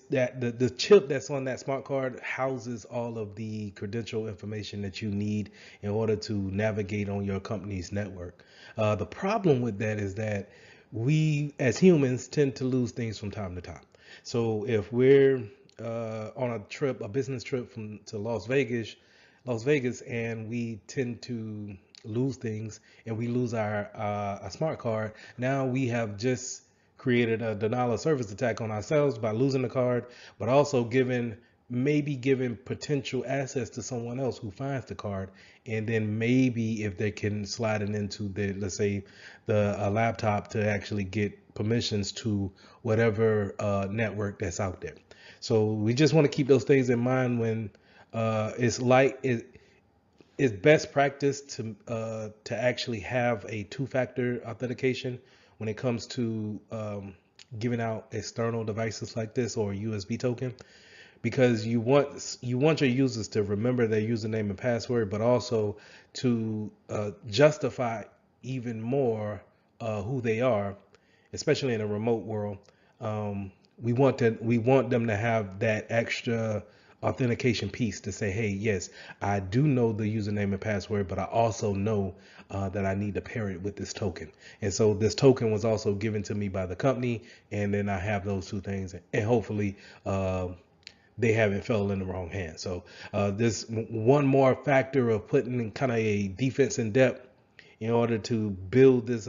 that the chip that's on that smart card houses all of the credential information that you need in order to navigate on your company's network. The problem with that is that we as humans tend to lose things from time to time. So if we're on a business trip to Las Vegas, and we tend to lose things, and we lose our a smart card. Now we have just created a denial of service attack on ourselves by losing the card, but also maybe giving potential access to someone else who finds the card, and then maybe if they can slide it into let's say a laptop to actually get permissions to whatever network that's out there. So we just want to keep those things in mind when it's best practice to actually have a two-factor authentication when it comes to giving out external devices like this or a USB token, because you want your users to remember their username and password, but also to justify even more who they are, especially in a remote world. We want them to have that extra authentication piece to say, hey, yes, I do know the username and password, but I also know that I need to pair it with this token. And so this token was also given to me by the company, and then I have those two things, and hopefully they haven't fell in the wrong hands. So this one more factor of putting in kind of a defense in depth in order to build this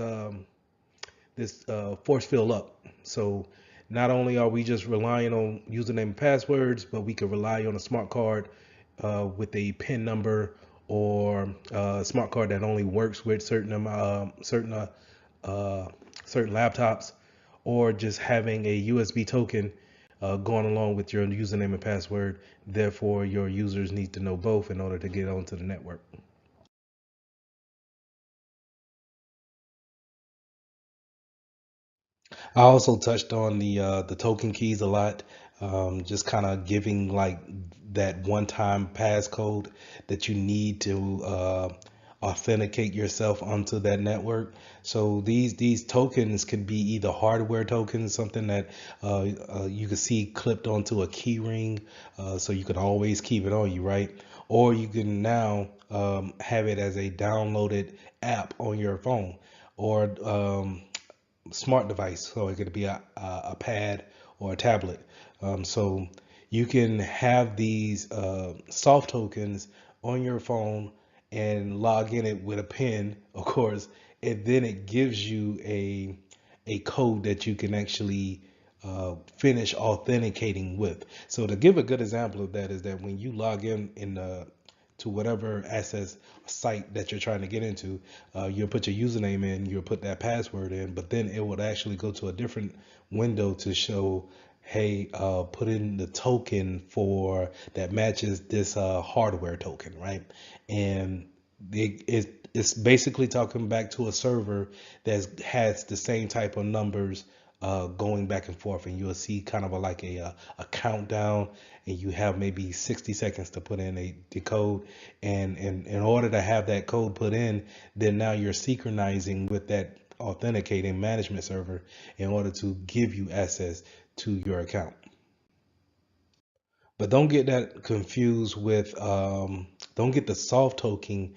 force field up. So not only are we just relying on username and passwords, but we could rely on a smart card with a PIN number, or a smart card that only works with certain laptops, or just having a USB token going along with your username and password. Therefore, your users need to know both in order to get onto the network. I also touched on the token keys a lot, just kind of giving like that one-time passcode that you need to authenticate yourself onto that network. So these tokens could be either hardware tokens, something that you can see clipped onto a key ring, so you can always keep it on you, right? Or you can now have it as a downloaded app on your phone, or smart device. So it could be a pad or a tablet. So you can have these soft tokens on your phone and log in it with a pin, of course, and then it gives you a code that you can actually finish authenticating with. So to give a good example of that is that when you log in to whatever access site that you're trying to get into, you'll put your username in, you'll put that password in, but then it would actually go to a different window to show, hey, put in the token for that matches this hardware token, right? And it's basically talking back to a server that has the same type of numbers going back and forth, and you'll see kind of a countdown, and you have maybe 60 seconds to put in the code, and in order to have that code put in, then now you're synchronizing with that authenticating management server in order to give you access to your account. But don't get that confused with don't get the soft token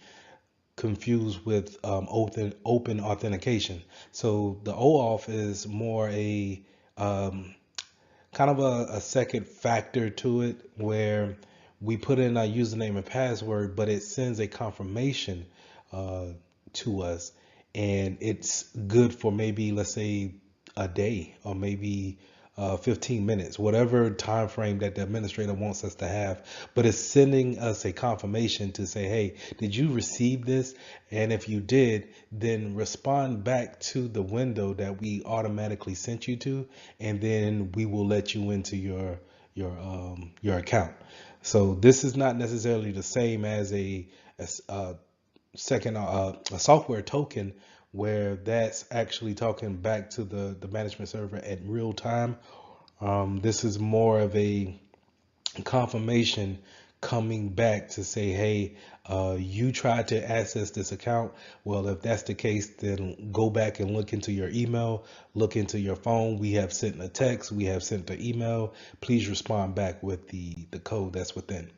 confused with open authentication. So the OAuth is more a kind of a second factor to it, where we put in our username and password, but it sends a confirmation uh, to us, and it's good for maybe, let's say, a day, or maybe 15 minutes, whatever time frame that the administrator wants us to have. But it's sending us a confirmation to say, hey, did you receive this? And if you did, then respond back to the window that we automatically sent you to, and then we will let you into your account. So this is not necessarily the same as a second a software token, where that's actually talking back to the management server at real time. This is more of a confirmation coming back to say, hey, you tried to access this account. Well, if that's the case, then go back and look into your email, look into your phone. We have sent a text, we have sent an email. Please respond back with the code that's within.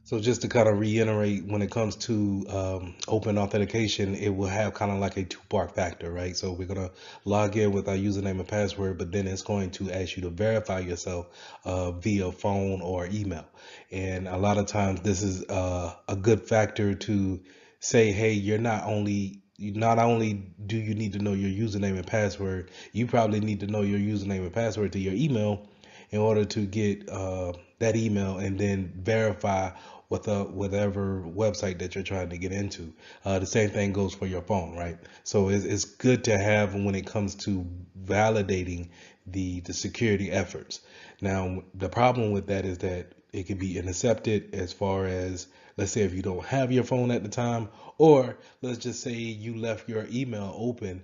So just to kind of reiterate, when it comes to open authentication, it will have kind of like a two-part factor, right? So we're gonna log in with our username and password, but then it's going to ask you to verify yourself via phone or email. And a lot of times this is a good factor to say, hey, not only do you need to know your username and password, you probably need to know your username and password to your email in order to get that email and then verify with whatever website that you're trying to get into. The same thing goes for your phone, right? So it's good to have when it comes to validating the security efforts. Now, the problem with that is that it can be intercepted, as far as, let's say, if you don't have your phone at the time, or let's just say you left your email open,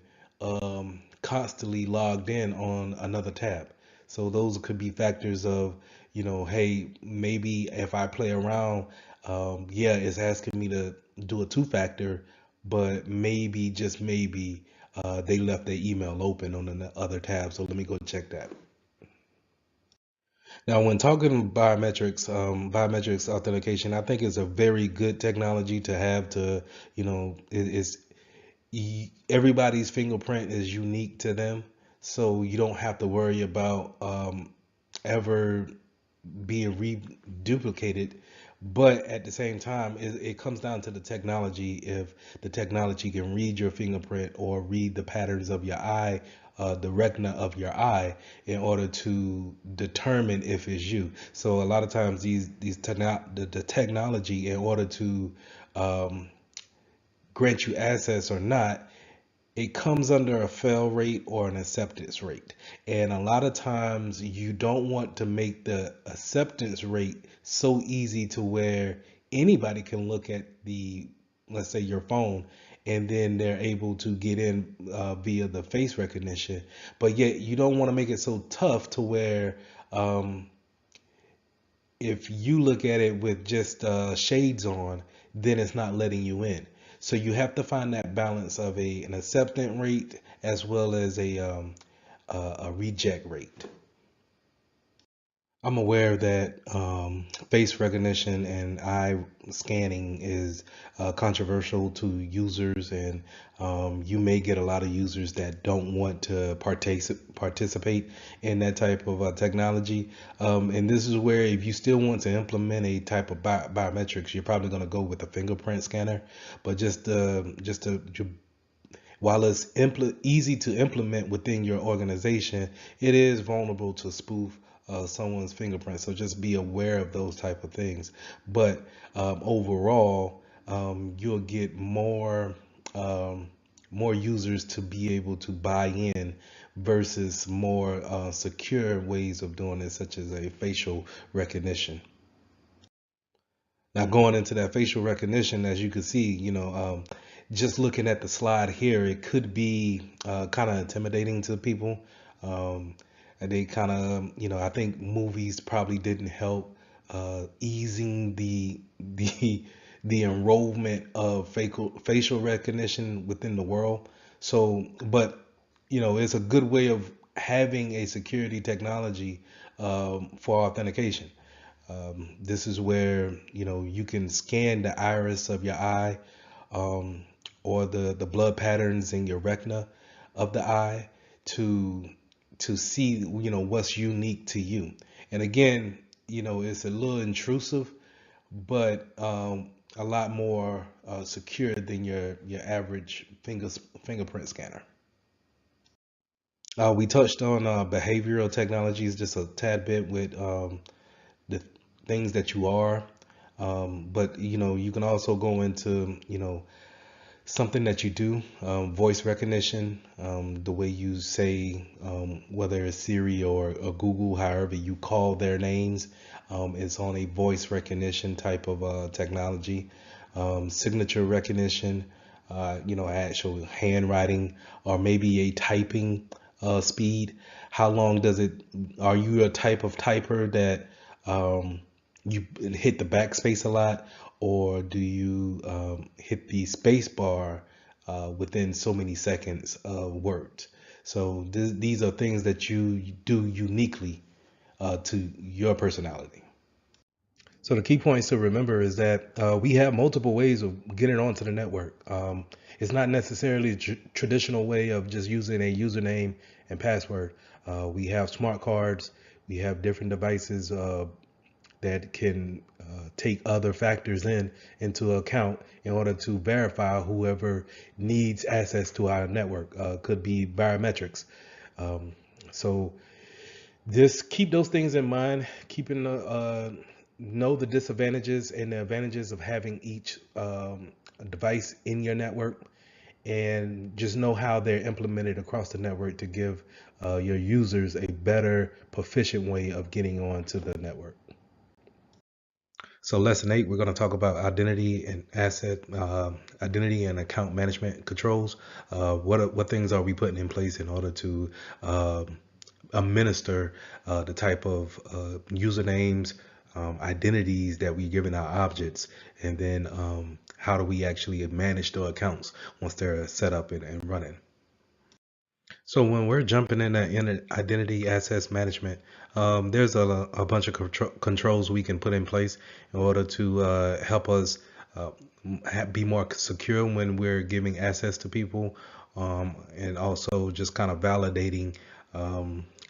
constantly logged in on another tab. So those could be factors of, hey, maybe if I play around, yeah, it's asking me to do a two-factor, but maybe, just maybe, they left their email open on the other tab. So let me go check that. Now, when talking biometrics, biometrics authentication, I think is a very good technology to have to, it's everybody's fingerprint is unique to them, so you don't have to worry about ever being reduplicated. But at the same time, it comes down to the technology. If the technology can read your fingerprint or read the patterns of your eye, the retina of your eye, in order to determine if it's you. So a lot of times the technology, in order to um, grant you access or not, it comes under a fail rate or an acceptance rate. And a lot of times you don't want to make the acceptance rate so easy to where anybody can look at the, let's say, your phone, and then they're able to get in via the face recognition. But yet you don't want to make it so tough to where um, if you look at it with just shades on, then it's not letting you in. So you have to find that balance of an acceptance rate as well as a reject rate. I'm aware that face recognition and eye scanning is controversial to users, and you may get a lot of users that don't want to participate in that type of technology. And this is where, if you still want to implement a type of biometrics, you're probably going to go with a fingerprint scanner. But while it's easy to implement within your organization, it is vulnerable to spoof someone's fingerprint. So just be aware of those type of things. But overall, you'll get more users to be able to buy in versus more secure ways of doing it, such as a facial recognition. Now, going into that facial recognition, as you can see, just looking at the slide here, it could be kind of intimidating to people. And they kind of, I think movies probably didn't help easing the enrollment of facial recognition within the world. So, but it's a good way of having a security technology for authentication. This is where you can scan the iris of your eye, um, or the blood patterns in your retina of the eye to see what's unique to you. And again, it's a little intrusive, but a lot more secure than your average fingerprint scanner. We touched on behavioral technologies just a tad bit with the things that you are. But you can also go into something that you do, voice recognition, the way you say, whether it's Siri or Google, however you call their names, it's on a voice recognition type of technology. Signature recognition, actual handwriting, or maybe a typing speed. How long does it? Are you a type of typer that you hit the backspace a lot, or do you hit the space bar within so many seconds of words? So these are things that you do uniquely to your personality. So the key points to remember is that we have multiple ways of getting onto the network. It's not necessarily a traditional way of just using a username and password. We have smart cards. We have different devices that can take other factors into account in order to verify whoever needs access to our network. Could be biometrics. So just keep those things in mind. Keeping know the disadvantages and the advantages of having each device in your network, and just know how they're implemented across the network to give your users a better, proficient way of getting onto the network. So lesson 8, we're going to talk about identity and account management controls. What things are we putting in place in order to administer the type of usernames, identities that we give in our objects, and then how do we actually manage the accounts once they're set up and running. So when we're jumping in identity access management, there's a bunch of controls we can put in place in order to help us uh, be more secure when we're giving access to people, and also just kind of validating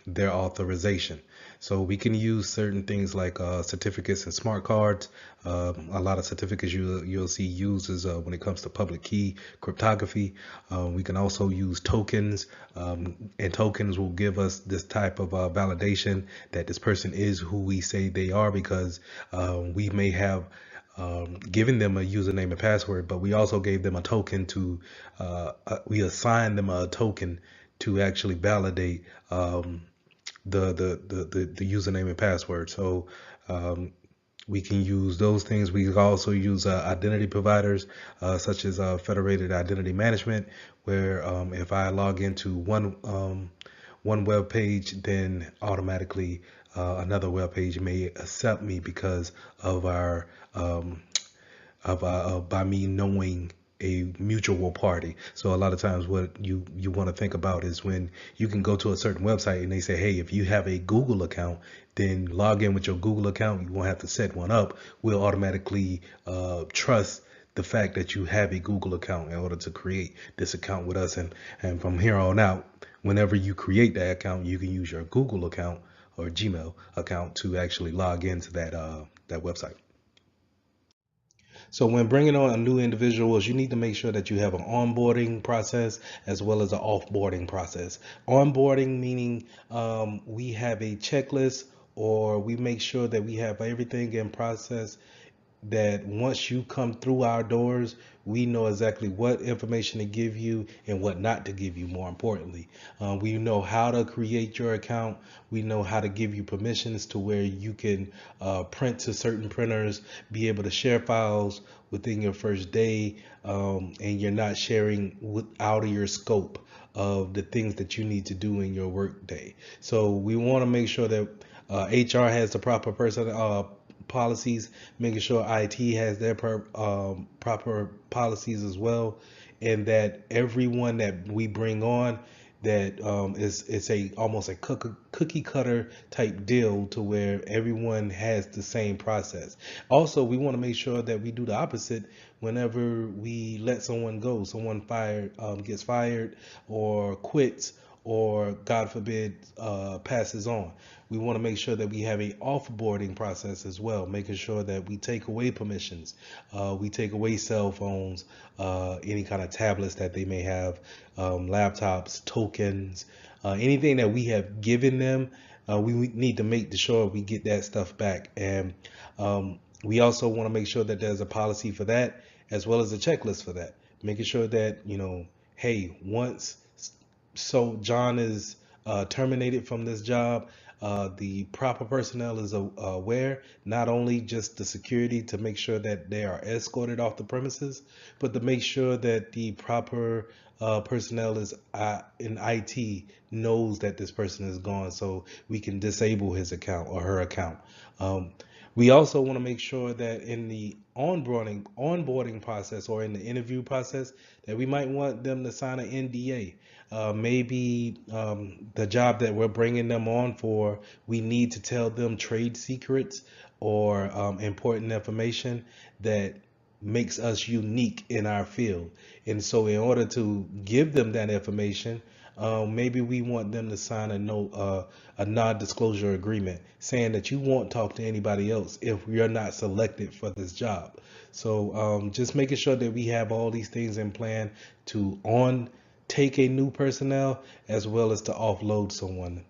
their authorization. So we can use certain things like certificates and smart cards. A lot of certificates you'll see used is when it comes to public key cryptography. We can also use tokens, and tokens will give us this type of validation that this person is who we say they are, because we may have given them a username and password, but we also gave them a token to, we assigned them a token to actually validate the username and password. So we can use those things. We can also use identity providers such as Federated Identity Management, where if I log into one web page, then automatically another web page may accept me because of our by me knowing a mutual party. So a lot of times what you want to think about is when you can go to a certain website and they say, hey, if you have a Google account, then log in with your Google account. You won't have to set one up. We'll automatically trust the fact that you have a Google account in order to create this account with us. And from here on out, whenever you create that account, you can use your Google account or Gmail account to actually log into that website. So when bringing on new individuals, you need to make sure that you have an onboarding process as well as an offboarding process. Onboarding meaning we have a checklist, or we make sure that we have everything in process, that once you come through our doors, we know exactly what information to give you and what not to give you. More importantly, we know how to create your account. We know how to give you permissions to where you can print to certain printers, be able to share files within your first day, and you're not sharing out of your scope of the things that you need to do in your work day. So we want to make sure that HR has the proper policies, making sure IT has their proper policies as well, and that everyone that we bring on, that it's a almost a cookie cutter type deal to where everyone has the same process. Also, we want to make sure that we do the opposite whenever we let someone go, someone gets fired or quits, or God forbid passes on. We want to make sure that we have a offboarding process as well, making sure that we take away permissions, we take away cell phones, any kind of tablets that they may have, laptops, tokens, anything that we have given them. We need to make sure we get that stuff back. And we also want to make sure that there's a policy for that, as well as a checklist for that, making sure that, hey, once John is terminated from this job, the proper personnel is aware, not only just the security to make sure that they are escorted off the premises, but to make sure that the proper personnel is in IT knows that this person is gone, so we can disable his account or her account. We also want to make sure that in the onboarding process, or in the interview process, that we might want them to sign an NDA. Maybe the job that we're bringing them on for, we need to tell them trade secrets or important information that makes us unique in our field. And so in order to give them that information, maybe we want them to sign a non-disclosure agreement saying that you won't talk to anybody else if you're not selected for this job. So just making sure that we have all these things in plan to take a new personnel as well as to offload someone.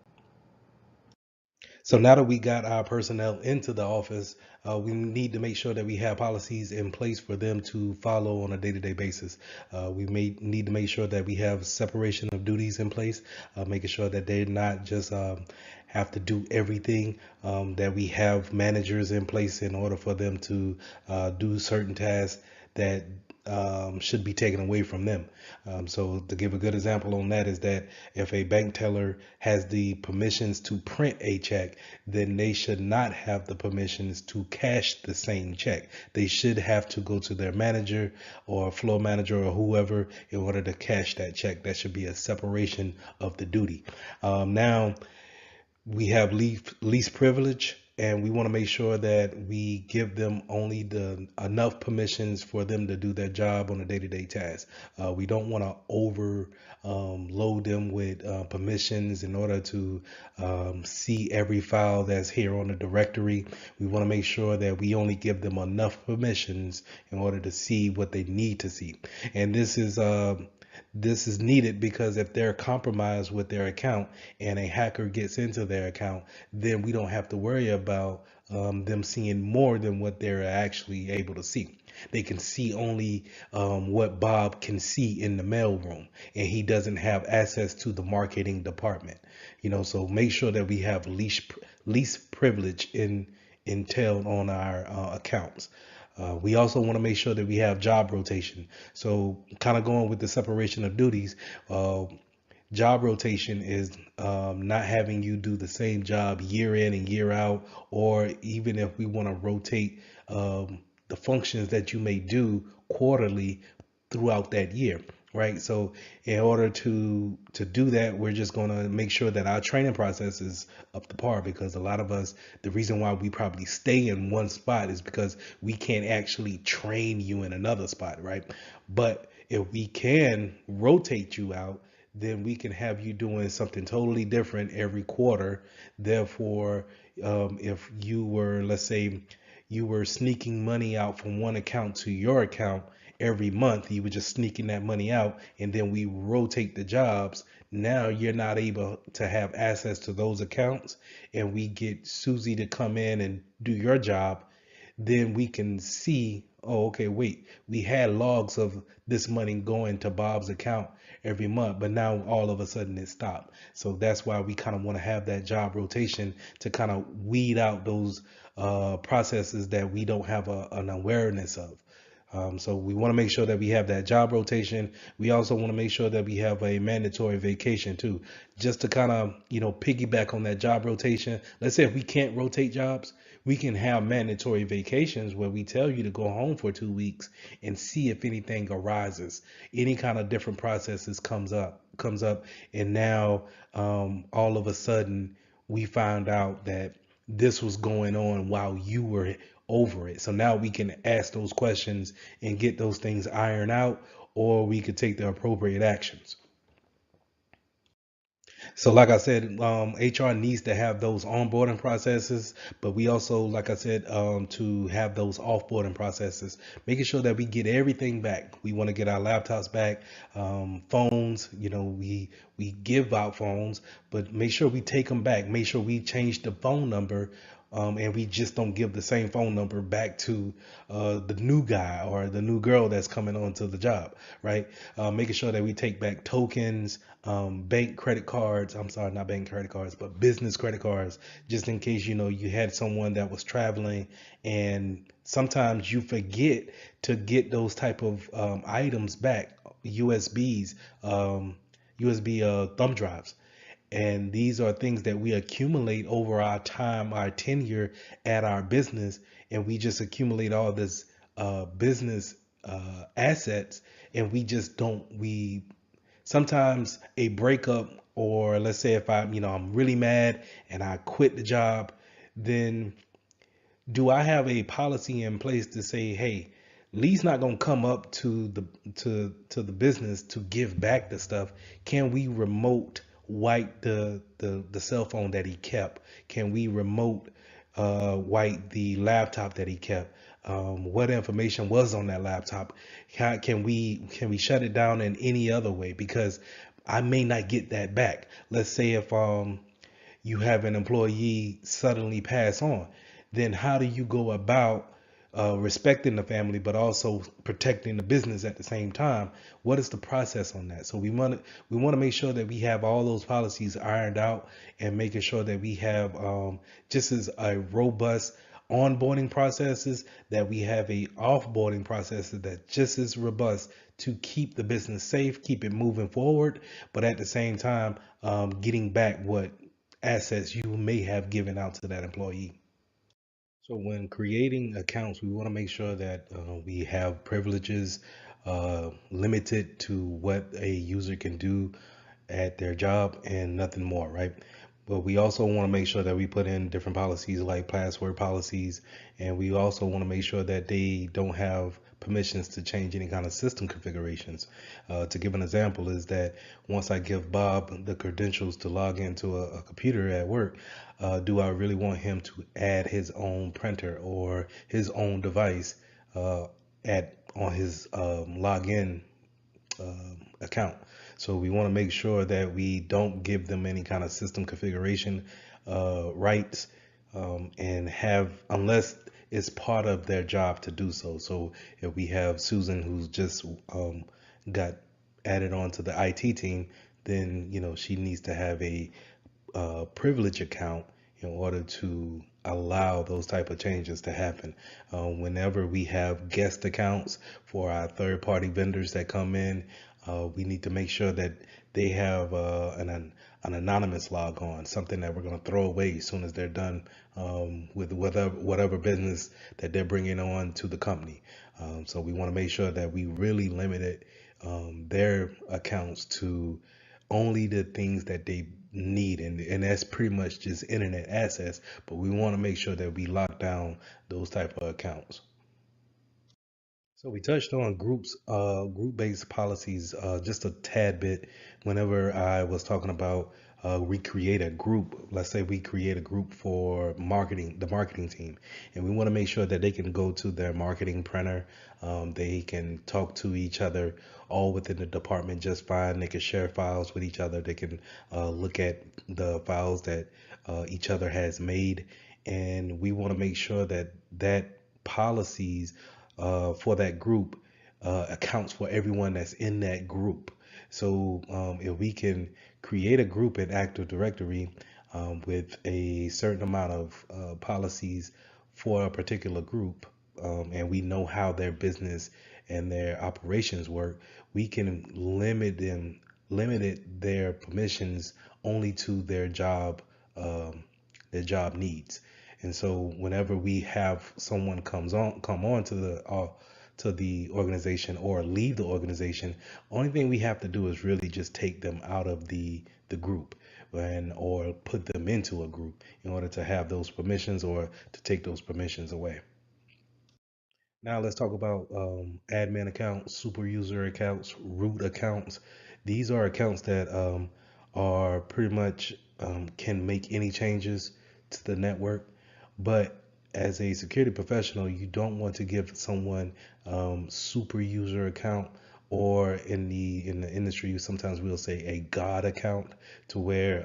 So now that we got our personnel into the office, we need to make sure that we have policies in place for them to follow on a day-to-day basis. We may need to make sure that we have separation of duties in place, making sure that they're not just have to do everything, that we have managers in place in order for them to do certain tasks that should be taken away from them. So to give a good example on that is that if a bank teller has the permissions to print a check, then they should not have the permissions to cash the same check. They should have to go to their manager or floor manager or whoever in order to cash that check. That should be a separation of the duty. Now, we have least privilege, and we want to make sure that we give them only the enough permissions for them to do their job on a day-to-day task. We don't want to overload them with permissions in order to see every file that's here on the directory. We want to make sure that we only give them enough permissions in order to see what they need to see. And this is needed because if they're compromised with their account and a hacker gets into their account, then we don't have to worry about them seeing more than what they're actually able to see. They can see only what Bob can see in the mailroom, and he doesn't have access to the marketing department. So make sure that we have least privilege entailed on our accounts. We also want to make sure that we have job rotation. So kind of going with the separation of duties, job rotation is not having you do the same job year in and year out, or even if we want to rotate the functions that you may do quarterly throughout that year. Right. So in order to do that, we're just going to make sure that our training process is up to par, because a lot of us, the reason why we probably stay in one spot is because we can't actually train you in another spot. Right. But if we can rotate you out, then we can have you doing something totally different every quarter. Therefore, if you were, let's say, you were sneaking money out from one account to your account every month, you were just sneaking that money out, and then we rotate the jobs. Now you're not able to have access to those accounts, and we get Susie to come in and do your job. Then we can see, oh, okay, wait, we had logs of this money going to Bob's account every month, but now all of a sudden it stopped. So that's why we kind of want to have that job rotation to kind of weed out those processes that we don't have an awareness of. So we want to make sure that we have that job rotation. We also want to make sure that we have a mandatory vacation too, just to kind of, piggyback on that job rotation. Let's say if we can't rotate jobs, we can have mandatory vacations where we tell you to go home for 2 weeks and see if anything arises, any kind of different processes comes up, and now all of a sudden we found out that this was going on while you were over it. So now we can ask those questions and get those things ironed out, or we could take the appropriate actions. So like I said, HR needs to have those onboarding processes, but we also, like I said, to have those offboarding processes, making sure that we get everything back. We want to get our laptops back, phones, we give out phones, but make sure we take them back. Make sure we change the phone number, and we just don't give the same phone number back to the new guy or the new girl that's coming onto the job, right? Making sure that we take back tokens, bank credit cards. I'm sorry, not bank credit cards, but business credit cards, just in case, you had someone that was traveling, and sometimes you forget to get those type of items back, USBs, USB thumb drives. And these are things that we accumulate over our time, our tenure at our business, and we just accumulate all this business assets, and we just don't. We sometimes a breakup, or let's say if I'm really mad and I quit the job, then do I have a policy in place to say, hey, Lee's not gonna come up to the business to give back the stuff. Can we remote wipe the cell phone that he kept? Can we remote wipe the laptop that he kept? What information was on that laptop? Can we shut it down in any other way? Because I may not get that back. Let's say if you have an employee suddenly pass on, then how do you go about respecting the family, but also protecting the business at the same time? What is the process on that? So we want to make sure that we have all those policies ironed out, and making sure that we have just as a robust onboarding processes, that we have a offboarding process that just as robust to keep the business safe, keep it moving forward, but at the same time, getting back what assets you may have given out to that employee. So when creating accounts, we want to make sure that we have privileges limited to what a user can do at their job and nothing more, right? But we also want to make sure that we put in different policies like password policies, and we also want to make sure that they don't have permissions to change any kind of system configurations. To give an example is that once I give Bob the credentials to log into a computer at work, do I really want him to add his own printer or his own device at on his login account? So we want to make sure that we don't give them any kind of system configuration rights, and have, unless it's part of their job to do so. So if we have Susan who's just got added onto the IT team, then she needs to have a privilege account in order to allow those type of changes to happen. Whenever we have guest accounts for our third-party vendors that come in, we need to make sure that they have an anonymous log on, something that we're going to throw away as soon as they're done with whatever business that they're bringing on to the company. So we want to make sure that we really limit their accounts to only the things that they need, and that's pretty much just internet access, but we want to make sure that we lock down those type of accounts. So we touched on group-based policies just a tad bit whenever I was talking about we create a group. Let's say we create a group for marketing, the marketing team, and we want to make sure that they can go to their marketing printer. They can talk to each other all within the department just fine. They can share files with each other. They can look at the files that each other has made, and we want to make sure that policies for that group accounts for everyone that's in that group. So if we can create a group in Active Directory with a certain amount of policies for a particular group, and we know how their business and their operations work, we can limit their permissions only to their job needs. And so whenever we have someone come on to the organization or leave the organization, only thing we have to do is really just take them out of the group or put them into a group in order to have those permissions or to take those permissions away. Now let's talk about admin accounts, super user accounts, root accounts. These are accounts that are pretty much can make any changes to the network. But as a security professional, you don't want to give someone super user account, or in the industry, sometimes we'll say a God account, to where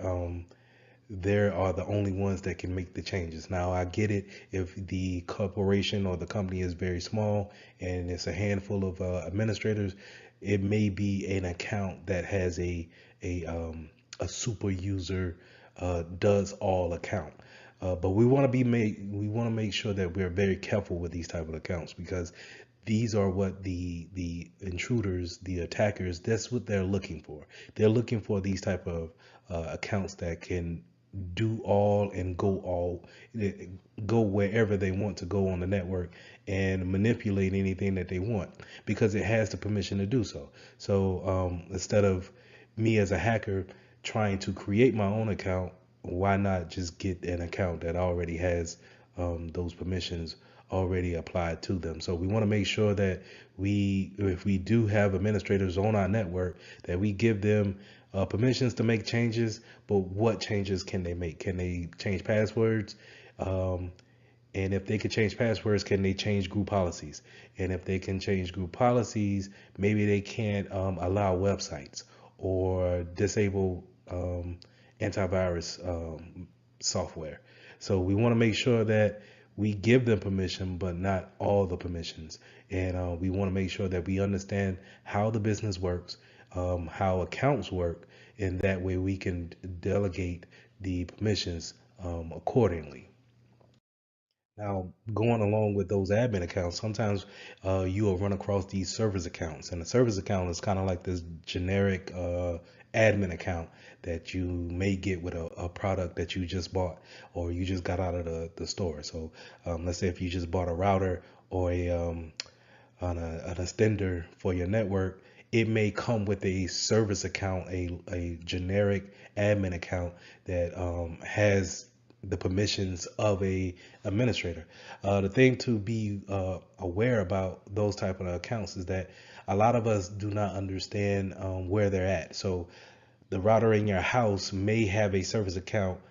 there are the only ones that can make the changes. Now, I get it if the corporation or the company is very small and it's a handful of administrators, it may be an account that has a super user does all account. But we want to make sure that we're very careful with these type of accounts, because these are what the intruders, the attackers, that's what they're looking for. They're looking for these type of accounts that can do all and go wherever they want to go on the network and manipulate anything that they want, because it has the permission to do so. So instead of me as a hacker trying to create my own account, why not just get an account that already has those permissions already applied to them? So we want to make sure that if we do have administrators on our network, that we give them permissions to make changes. But what changes can they make? Can they change passwords? And if they can change passwords, can they change group policies? And if they can change group policies, maybe they can't allow websites or disable antivirus software. So we want to make sure that we give them permission, but not all the permissions. And we want to make sure that we understand how the business works, how accounts work, and that way we can delegate the permissions accordingly. Now, going along with those admin accounts, sometimes you will run across these service accounts, and the service account is kind of like this generic admin account that you may get with a product that you just bought or you just got out of the store. So, let's say if you just bought a router or an extender for your network, it may come with a service account, a generic admin account that has the permissions of a administrator. The thing to be aware about those type of accounts is that a lot of us do not understand where they're at. So the router in your house may have a service account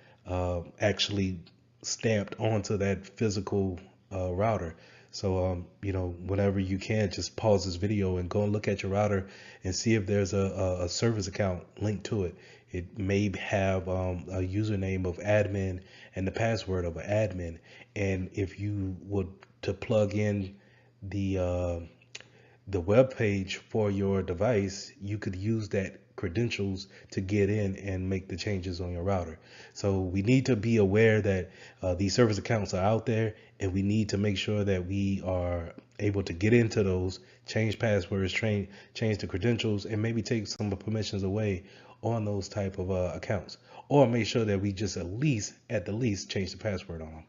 actually stamped onto that physical router. So, whenever you can, just pause this video and go and look at your router and see if there's a service account linked to it. It may have a username of admin and the password of an admin. And if you would to plug in the the web page for your device, you could use that credentials to get in and make the changes on your router. So we need to be aware that these service accounts are out there, and we need to make sure that we are able to get into those, change passwords, change the credentials, and maybe take some of the permissions away on those type of accounts, or make sure that we just at the least, change the password on them.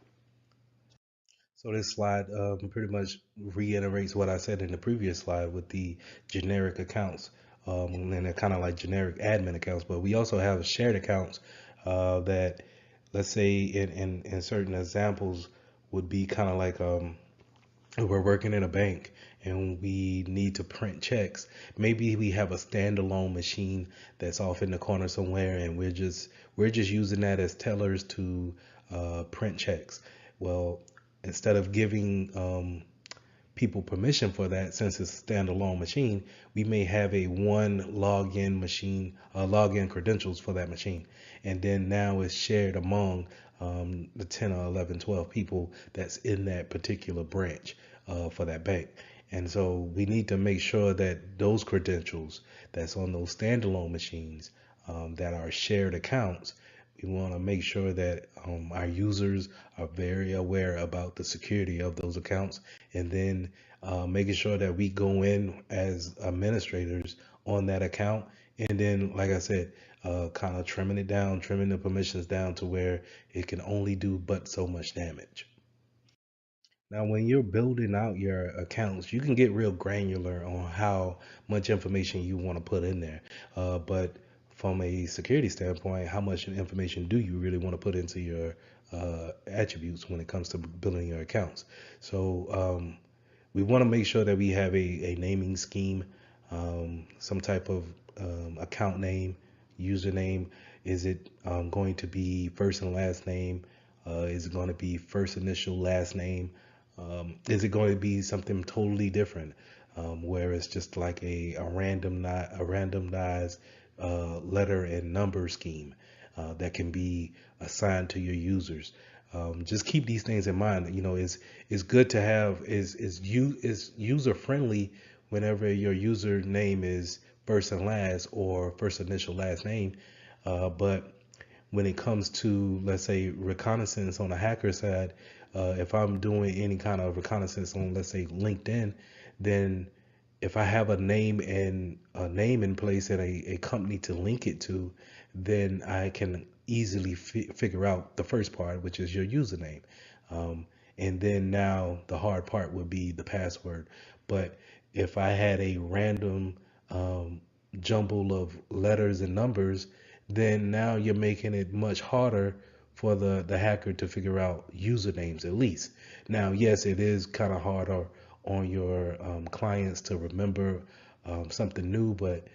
So this slide pretty much reiterates what I said in the previous slide with the generic accounts. And they're kind of like generic admin accounts, but we also have shared accounts that, let's say in certain examples, would be kind of like we're working in a bank and we need to print checks. Maybe we have a standalone machine that's off in the corner somewhere, and we're just using that as tellers to print checks. Well, instead of giving people permission for that, since it's a standalone machine, we may have a one login machine, login credentials for that machine. And then now it's shared among the 10 or 11, 12 people that's in that particular branch for that bank. And so we need to make sure that those credentials that's on those standalone machines that are shared accounts, we want to make sure that our users are very aware about the security of those accounts, and then making sure that we go in as administrators on that account. And then, like I said, kind of trimming it down, trimming the permissions down to where it can only do but so much damage. Now, when you're building out your accounts, you can get real granular on how much information you want to put in there. But from a security standpoint, how much information do you really want to put into your attributes when it comes to building your accounts? So we want to make sure that we have a naming scheme, some type of account name, username. Is it going to be first and last name? Is it going to be first initial, last name? Is it going to be something totally different, where it's just like a randomized letter and number scheme that can be assigned to your users? Just keep these things in mind. It's good to have is user friendly whenever your username is first and last or first initial last name, but when it comes to, let's say, reconnaissance on the hacker side, if I'm doing any kind of reconnaissance on, let's say, LinkedIn, then if I have a name in place and a company to link it to, then I can easily figure out the first part, which is your username. And then now the hard part would be the password. But if I had a random jumble of letters and numbers, then now you're making it much harder for the hacker to figure out usernames at least. Now, yes, it is kind of harder on your clients to remember something new, but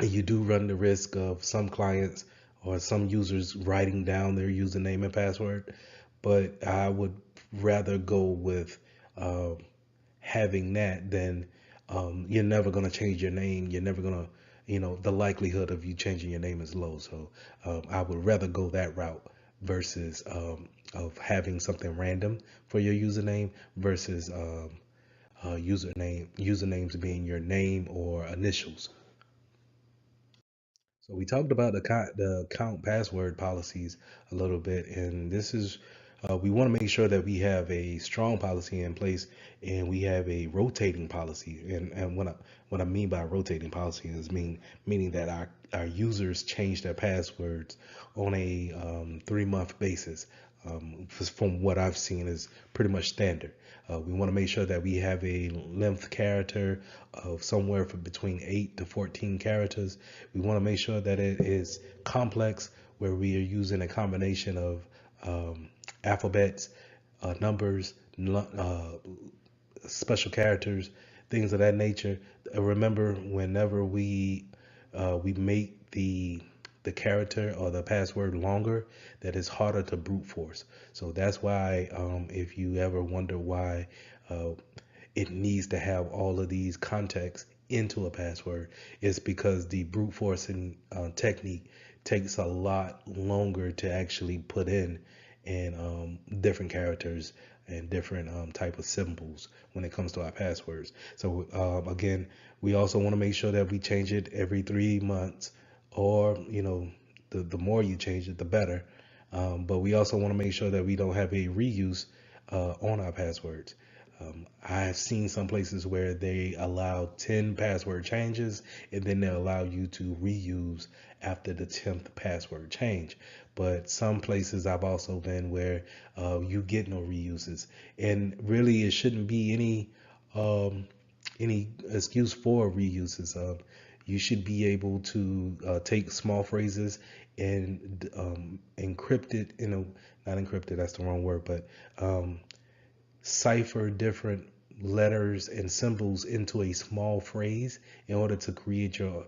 you do run the risk of some clients or some users writing down their username and password. But I would rather go with having that than you're never going to change your name. You're never going to, the likelihood of you changing your name is low. So I would rather go that route versus of having something random for your username versus usernames being your name or initials. So we talked about the account password policies a little bit, and this is we want to make sure that we have a strong policy in place and we have a rotating policy. And what I mean by rotating policy is meaning that our users change their passwords on a 3-month basis. From what I've seen is pretty much standard. We want to make sure that we have a length character of somewhere from between 8 to 14 characters. We want to make sure that it is complex, where we are using a combination of alphabets, numbers, special characters, things of that nature. Remember, whenever we make the character or the password longer, that is harder to brute force. So that's why if you ever wonder why it needs to have all of these contexts into a password, it's because the brute forcing technique takes a lot longer to actually put in and different characters and different type of symbols when it comes to our passwords. So again, we also want to make sure that we change it every 3 months, or the more you change it, the better. But we also want to make sure that we don't have a reuse on our passwords. I've seen some places where they allow 10 password changes and then they allow you to reuse after the 10th password change. But some places I've also been where you get no reuses, and really it shouldn't be any excuse for reuses. You should be able to take small phrases and encrypt it, not encrypted, that's the wrong word, but cipher different letters and symbols into a small phrase in order to create your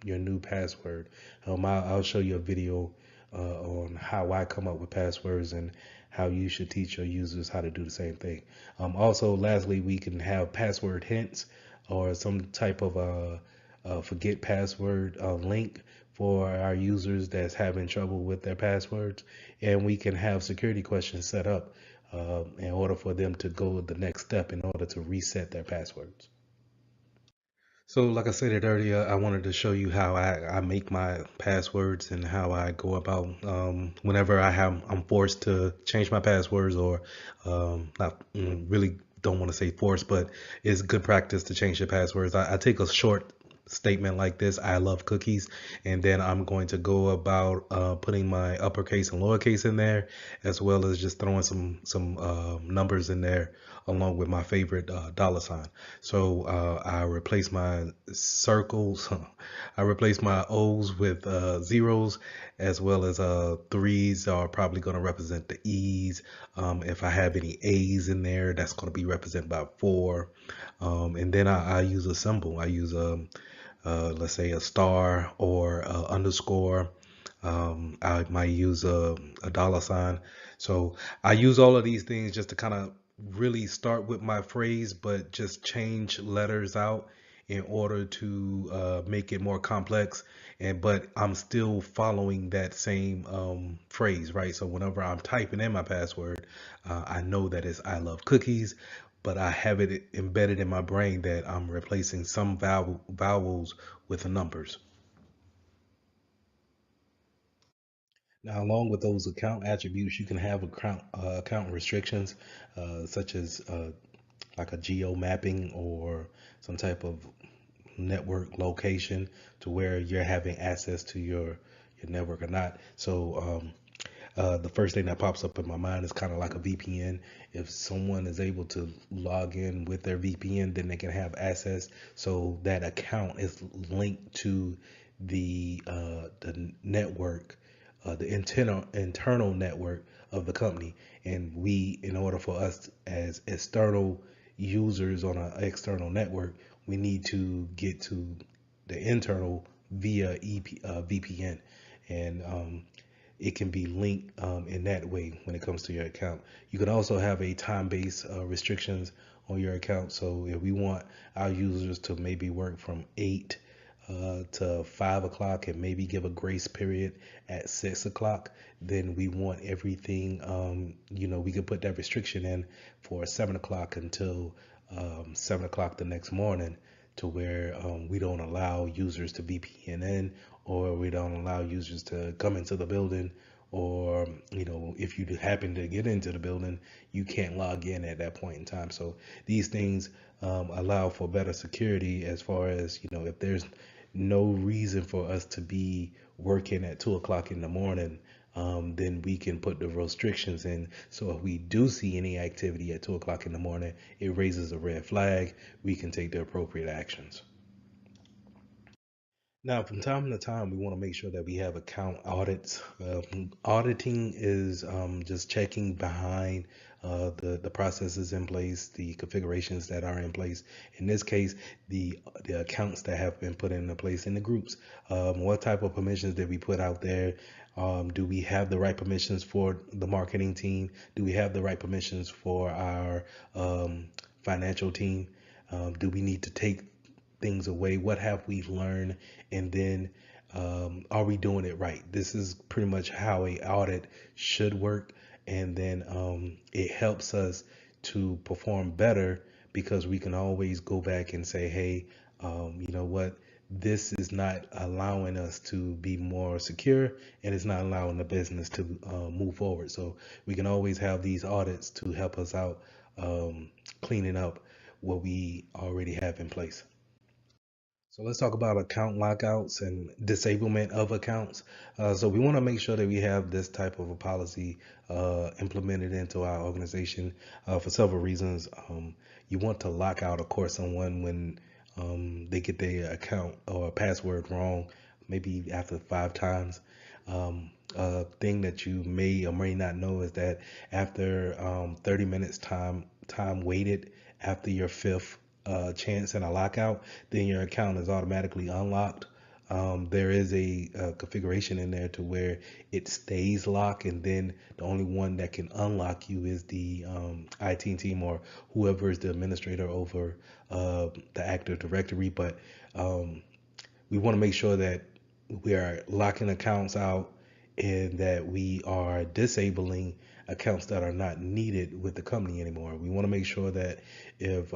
new password. I'll show you a video on how I come up with passwords and how you should teach your users how to do the same thing. Also, lastly, we can have password hints or some type of forget password link for our users that's having trouble with their passwords, and we can have security questions set up in order for them to go the next step in order to reset their passwords. So like I said earlier, I wanted to show you how I make my passwords and how I go about whenever I'm forced to change my passwords, or not really don't want to say forced, but it's good practice to change your passwords. I take a short statement like this: I love cookies, and then I'm going to go about putting my uppercase and lowercase in there, as well as just throwing some numbers in there along with my favorite dollar sign. So I replace my circles, I replace my O's with zeros, as well as threes are probably going to represent the E's. If I have any A's in there, that's going to be represented by 4. And then I use a symbol. I use let's say a star or a underscore. I might use a dollar sign. So I use all of these things just to kind of really start with my phrase, but just change letters out in order to make it more complex. But I'm still following that same phrase, right? So whenever I'm typing in my password, I know that it's I love cookies, but I have it embedded in my brain that I'm replacing some vowels with the numbers. Now, along with those account attributes, you can have account restrictions, such as like a geo mapping or some type of network location to where you're having access to your network or not. So the first thing that pops up in my mind is kind of like a VPN. If someone is able to log in with their VPN, then they can have access. So that account is linked to the network, the internal network of the company. And we, in order for us as external users on an external network, we need to get to the internal via VPN, and it can be linked in that way when it comes to your account. You can also have a time-based restrictions on your account. So if we want our users to maybe work from 8 to 5 o'clock and maybe give a grace period at 6 o'clock, then we want everything, we could put that restriction in for 7 o'clock until 7 o'clock the next morning, to where we don't allow users to VPN in, or we don't allow users to come into the building, or if you happen to get into the building, you can't log in at that point in time. So these things allow for better security, as far as if there's no reason for us to be working at 2 o'clock in the morning, then we can put the restrictions in. So if we do see any activity at 2 o'clock in the morning, it raises a red flag. We can take the appropriate actions. Now, from time to time, we want to make sure that we have account audits. Auditing is just checking behind the processes in place, the configurations that are in place. In this case, the accounts that have been put into place in the groups. What type of permissions did we put out there? Do we have the right permissions for the marketing team? Do we have the right permissions for our financial team? Do we need to take things away? What have we learned? And then are we doing it right? This is pretty much how a audit should work. And then it helps us to perform better, because we can always go back and say, hey, you know what? This is not allowing us to be more secure, and it's not allowing the business to move forward. So we can always have these audits to help us out, cleaning up what we already have in place. So let's talk about account lockouts and disablement of accounts. So we want to make sure that we have this type of a policy implemented into our organization for several reasons. You want to lock out, of course, someone when they get their account or password wrong, maybe after 5 times. A thing that you may or may not know is that after 30 minutes time waited after your fifth chance and a lockout, then your account is automatically unlocked. There is a configuration in there to where it stays locked, and then the only one that can unlock you is the IT team or whoever is the administrator over the Active Directory. But we want to make sure that we are locking accounts out and that we are disabling accounts that are not needed with the company anymore. We want to make sure that if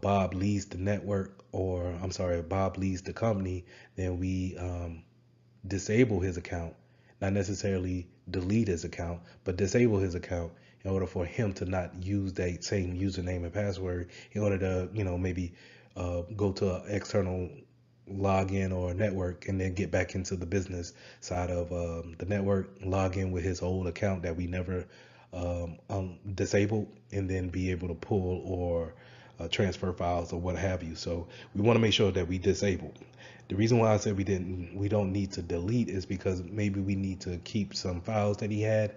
Bob leaves the network, or I'm sorry, Bob leaves the company, then we disable his account, not necessarily delete his account, but disable his account in order for him to not use that same username and password, in order to, maybe go to an external login or network and then get back into the business side of the network, log in with his old account that we never disabled, and then be able to pull or transfer files or what have you. So we want to make sure that we disable. The reason why I said we don't need to delete is because maybe we need to keep some files that he had.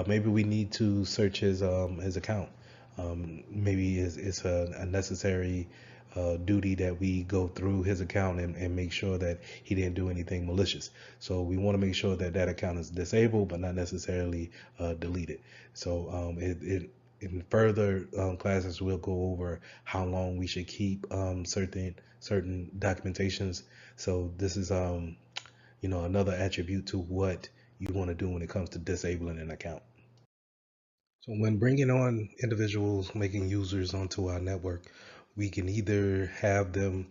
Maybe we need to search his account. Maybe it's a necessary duty that we go through his account and make sure that he didn't do anything malicious. So we want to make sure that that account is disabled, but not necessarily deleted. So in further classes, we'll go over how long we should keep certain documentations. So this is another attribute to what you want to do when it comes to disabling an account. So when bringing on individuals, making users onto our network, we can either have them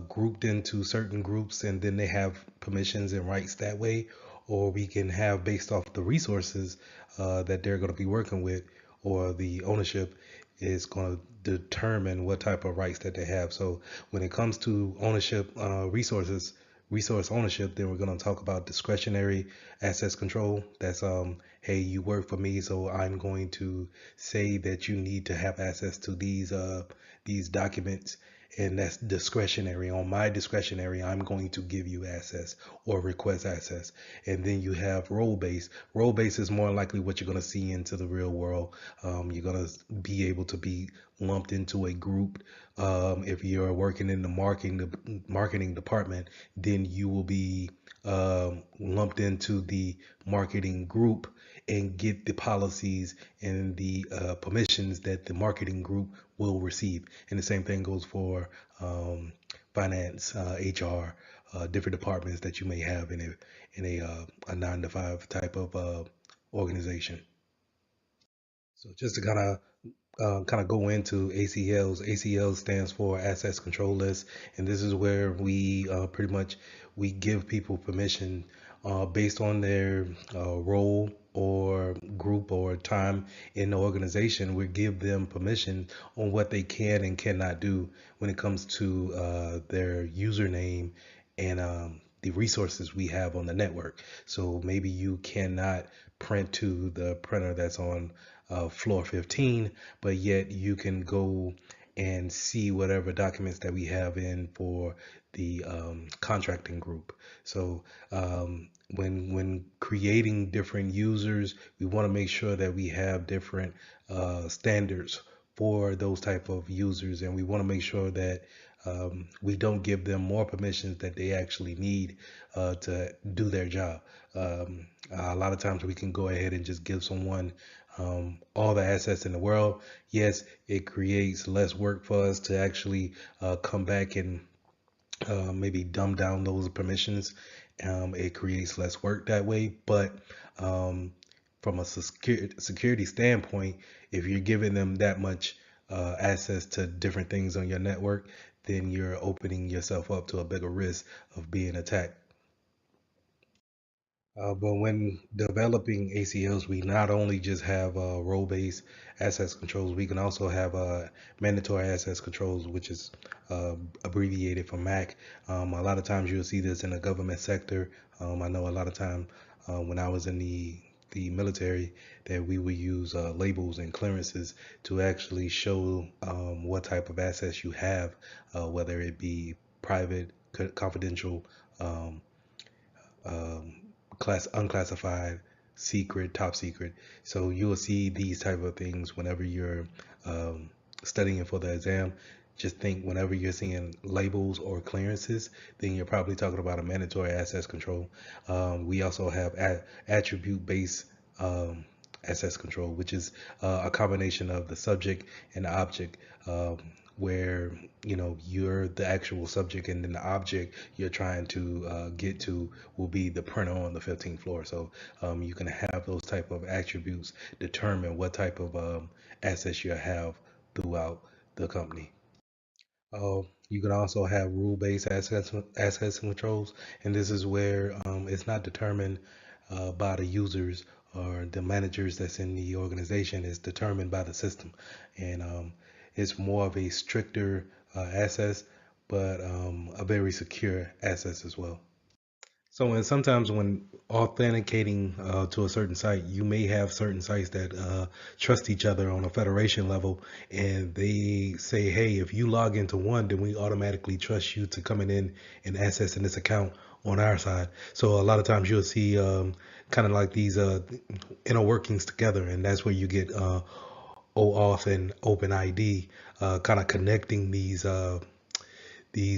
grouped into certain groups and then they have permissions and rights that way, or we can have based off the resources that they're going to be working with, or the ownership is going to determine what type of rights that they have. So when it comes to ownership, resource ownership, then we're going to talk about discretionary access control. That's hey, you work for me, so I'm going to say that you need to have access to these documents, and that's discretionary. On my discretionary, I'm going to give you access or request access. And then you have role-based. Role-based is more likely what you're going to see into the real world. You're going to be able to be lumped into a group. If you're working in the marketing department, then you will be lumped into the marketing group and get the policies and the permissions that the marketing group will receive. And the same thing goes for finance, HR, different departments that you may have in a 9-to-5 type of organization. So just to kind of go into ACLs. ACL stands for Access Control List, and this is where we pretty much we give people permission based on their role or group or time in the organization. We give them permission on what they can and cannot do when it comes to their username and the resources we have on the network. So maybe you cannot print to the printer that's on floor 15, but yet you can go and see whatever documents that we have in for the contracting group. So when creating different users, we want to make sure that we have different standards for those type of users, and we want to make sure that we don't give them more permissions that they actually need to do their job. A lot of times we can go ahead and just give someone all the assets in the world. Yes, it creates less work for us to actually come back and maybe dumb down those permissions. It creates less work that way, but from a security standpoint, if you're giving them that much access to different things on your network, then you're opening yourself up to a bigger risk of being attacked. But when developing ACLs, we not only just have role-based access controls, we can also have mandatory access controls, which is abbreviated for MAC. A lot of times you'll see this in the government sector. I know a lot of time when I was in the military that we would use labels and clearances to actually show what type of access you have, whether it be private, confidential, um, um, unclassified, secret, top secret. So you will see these type of things whenever you're um, studying for the exam. Just think whenever you're seeing labels or clearances, then you're probably talking about a mandatory access control. We also have attribute-based um, access control, which is a combination of the subject and the object. Where you're the actual subject and then the object you're trying to get to will be the printer on the 15th floor. So you can have those type of attributes determine what type of assets you have throughout the company. You can also have rule-based access controls, and this is where it's not determined by the users or the managers that's in the organization. It's determined by the system, and it's more of a stricter access, but a very secure access as well. So, and sometimes when authenticating to a certain site, you may have certain sites that trust each other on a federation level, and they say, "Hey, if you log into one, then we automatically trust you to coming in and accessing this account on our side." So a lot of times you'll see kind of like these inner workings together, and that's where you get OAuth and OpenID kind of connecting these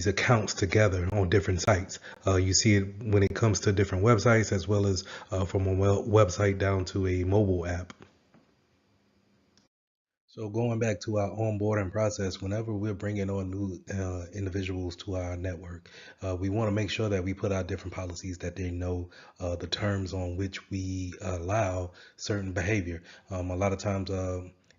accounts together on different sites. You see it when it comes to different websites as well as from a website down to a mobile app. So going back to our onboarding process, whenever we're bringing on new individuals to our network, we want to make sure that we put out different policies that they know the terms on which we allow certain behavior. A lot of times,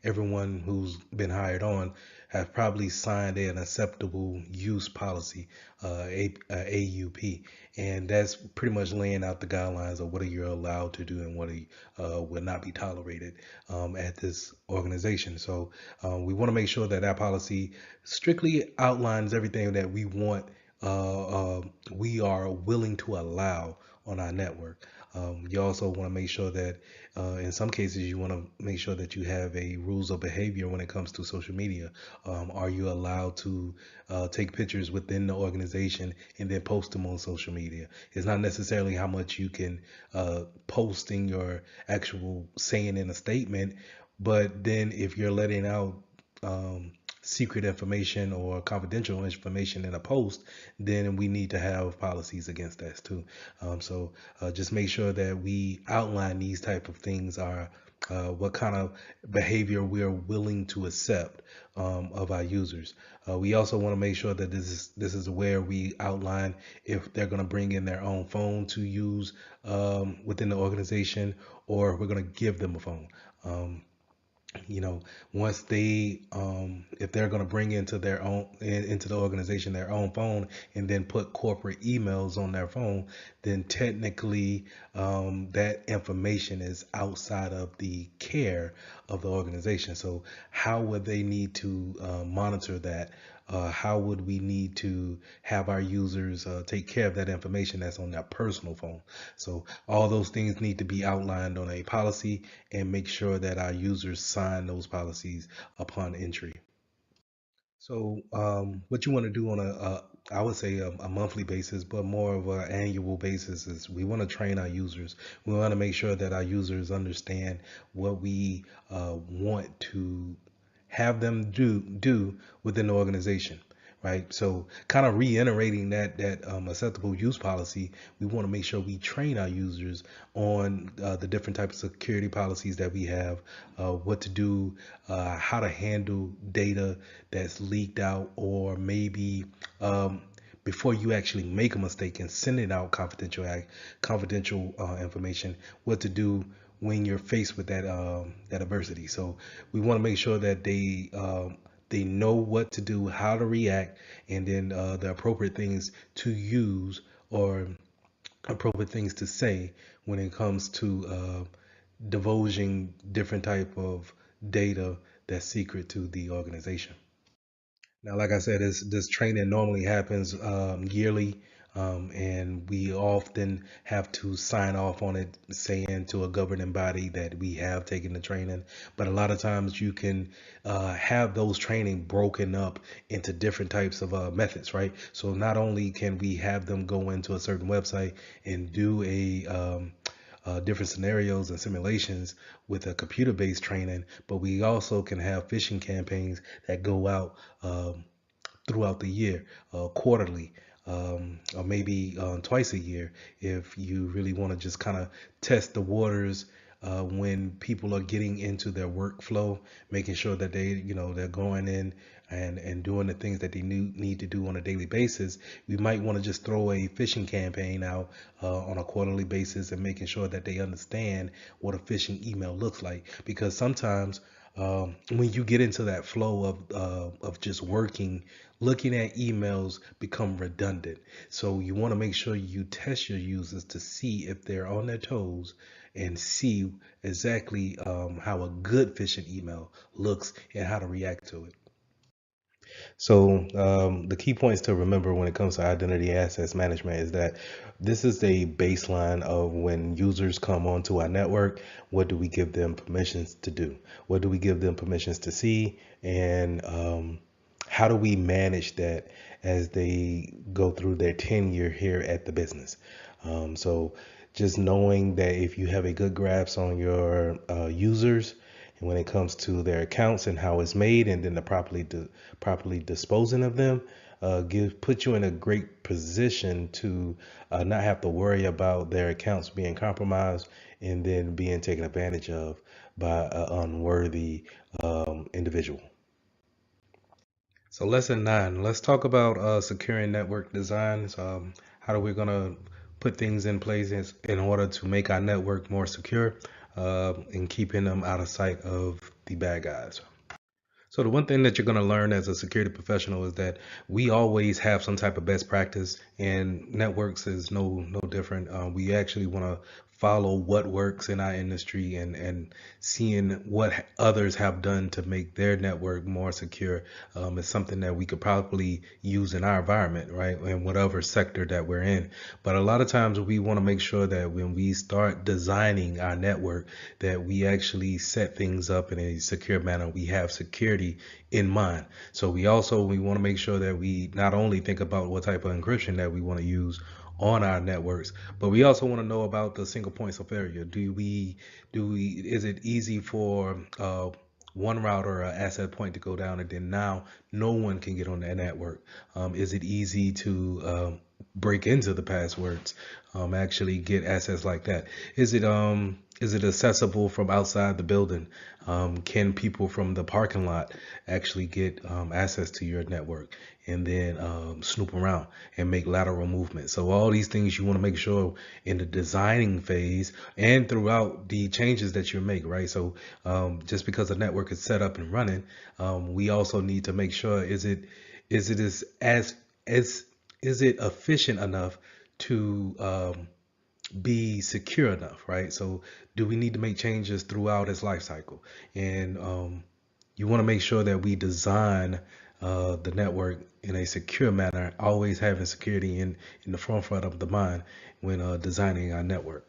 everyone who's been hired on have probably signed an acceptable use policy, AUP, and that's pretty much laying out the guidelines of what you're allowed to do and what will not be tolerated at this organization. So we want to make sure that our policy strictly outlines everything that we are willing to allow on our network. You also want to make sure that in some cases you want to make sure that you have a rules of behavior when it comes to social media. Are you allowed to take pictures within the organization and then post them on social media? It's not necessarily how much you can post in your actual saying in a statement, but then if you're letting out secret information or confidential information in a post, then we need to have policies against that too. So just make sure that we outline these type of things are what kind of behavior we are willing to accept of our users. We also want to make sure that this is where we outline if they're going to bring in their own phone to use within the organization, or we're going to give them a phone. you know, once they if they're going to bring into the organization their own phone and then put corporate emails on their phone, then technically that information is outside of the care of the organization. So how would they need to monitor that? How would we need to have our users take care of that information that's on their personal phone? So all those things need to be outlined on a policy, and make sure that our users sign those policies upon entry. So what you want to do on I would say a monthly basis, but more of an annual basis, is we want to train our users. We want to make sure that our users understand what we want to have them do within the organization, right? So kind of reiterating that acceptable use policy, we want to make sure we train our users on the different types of security policies that we have, what to do, how to handle data that's leaked out, or maybe before you actually make a mistake and sending out confidential information, what to do when you're faced with that adversity. So we want to make sure that they know what to do, how to react, and then the appropriate things to use or appropriate things to say when it comes to divulging different type of data that's secret to the organization. Now, like I said, this training normally happens yearly, and we often have to sign off on it, saying to a governing body that we have taken the training. But a lot of times you can have those training broken up into different types of methods, right? So not only can we have them go into a certain website and do different scenarios and simulations with a computer-based training, but we also can have phishing campaigns that go out throughout the year, quarterly, or maybe twice a year, if you really want to just kind of test the waters when people are getting into their workflow, making sure that they're going in and doing the things that they need to do on a daily basis. We might want to just throw a phishing campaign out on a quarterly basis, and making sure that they understand what a phishing email looks like. Because sometimes when you get into that flow of just working, looking at emails become redundant. So you want to make sure you test your users to see if they're on their toes, and see exactly how a good phishing email looks and how to react to it. So the key points to remember when it comes to identity access management is that this is a baseline of when users come onto our network. What do we give them permissions to do? What do we give them permissions to see? And how do we manage that as they go through their tenure here at the business? So just knowing that if you have a good grasp on your users, and when it comes to their accounts and how it's made, and then the properly disposing of them, put you in a great position to not have to worry about their accounts being compromised and then being taken advantage of by an unworthy individual. So lesson 9, let's talk about securing network designs. How are we gonna put things in place in order to make our network more secure, and keeping them out of sight of the bad guys. So the one thing that you're going to learn as a security professional is that we always have some type of best practice, and networks is no different. We actually want to follow what works in our industry, and seeing what others have done to make their network more secure is something that we could probably use in our environment, right, in whatever sector that we're in. But a lot of times we want to make sure that when we start designing our network, that we actually set things up in a secure manner. We have security in mind. So we want to make sure that we not only think about what type of encryption that we want to use on our networks, but we also want to know about the single points of failure. Is it easy for one router or asset point to go down, and then now no one can get on that network? Is it easy to break into the passwords, actually get access like that? Is it is it accessible from outside the building? Can people from the parking lot actually get access to your network and then snoop around and make lateral movement? So all these things you want to make sure in the designing phase and throughout the changes that you make, right? So just because the network is set up and running, we also need to make sure is it as is it efficient enough to be secure enough, right? So do we need to make changes throughout its life cycle? And you want to make sure that we design the network in a secure manner, always having security in the forefront of the mind when designing our network.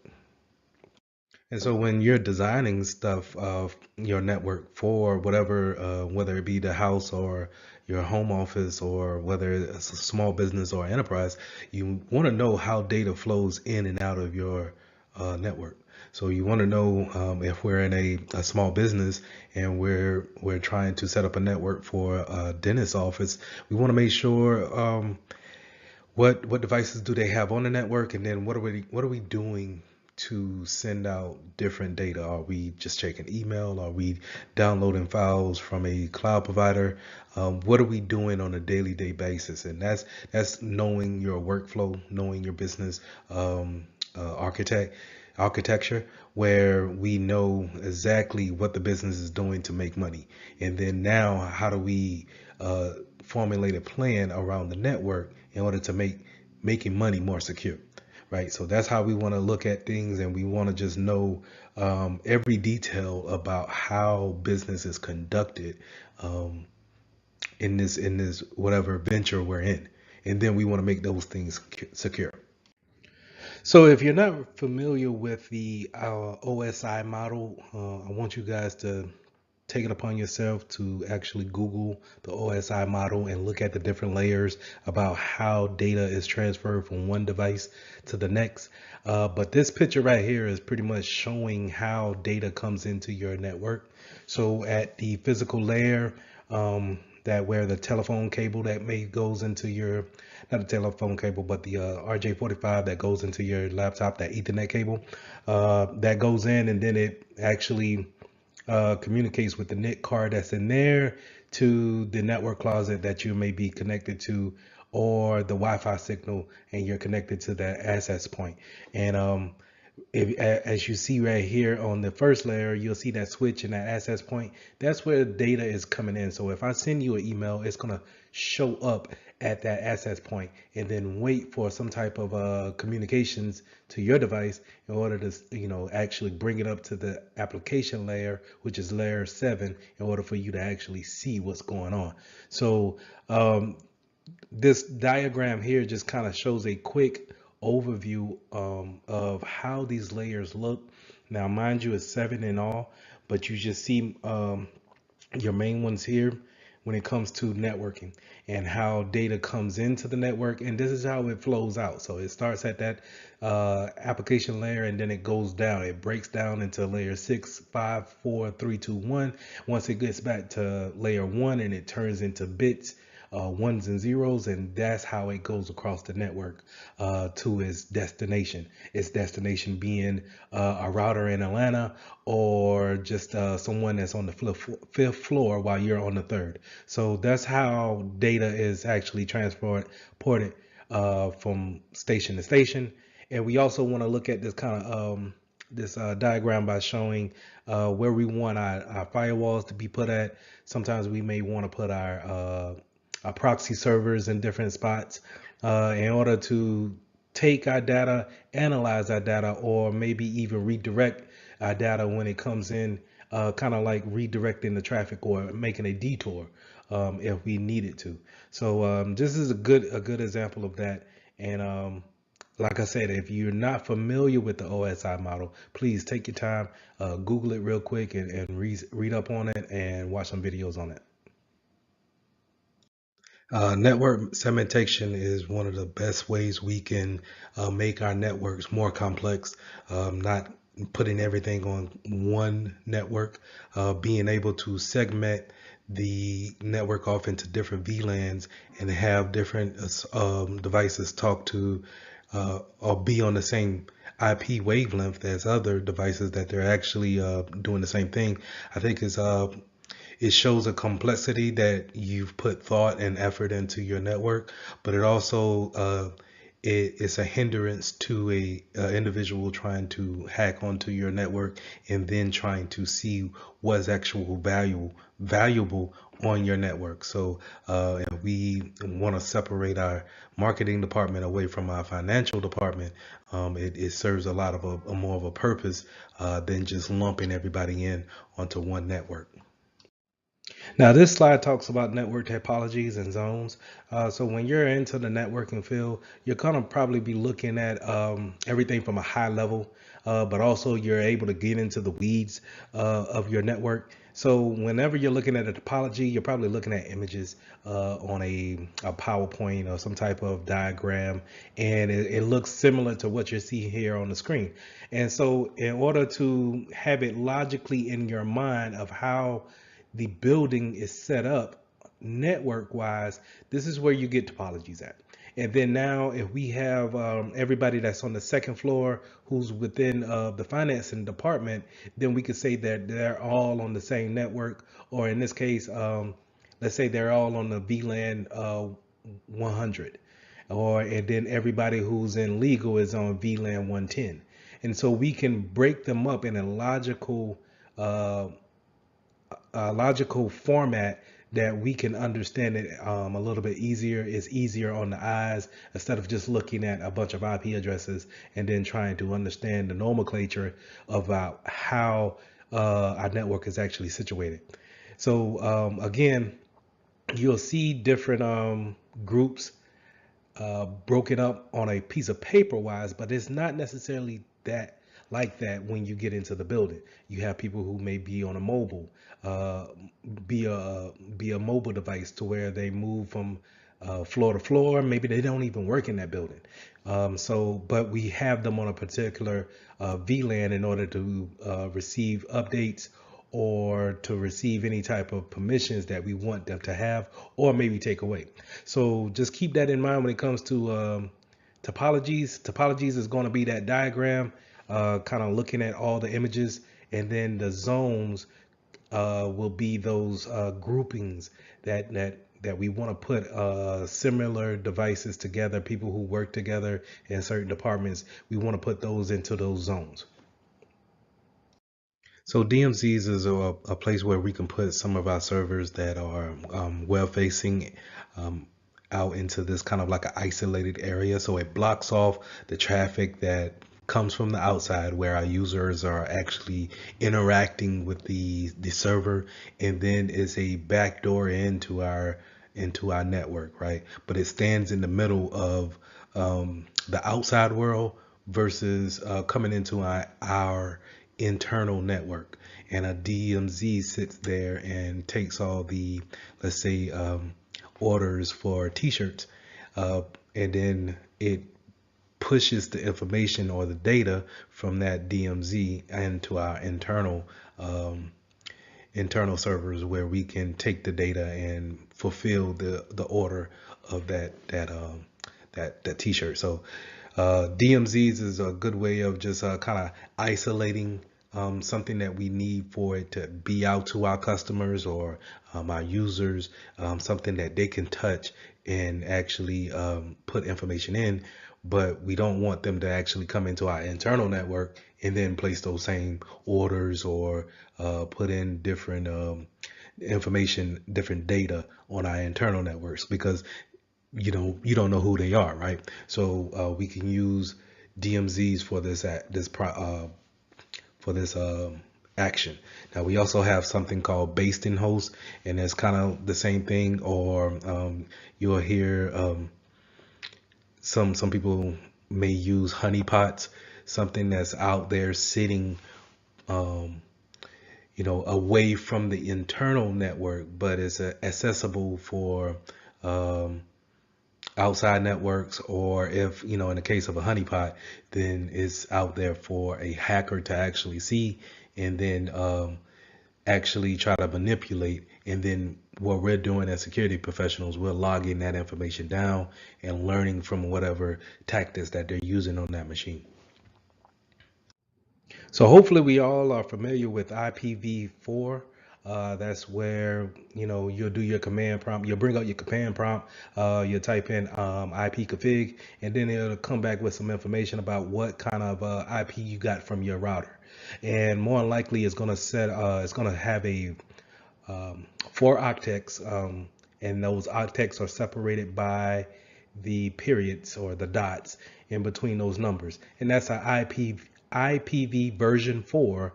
And so when you're designing stuff of your network for whatever, whether it be the house or your home office or whether it's a small business or enterprise, you want to know how data flows in and out of your network. So you want to know if we're in a small business and we're trying to set up a network for a dentist office, we want to make sure what devices do they have on the network, and then what are we doing to send out different data? Are we just checking email? Are we downloading files from a cloud provider? What are we doing on a day basis? And that's knowing your workflow, knowing your business architecture, where we know exactly what the business is doing to make money. And then now, how do we formulate a plan around the network in order to make making money more secure, right? So that's how we want to look at things, and we want to just know every detail about how business is conducted in this whatever venture we're in, and then we want to make those things secure. So if you're not familiar with the OSI model, I want you guys to take it upon yourself to actually Google the OSI model and look at the different layers about how data is transferred from one device to the next. But this picture right here is pretty much showing how data comes into your network. So at the physical layer, that where the telephone cable that goes into your, not a telephone cable, but the RJ45 that goes into your laptop, that Ethernet cable, that goes in, and then it actually communicates with the NIC card that's in there to the network closet that you may be connected to, or the Wi-Fi signal, and you're connected to that access point. And as you see right here on the first layer, you'll see that switch and that access point. That's where the data is coming in. So if I send you an email, it's going to show up at that access point and then wait for some type of communications to your device in order to, actually bring it up to the application layer, which is layer 7, in order for you to actually see what's going on. So this diagram here just kind of shows a quick overview of how these layers look. Now, mind you, it's 7 in all, but you just see your main ones here when it comes to networking and how data comes into the network, and this is how it flows out. So it starts at that application layer, and then it goes down. It breaks down into layer 6, 5, 4, 3, 2, 1. Once it gets back to layer 1, and it turns into bits, ones and zeros, and that's how it goes across the network to its destination. Its destination being a router in Atlanta, or just someone that's on the 5th floor while you're on the 3rd. So that's how data is actually transported from station to station. And we also want to look at this kind of this diagram by showing where we want our firewalls to be put at. Sometimes we may want to put our proxy servers in different spots in order to take our data, analyze our data, or maybe even redirect our data when it comes in, kind of like redirecting the traffic or making a detour if we needed to. So this is a good example of that. And like I said, if you're not familiar with the OSI model, please take your time, Google it real quick, and read up on it and watch some videos on it. Network segmentation is one of the best ways we can make our networks more complex, not putting everything on one network, being able to segment the network off into different VLANs and have different devices talk to or be on the same IP wavelength as other devices that they're actually doing the same thing. I think it shows a complexity that you've put thought and effort into your network, but it also it's a hindrance to a individual trying to hack onto your network and then trying to see what's actual valuable on your network. So and we want to separate our marketing department away from our financial department. It serves a lot of a more of a purpose than just lumping everybody in onto one network. Now, this slide talks about network topologies and zones. So when you're into the networking field, you're going to probably be looking at everything from a high level, but also you're able to get into the weeds of your network. So whenever you're looking at a topology, you're probably looking at images on a PowerPoint or some type of diagram, and it looks similar to what you see here on the screen. And so in order to have it logically in your mind of how the building is set up network wise, this is where you get topologies at. And then now if we have everybody that's on the second floor who's within the financing department, then we could say that they're all on the same network, or in this case, let's say they're all on the VLAN 100, and then everybody who's in legal is on VLAN 110. And so we can break them up in a logical format that we can understand it a little bit easier. It's easier on the eyes instead of just looking at a bunch of IP addresses and then trying to understand the nomenclature about how our network is actually situated. So again, you'll see different groups broken up on a piece of paper wise, but it's not necessarily that like that when you get into the building. You have people who may be on a mobile, be a mobile device to where they move from floor to floor. Maybe they don't even work in that building. But we have them on a particular VLAN in order to receive updates or to receive any type of permissions that we want them to have or maybe take away. So just keep that in mind when it comes to topologies. Topologies is going to be that diagram, kind of looking at all the images, and then the zones will be those groupings that we want to put similar devices together, people who work together in certain departments. We want to put those into those zones. So DMZs is a place where we can put some of our servers that are web facing out into this kind of like an isolated area. So it blocks off the traffic that comes from the outside where our users are actually interacting with the server, and then it's a backdoor into our network, right? But it stands in the middle of the outside world versus coming into our internal network. And a DMZ sits there and takes all the, let's say, orders for t-shirts, and then it pushes the information or the data from that DMZ into our internal servers, where we can take the data and fulfill the order of that t-shirt. So DMZs is a good way of just kind of isolating something that we need for it to be out to our customers or our users, something that they can touch and actually put information in, but we don't want them to actually come into our internal network and then place those same orders or put in different information, different data on our internal networks, because you don't know who they are, right? So we can use DMZs for this action. Now we also have something called basting host, and it's kind of the same thing. Or you'll hear some people may use honeypots, something that's out there sitting away from the internal network, but it's accessible for outside networks, or if in the case of a honeypot, then it's out there for a hacker to actually see and then actually try to manipulate And then what we're doing as security professionals, we're logging that information down and learning from whatever tactics that they're using on that machine. So hopefully we all are familiar with IPv4. That's where you'll do your command prompt. You'll bring up your command prompt. You'll type in ipconfig, and then it'll come back with some information about what kind of IP you got from your router. And more than likely, it's going to it's going to have a 4 octets, and those octets are separated by the periods or the dots in between those numbers, and that's an IPv version 4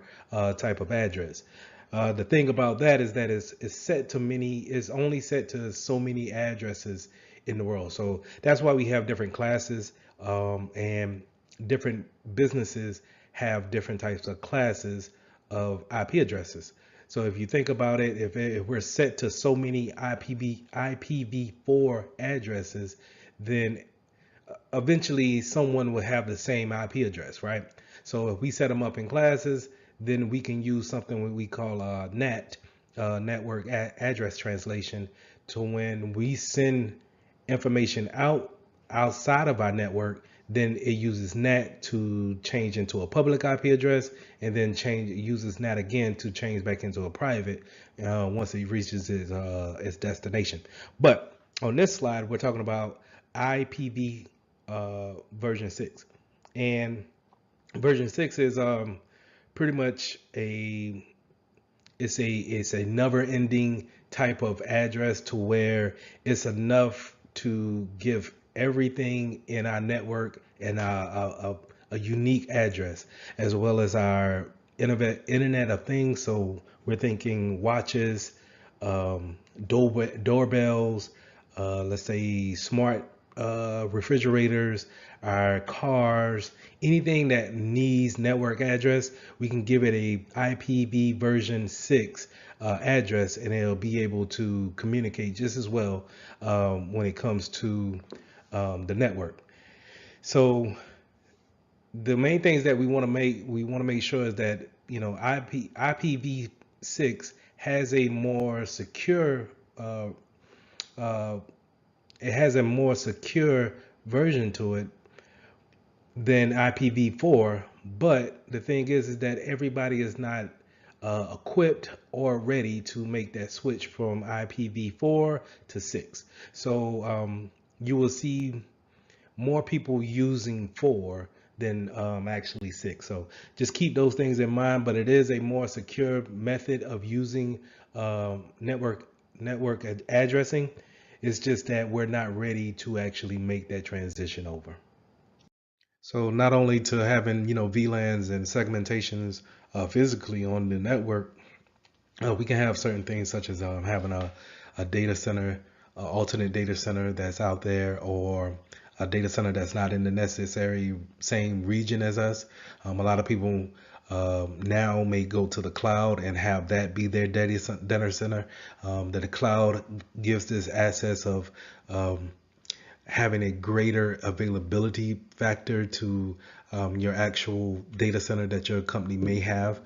type of address. The thing about that is that it's only set to so many addresses in the world. So that's why we have different classes, and different businesses have different types of classes of IP addresses. So if you think about it, if we're set to so many IPv4 addresses, then eventually someone will have the same IP address, right? So if we set them up in classes, then we can use something we call NAT, network address translation, to when we send information outside of our network, then it uses NAT to change into a public IP address, and then uses NAT again to change back into a private once it reaches its destination. But on this slide, we're talking about IPv version 6, and version 6 is pretty much it's a never-ending type of address, to where it's enough to give everything in our network and a unique address, as well as our Internet of Things. So we're thinking watches, doorbells, let's say smart refrigerators, our cars, anything that needs network address, we can give it a IPv version 6 address, and it'll be able to communicate just as well when it comes to the network. So the main things that we want to make sure is that IPv6 has a more secure version to it than IPv4. But the thing is that everybody is not equipped or ready to make that switch from IPv4 to 6. So you will see more people using 4 than actually 6. So just keep those things in mind. But it is a more secure method of using network addressing. It's just that we're not ready to actually make that transition over. So not only to having VLANs and segmentations physically on the network, we can have certain things such as having a data center, alternate data center that's out there, or a data center that's not in the necessary same region as us. A lot of people now may go to the cloud and have that be their data center. That the cloud gives this access of having a greater availability factor to your actual data center that your company may have.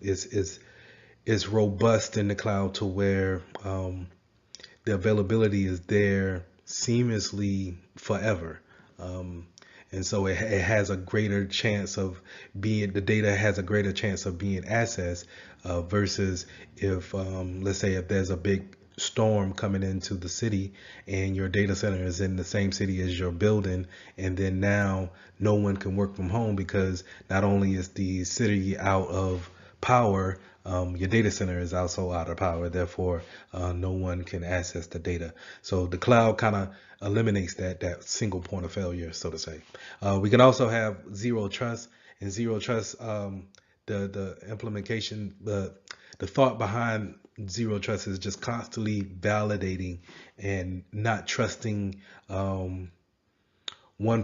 Is robust in the cloud, to where the availability is there seamlessly forever. And so it has a greater chance of the data has a greater chance of being accessed versus if, let's say, if there's a big storm coming into the city and your data center is in the same city as your building, and then now no one can work from home because not only is the city out of power, your data center is also out of power. Therefore, no one can access the data. So the cloud kind of eliminates that single point of failure, so to say. We can also have zero trust, and zero trust, the implementation, the thought behind zero trust is just constantly validating and not trusting one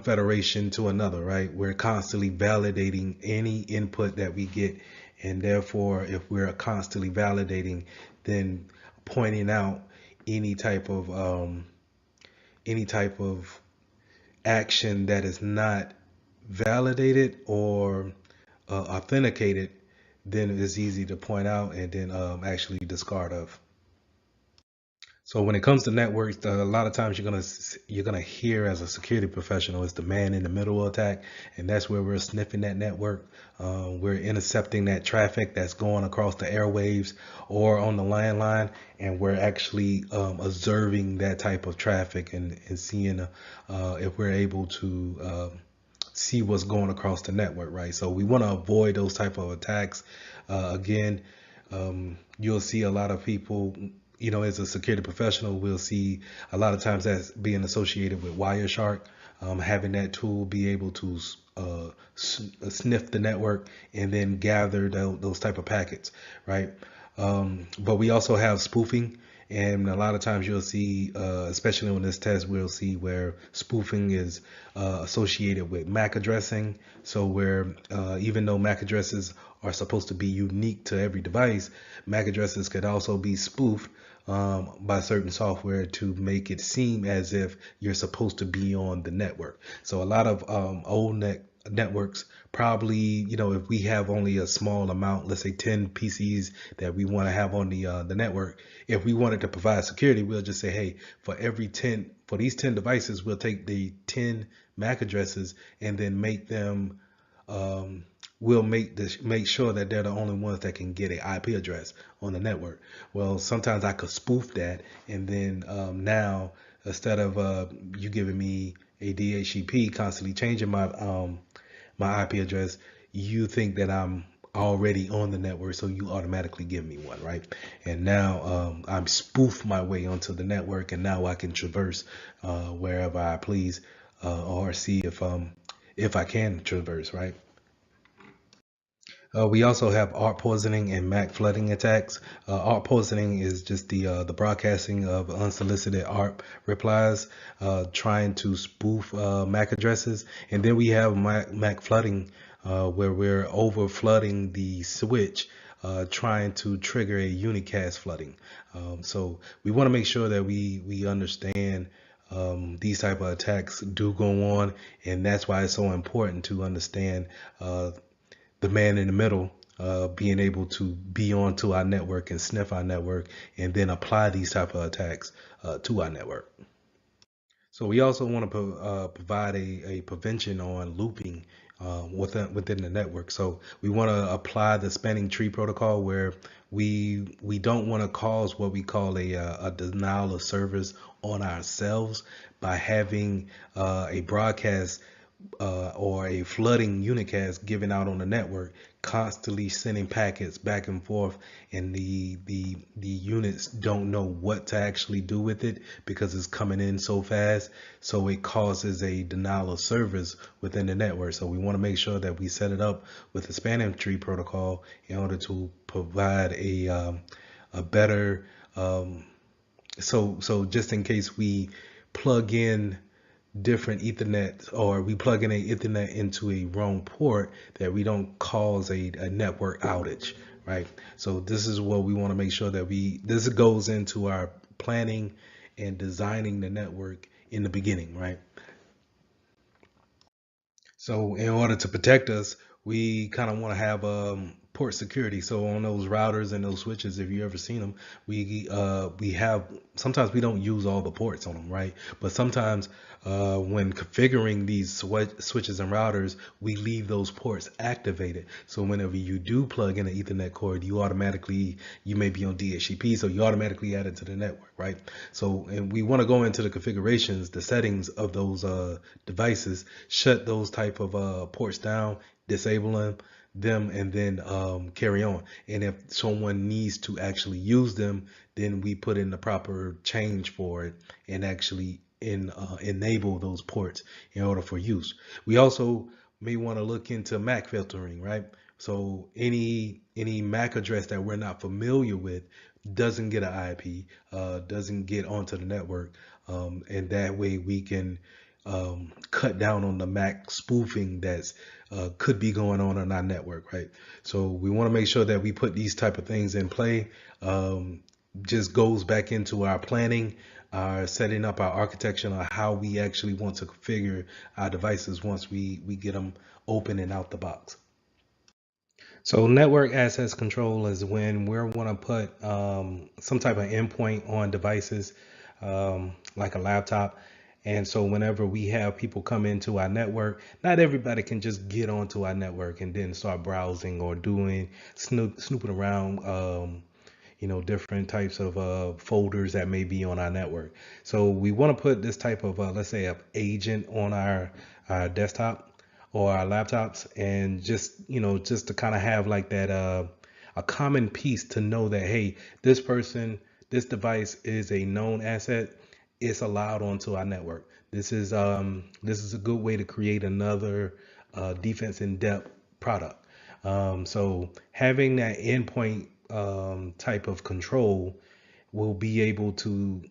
federation to another, right? We're constantly validating any input that we get, and therefore, if we're constantly validating, then pointing out any type of action that is not validated or authenticated, then it's easy to point out and then actually discard of. So when it comes to networks, a lot of times you're gonna hear as a security professional, it's the man in the middle attack, and that's where we're sniffing that network. We're intercepting that traffic that's going across the airwaves or on the landline, and we're actually observing that type of traffic and seeing if we're able to see what's going across the network, right? So we want to avoid those type of attacks. Again, you'll see a lot of people, as a security professional, we'll see a lot of times that's being associated with Wireshark, having that tool be able to sniff the network and then gather those type of packets, right? But we also have spoofing. And a lot of times you'll see, especially on this test, we'll see where spoofing is associated with MAC addressing. So where even though MAC addresses are supposed to be unique to every device, MAC addresses could also be spoofed by certain software to make it seem as if you're supposed to be on the network. So a lot of old networks probably, if we have only a small amount, let's say 10 PCs that we want to have on the network, if we wanted to provide security, we'll just say, hey, for these 10 devices, we'll take the 10 MAC addresses and then make them we'll make sure that they're the only ones that can get an IP address on the network. Well, sometimes I could spoof that, and then now instead of you giving me a DHCP constantly changing my IP address, you think that I'm already on the network, so you automatically give me one, right? And now I'm spoof my way onto the network, and now I can traverse wherever I please, or see if I can traverse, right? We also have ARP poisoning and MAC flooding attacks. ARP poisoning is just the broadcasting of unsolicited ARP replies, trying to spoof MAC addresses. And then we have MAC flooding, where we're over flooding the switch, trying to trigger a unicast flooding. So we want to make sure that we understand these type of attacks do go on, and that's why it's so important to understand the man in the middle, being able to be onto our network and sniff our network and then apply these type of attacks to our network. So we also want to provide a prevention on looping within the network. So we want to apply the spanning tree protocol, where we don't want to cause what we call a denial of service on ourselves by having a broadcast or a flooding unicast given out on the network, constantly sending packets back and forth, and the units don't know what to actually do with it because it's coming in so fast. So it causes a denial of service within the network. So we want to make sure that we set it up with the spanning tree protocol in order to provide a better so just in case we plug in different Ethernet, or we plug in a Ethernet into a wrong port, that we don't cause a network outage, right? So this is what we want to make sure that this goes into our planning and designing the network in the beginning, right? So in order to protect us, we kind of want to have port security. So on those routers and those switches, if you ever seen them, we have, sometimes we don't use all the ports on them, right? But sometimes when configuring these switches and routers, we leave those ports activated. So whenever you do plug in an Ethernet cord, you may be on DHCP, so you automatically add it to the network, right? So, and we want to go into the configurations, the settings of those devices, shut those type of ports down, disable them, and then carry on. And if someone needs to actually use them, then we put in the proper change for it and actually enable those ports in order for use. We also may want to look into MAC filtering, right? So any MAC address that we're not familiar with doesn't get an IP, doesn't get onto the network, and that way we can cut down on the MAC spoofing that's could be going on our network, right? So we want to make sure that we put these type of things in play. Just goes back into our planning, our setting up our architecture, on how we actually want to configure our devices once we get them open and out the box. So network access control is when we want to put some type of endpoint on devices, like a laptop. And so whenever we have people come into our network, not everybody can just get onto our network and then start browsing or doing snooping around, different types of folders that may be on our network. So we want to put this type of, let's say, a agent on our desktop or our laptops, and just to kind of have like that a common piece to know that, hey, this device is a known asset. It's allowed onto our network. This is a good way to create another defense in depth product. So having that endpoint type of control will be able to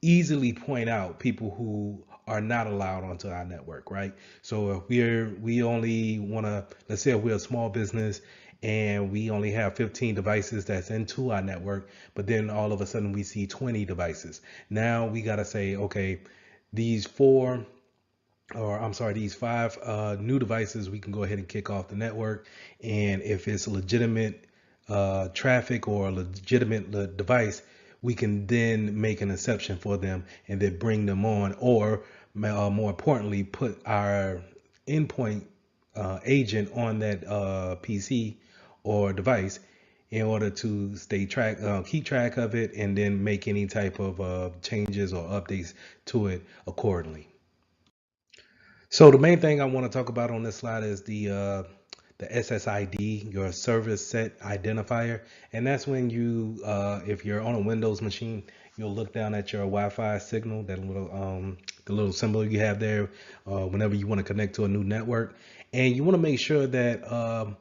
easily point out people who are not allowed onto our network, right? So if we only want to, let's say if we're a small business and we only have 15 devices that's into our network, but then all of a sudden we see 20 devices. Now we got to say, okay, these four, or I'm sorry, these five new devices, we can go ahead and kick off the network. And if it's legitimate traffic or a legitimate device, we can then make an exception for them and then bring them on, or more importantly, put our endpoint agent on that PC or device in order to keep track of it, and then make any type of changes or updates to it accordingly. So the main thing I want to talk about on this slide is the SSID, your service set identifier, and that's when if you're on a Windows machine, you'll look down at your Wi-Fi signal, that little the little symbol you have there, whenever you want to connect to a new network, and you want to make sure that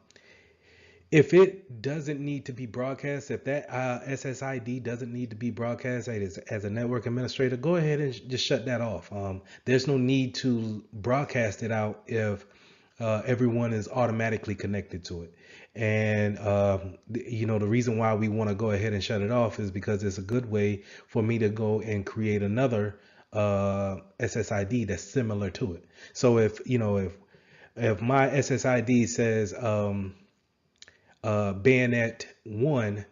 if it doesn't need to be broadcast, if that SSID doesn't need to be broadcast as a network administrator, go ahead and just shut that off. There's no need to broadcast it out if everyone is automatically connected to it. And the reason why we want to go ahead and shut it off is because it's a good way for me to go and create another SSID that's similar to it. So if my SSID says bayonet 1,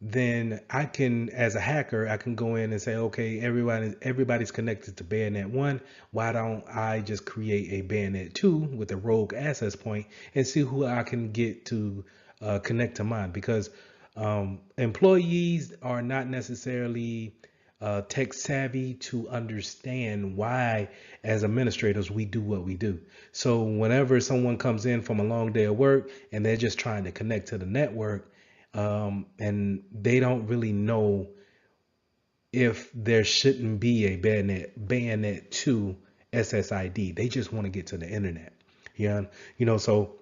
then I can, as a hacker, I can go in and say, okay, everybody's connected to bayonet 1. Why don't I just create a bayonet 2 with a rogue access point and see who I can get to connect to mine? Because employees are not necessarily tech savvy to understand why, as administrators, we do what we do. So whenever someone comes in from a long day of work and they're just trying to connect to the network, and they don't really know if there shouldn't be a bayonet 2 SSID, they just want to get to the internet. Yeah, so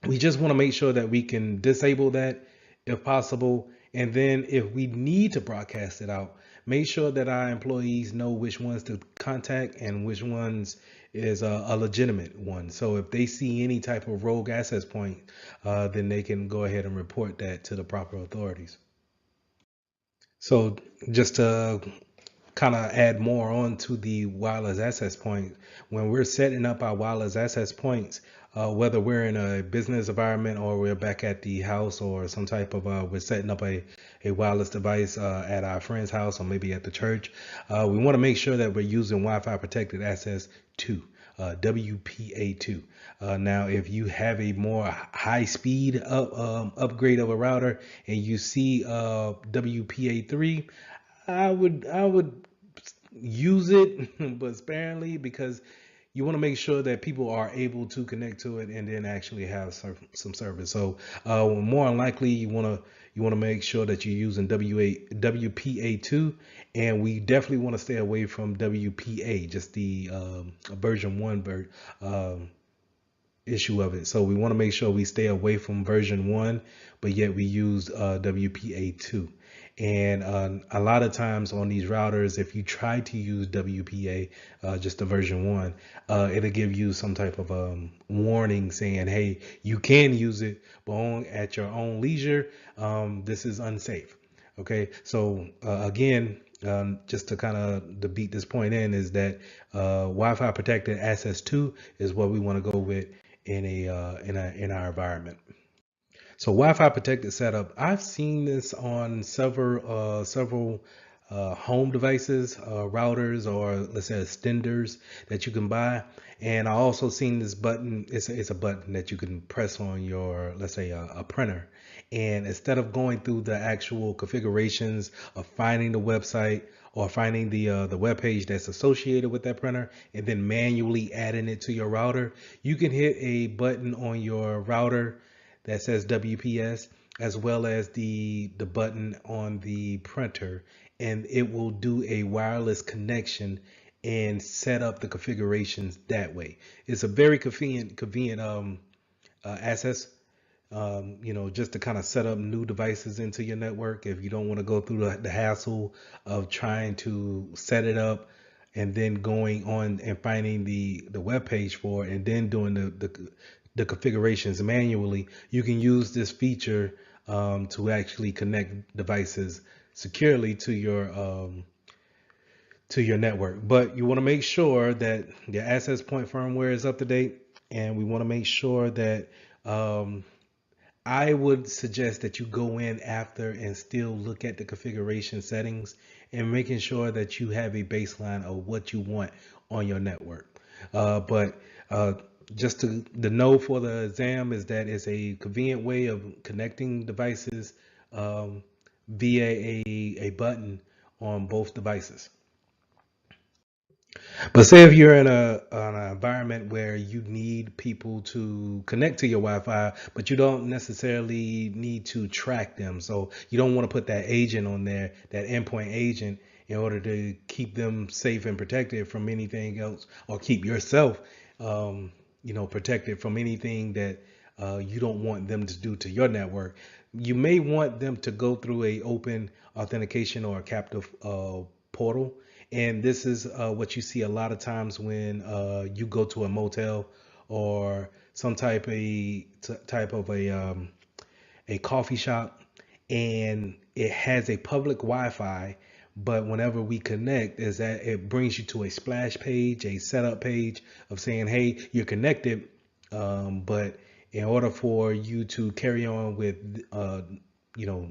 we just want to make sure that we can disable that if possible. And then if we need to broadcast it out, make sure that our employees know which ones to contact and which ones is a legitimate one. So if they see any type of rogue access point, then they can go ahead and report that to the proper authorities. So just to kind of add more on to the wireless access point, when we're setting up our wireless access points, whether we're in a business environment or we're back at the house, or some type of we're setting up a wireless device at our friend's house or maybe at the church, we want to make sure that we're using Wi-Fi protected access 2, WPA2. Now, if you have a more high speed upgrade of a router and you see WPA3, I would use it, but sparingly, because you want to make sure that people are able to connect to it and then actually have some service. So more than likely, you want to make sure that you're using WPA2, and we definitely want to stay away from WPA, just the version 1 issue of it. So we want to make sure we stay away from version 1, but yet we use WPA2. And a lot of times on these routers, if you try to use WPA, just the version 1, it'll give you some type of warning saying, hey, you can use it, but at your own leisure. This is unsafe. Okay, so again, just to kind of to beat this point in, is that Wi-Fi protected access 2 is what we want to go with in our environment. So Wi-Fi protected setup, I've seen this on several home devices, routers, or let's say extenders that you can buy. And I also seen this button. It's a button that you can press on your, let's say, a printer. And instead of going through the actual configurations of finding the website or finding the web page that's associated with that printer and then manually adding it to your router, you can hit a button on your router that says WPS, as well as the button on the printer, and it will do a wireless connection and set up the configurations that way. It's a very convenient access, just to kind of set up new devices into your network if you don't want to go through the hassle of trying to set it up and then going on and finding the web page for it and then doing the configurations manually. You can use this feature to actually connect devices securely to your network. But you want to make sure that your access point firmware is up to date, and we want to make sure that I would suggest that you go in after and still look at the configuration settings and making sure that you have a baseline of what you want on your network. But just the know for the exam is that it's a convenient way of connecting devices via a button on both devices. But say if you're in an environment where you need people to connect to your Wi-Fi, but you don't necessarily need to track them. So you don't want to put that agent on there, that endpoint agent, in order to keep them safe and protected from anything else, or keep yourself, protected from anything that you don't want them to do to your network. You may want them to go through a open authentication or a captive portal. And this is what you see a lot of times when you go to a motel or some type of a coffee shop, and it has a public Wi-Fi. But whenever we connect, is that it brings you to a splash page, a setup page of saying, "Hey, you're connected," but in order for you to carry on with,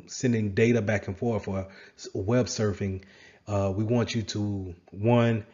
sending data back and forth or web surfing, we want you to, one,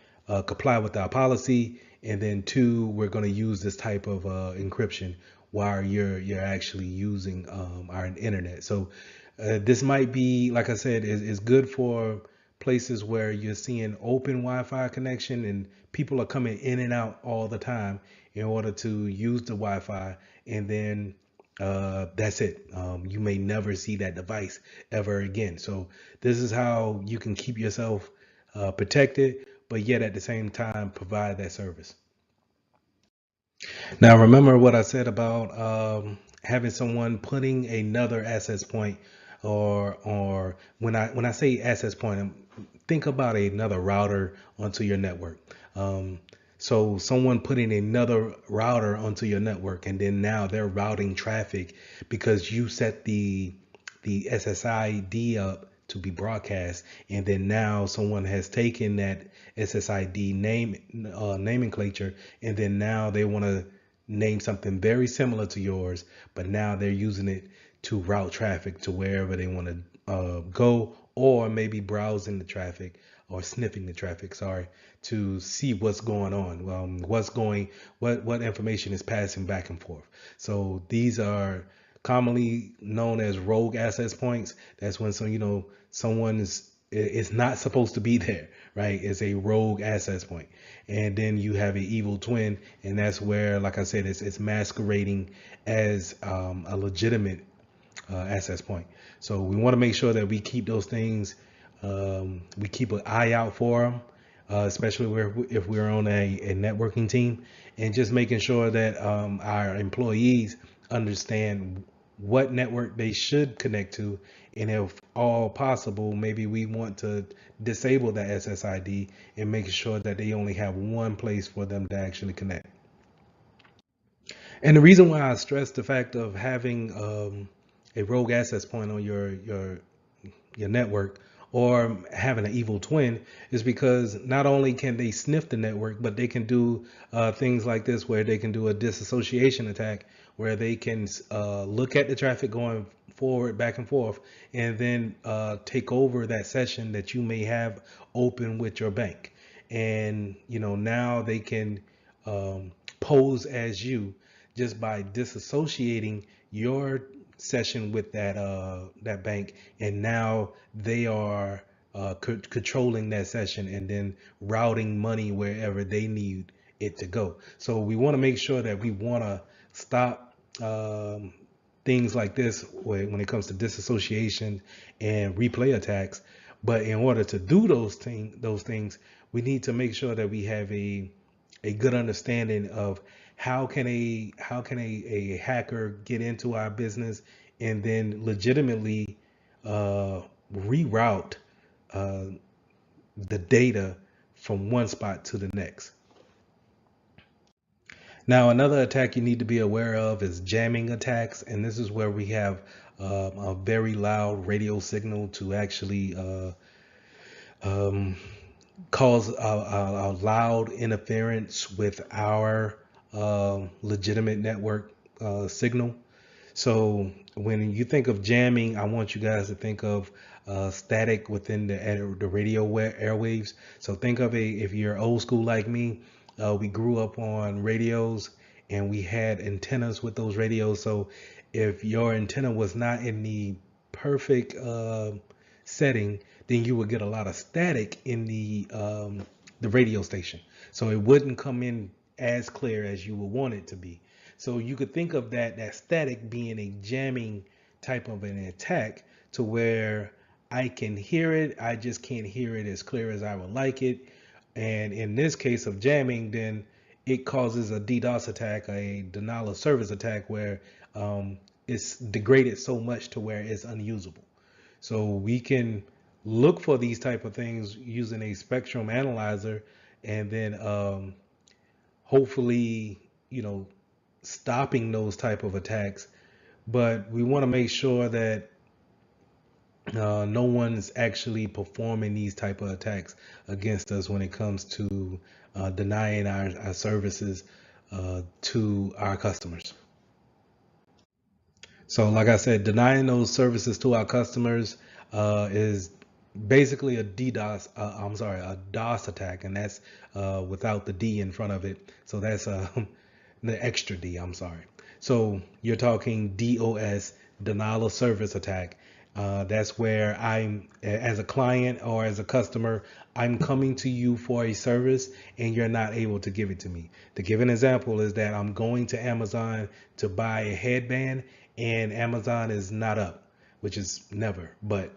comply with our policy, and then two, we're going to use this type of encryption while you're actually using our internet. So this might be, like I said, is good for places where you're seeing open Wi-Fi connection and people are coming in and out all the time in order to use the Wi-Fi, and then that's it. You may never see that device ever again. So this is how you can keep yourself protected, but yet at the same time provide that service. Now, remember what I said about having someone putting another access point, or when I say access point, think about another router onto your network. So someone putting another router onto your network, and then now they're routing traffic because you set the SSID up to be broadcast, and then now someone has taken that SSID nomenclature, and then now they want to name something very similar to yours, but now they're using it to route traffic to wherever they want to go, or maybe browsing the traffic or sniffing the traffic, sorry, to see what's going on, what information is passing back and forth. So these are commonly known as rogue access points. That's when someone is not supposed to be there, right? It's a rogue access point. And then you have an evil twin, and that's where, like I said, it's masquerading as a legitimate access point. So we want to make sure that we keep those things, we keep an eye out for them, especially if we're on a networking team, and just making sure that our employees understand what network they should connect to, and if all possible, maybe we want to disable that SSID and make sure that they only have one place for them to actually connect. And the reason why I stress the fact of having a rogue access point on your network or having an evil twin is because not only can they sniff the network, but they can do things like this, where they can do a disassociation attack, where they can look at the traffic going forward, back and forth, and then take over that session that you may have open with your bank. And now they can pose as you just by disassociating your session with that bank, and now they are controlling that session and then routing money wherever they need it to go. So we want to make sure that we want to stop things like this when it comes to disassociation and replay attacks. But in order to do those things, we need to make sure that we have a good understanding of how can a hacker get into our business and then legitimately reroute the data from one spot to the next. Now, another attack you need to be aware of is jamming attacks, and this is where we have a very loud radio signal to actually cause a loud interference with our legitimate network signal. So when you think of jamming, I want you guys to think of static within the radio airwaves. So think of if you're old school like me, we grew up on radios and we had antennas with those radios. So if your antenna was not in the perfect setting, then you would get a lot of static in the radio station. So it wouldn't come in as clear as you would want it to be. So you could think of that static being a jamming type of an attack, to where I can hear it, I just can't hear it as clear as I would like it. And in this case of jamming, then it causes a DDoS attack, a denial of service attack, where it's degraded so much to where it's unusable. So we can look for these type of things using a spectrum analyzer, and then hopefully, stopping those type of attacks. But we want to make sure that no one's actually performing these type of attacks against us when it comes to denying our services to our customers. So like I said, denying those services to our customers is basically a a DOS attack, and that's without the D in front of it. So that's the extra D, I'm sorry. So you're talking DOS, denial of service attack. That's where I'm, as a client or as a customer, I'm coming to you for a service and you're not able to give it to me. To give an example is that I'm going to Amazon to buy a headband and Amazon is not up, which is never, but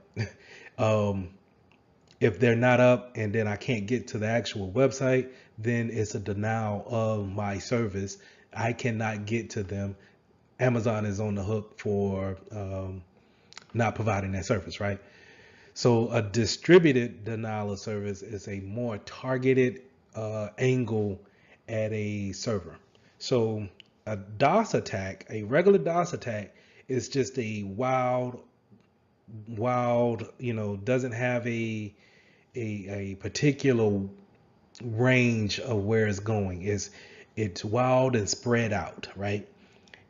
if they're not up and then I can't get to the actual website, then it's a denial of my service. I cannot get to them. Amazon is on the hook for not providing that service, right? So a distributed denial of service is a more targeted angle at a server. So a DOS attack, a regular DOS attack, is just a wild, doesn't have a particular range of where it's going. It's wild and spread out, right?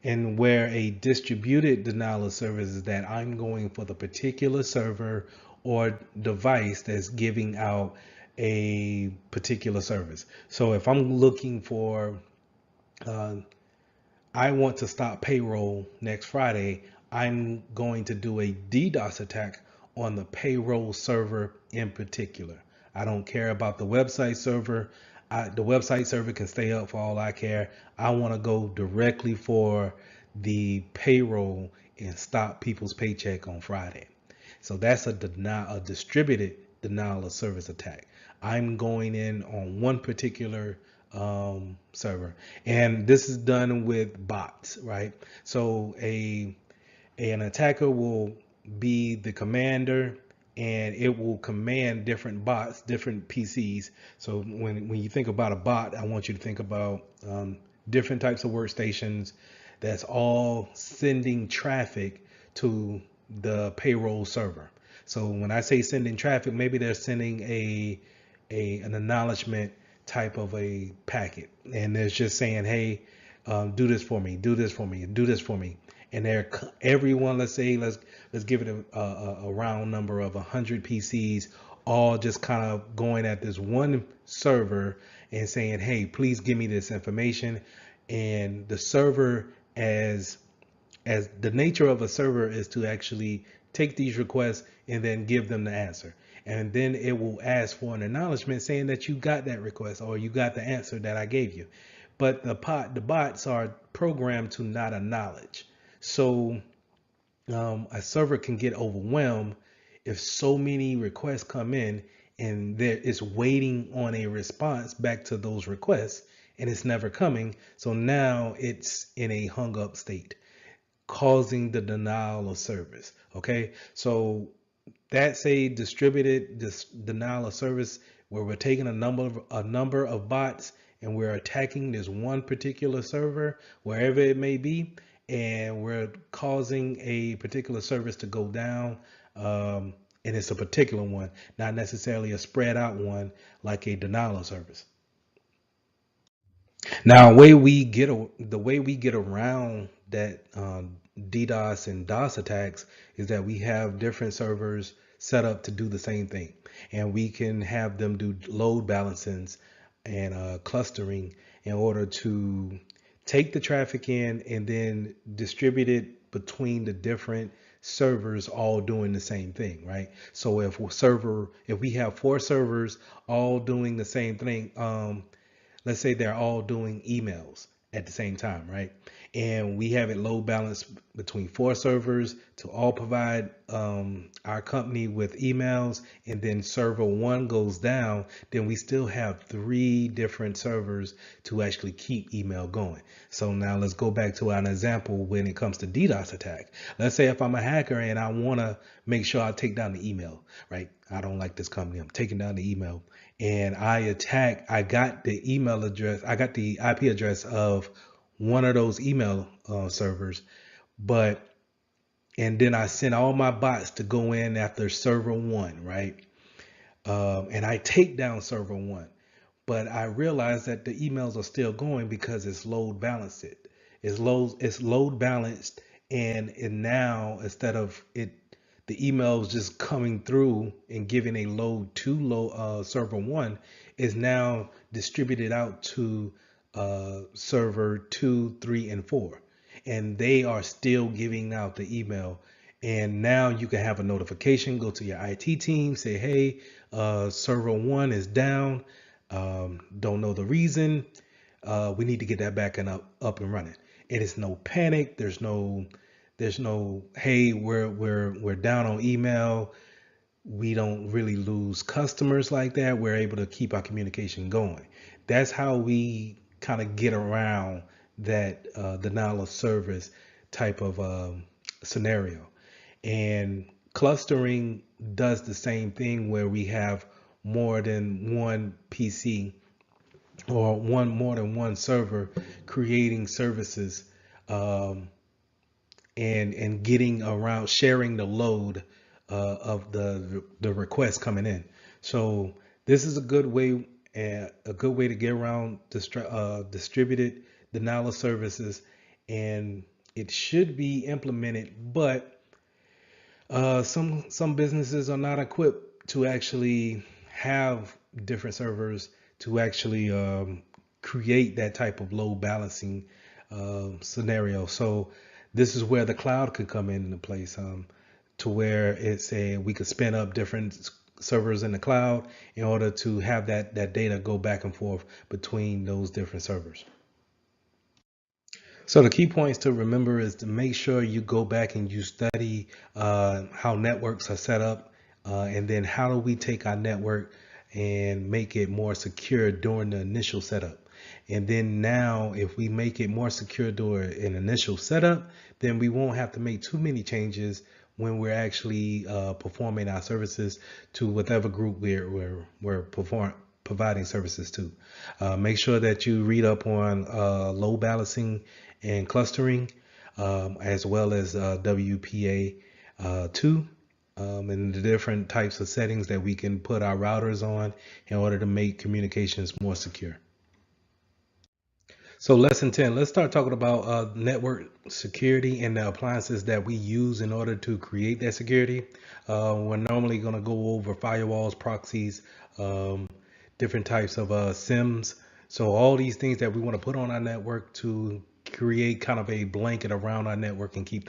And where a distributed denial of service is that I'm going for the particular server or device that's giving out a particular service. So if I'm looking for, I want to stop payroll next Friday, I'm going to do a DDoS attack on the payroll server in particular. I don't care about the website server. The website server can stay up for all I care. I want to go directly for the payroll and stop people's paycheck on Friday. So that's a distributed denial of service attack. I'm going in on one particular server, and this is done with bots, right? So an attacker will be the commander, and it will command different bots, different PCs. So when you think about a bot, I want you to think about different types of workstations that's all sending traffic to the payroll server. So when I say sending traffic, maybe they're sending an acknowledgement type of a packet, and they're just saying, hey, do this for me, do this for me, do this for me. And everyone, let's give it a round number of 100 PCs, all just kind of going at this one server and saying, hey, please give me this information. And the server, as the nature of a server is to actually take these requests and then give them the answer. And then it will ask for an acknowledgement saying that you got that request or you got the answer that I gave you. But the bots are programmed to not acknowledge. So a server can get overwhelmed if so many requests come in and it's waiting on a response back to those requests and it's never coming. So now it's in a hung up state, causing the denial of service. Okay, so that's a distributed denial of service where we're taking a number of bots and we're attacking this one particular server wherever it may be, and we're causing a particular service to go down. And it's a particular one, not necessarily a spread out one like a denial of service. Now, the way we get around that DDoS and DOS attacks is that we have different servers set up to do the same thing, and we can have them do load balancings and clustering in order to take the traffic in and then distribute it between the different servers all doing the same thing, right? So if we have 4 servers all doing the same thing, let's say they're all doing emails at the same time, right? And we have it load balanced between 4 servers to all provide our company with emails, and then server 1 goes down, then we still have 3 different servers to actually keep email going. So now let's go back to an example when it comes to DDoS attack. Let's say if I'm a hacker and I want to make sure I take down the email, right? I don't like this company, I'm taking down the email, and I got the email address, I got the IP address of one of those email servers, and then I sent all my bots to go in after server 1, right? And I take down server 1, but I realize that the emails are still going because it's load balanced. It's load balanced, and now instead of the emails just coming through and giving a load to server 1, is now distributed out to server 2, 3, and 4, and they are still giving out the email. And now you can have a notification, go to your IT team, say, hey, server 1 is down, don't know the reason, we need to get that back and up and running. And it's no panic, there's no hey, we're down on email. We don't really lose customers like that. We're able to keep our communication going. That's how we kind of get around that denial of service type of scenario. And clustering does the same thing, where we have more than one PC or more than one server creating services, and getting around sharing the load of the requests coming in. So this is a good way to get around distributed denial of services, and it should be implemented, but some businesses are not equipped to actually have different servers to actually create that type of load balancing scenario. So this is where the cloud could come into place, to where we could spin up different servers in the cloud in order to have that data go back and forth between those different servers. So the key points to remember is to make sure you go back and you study how networks are set up, and then how do we take our network and make it more secure during the initial setup. And then now, if we make it more secure during an initial setup, then we won't have to make too many changes when we're actually performing our services to whatever group we're providing services to. Make sure that you read up on load balancing and clustering, as well as WPA2, and the different types of settings that we can put our routers on in order to make communications more secure. So lesson 10, let's start talking about network security and the appliances that we use in order to create that security. We're normally going to go over firewalls, proxies, different types of SIMs. So all these things that we want to put on our network to create kind of a blanket around our network and keep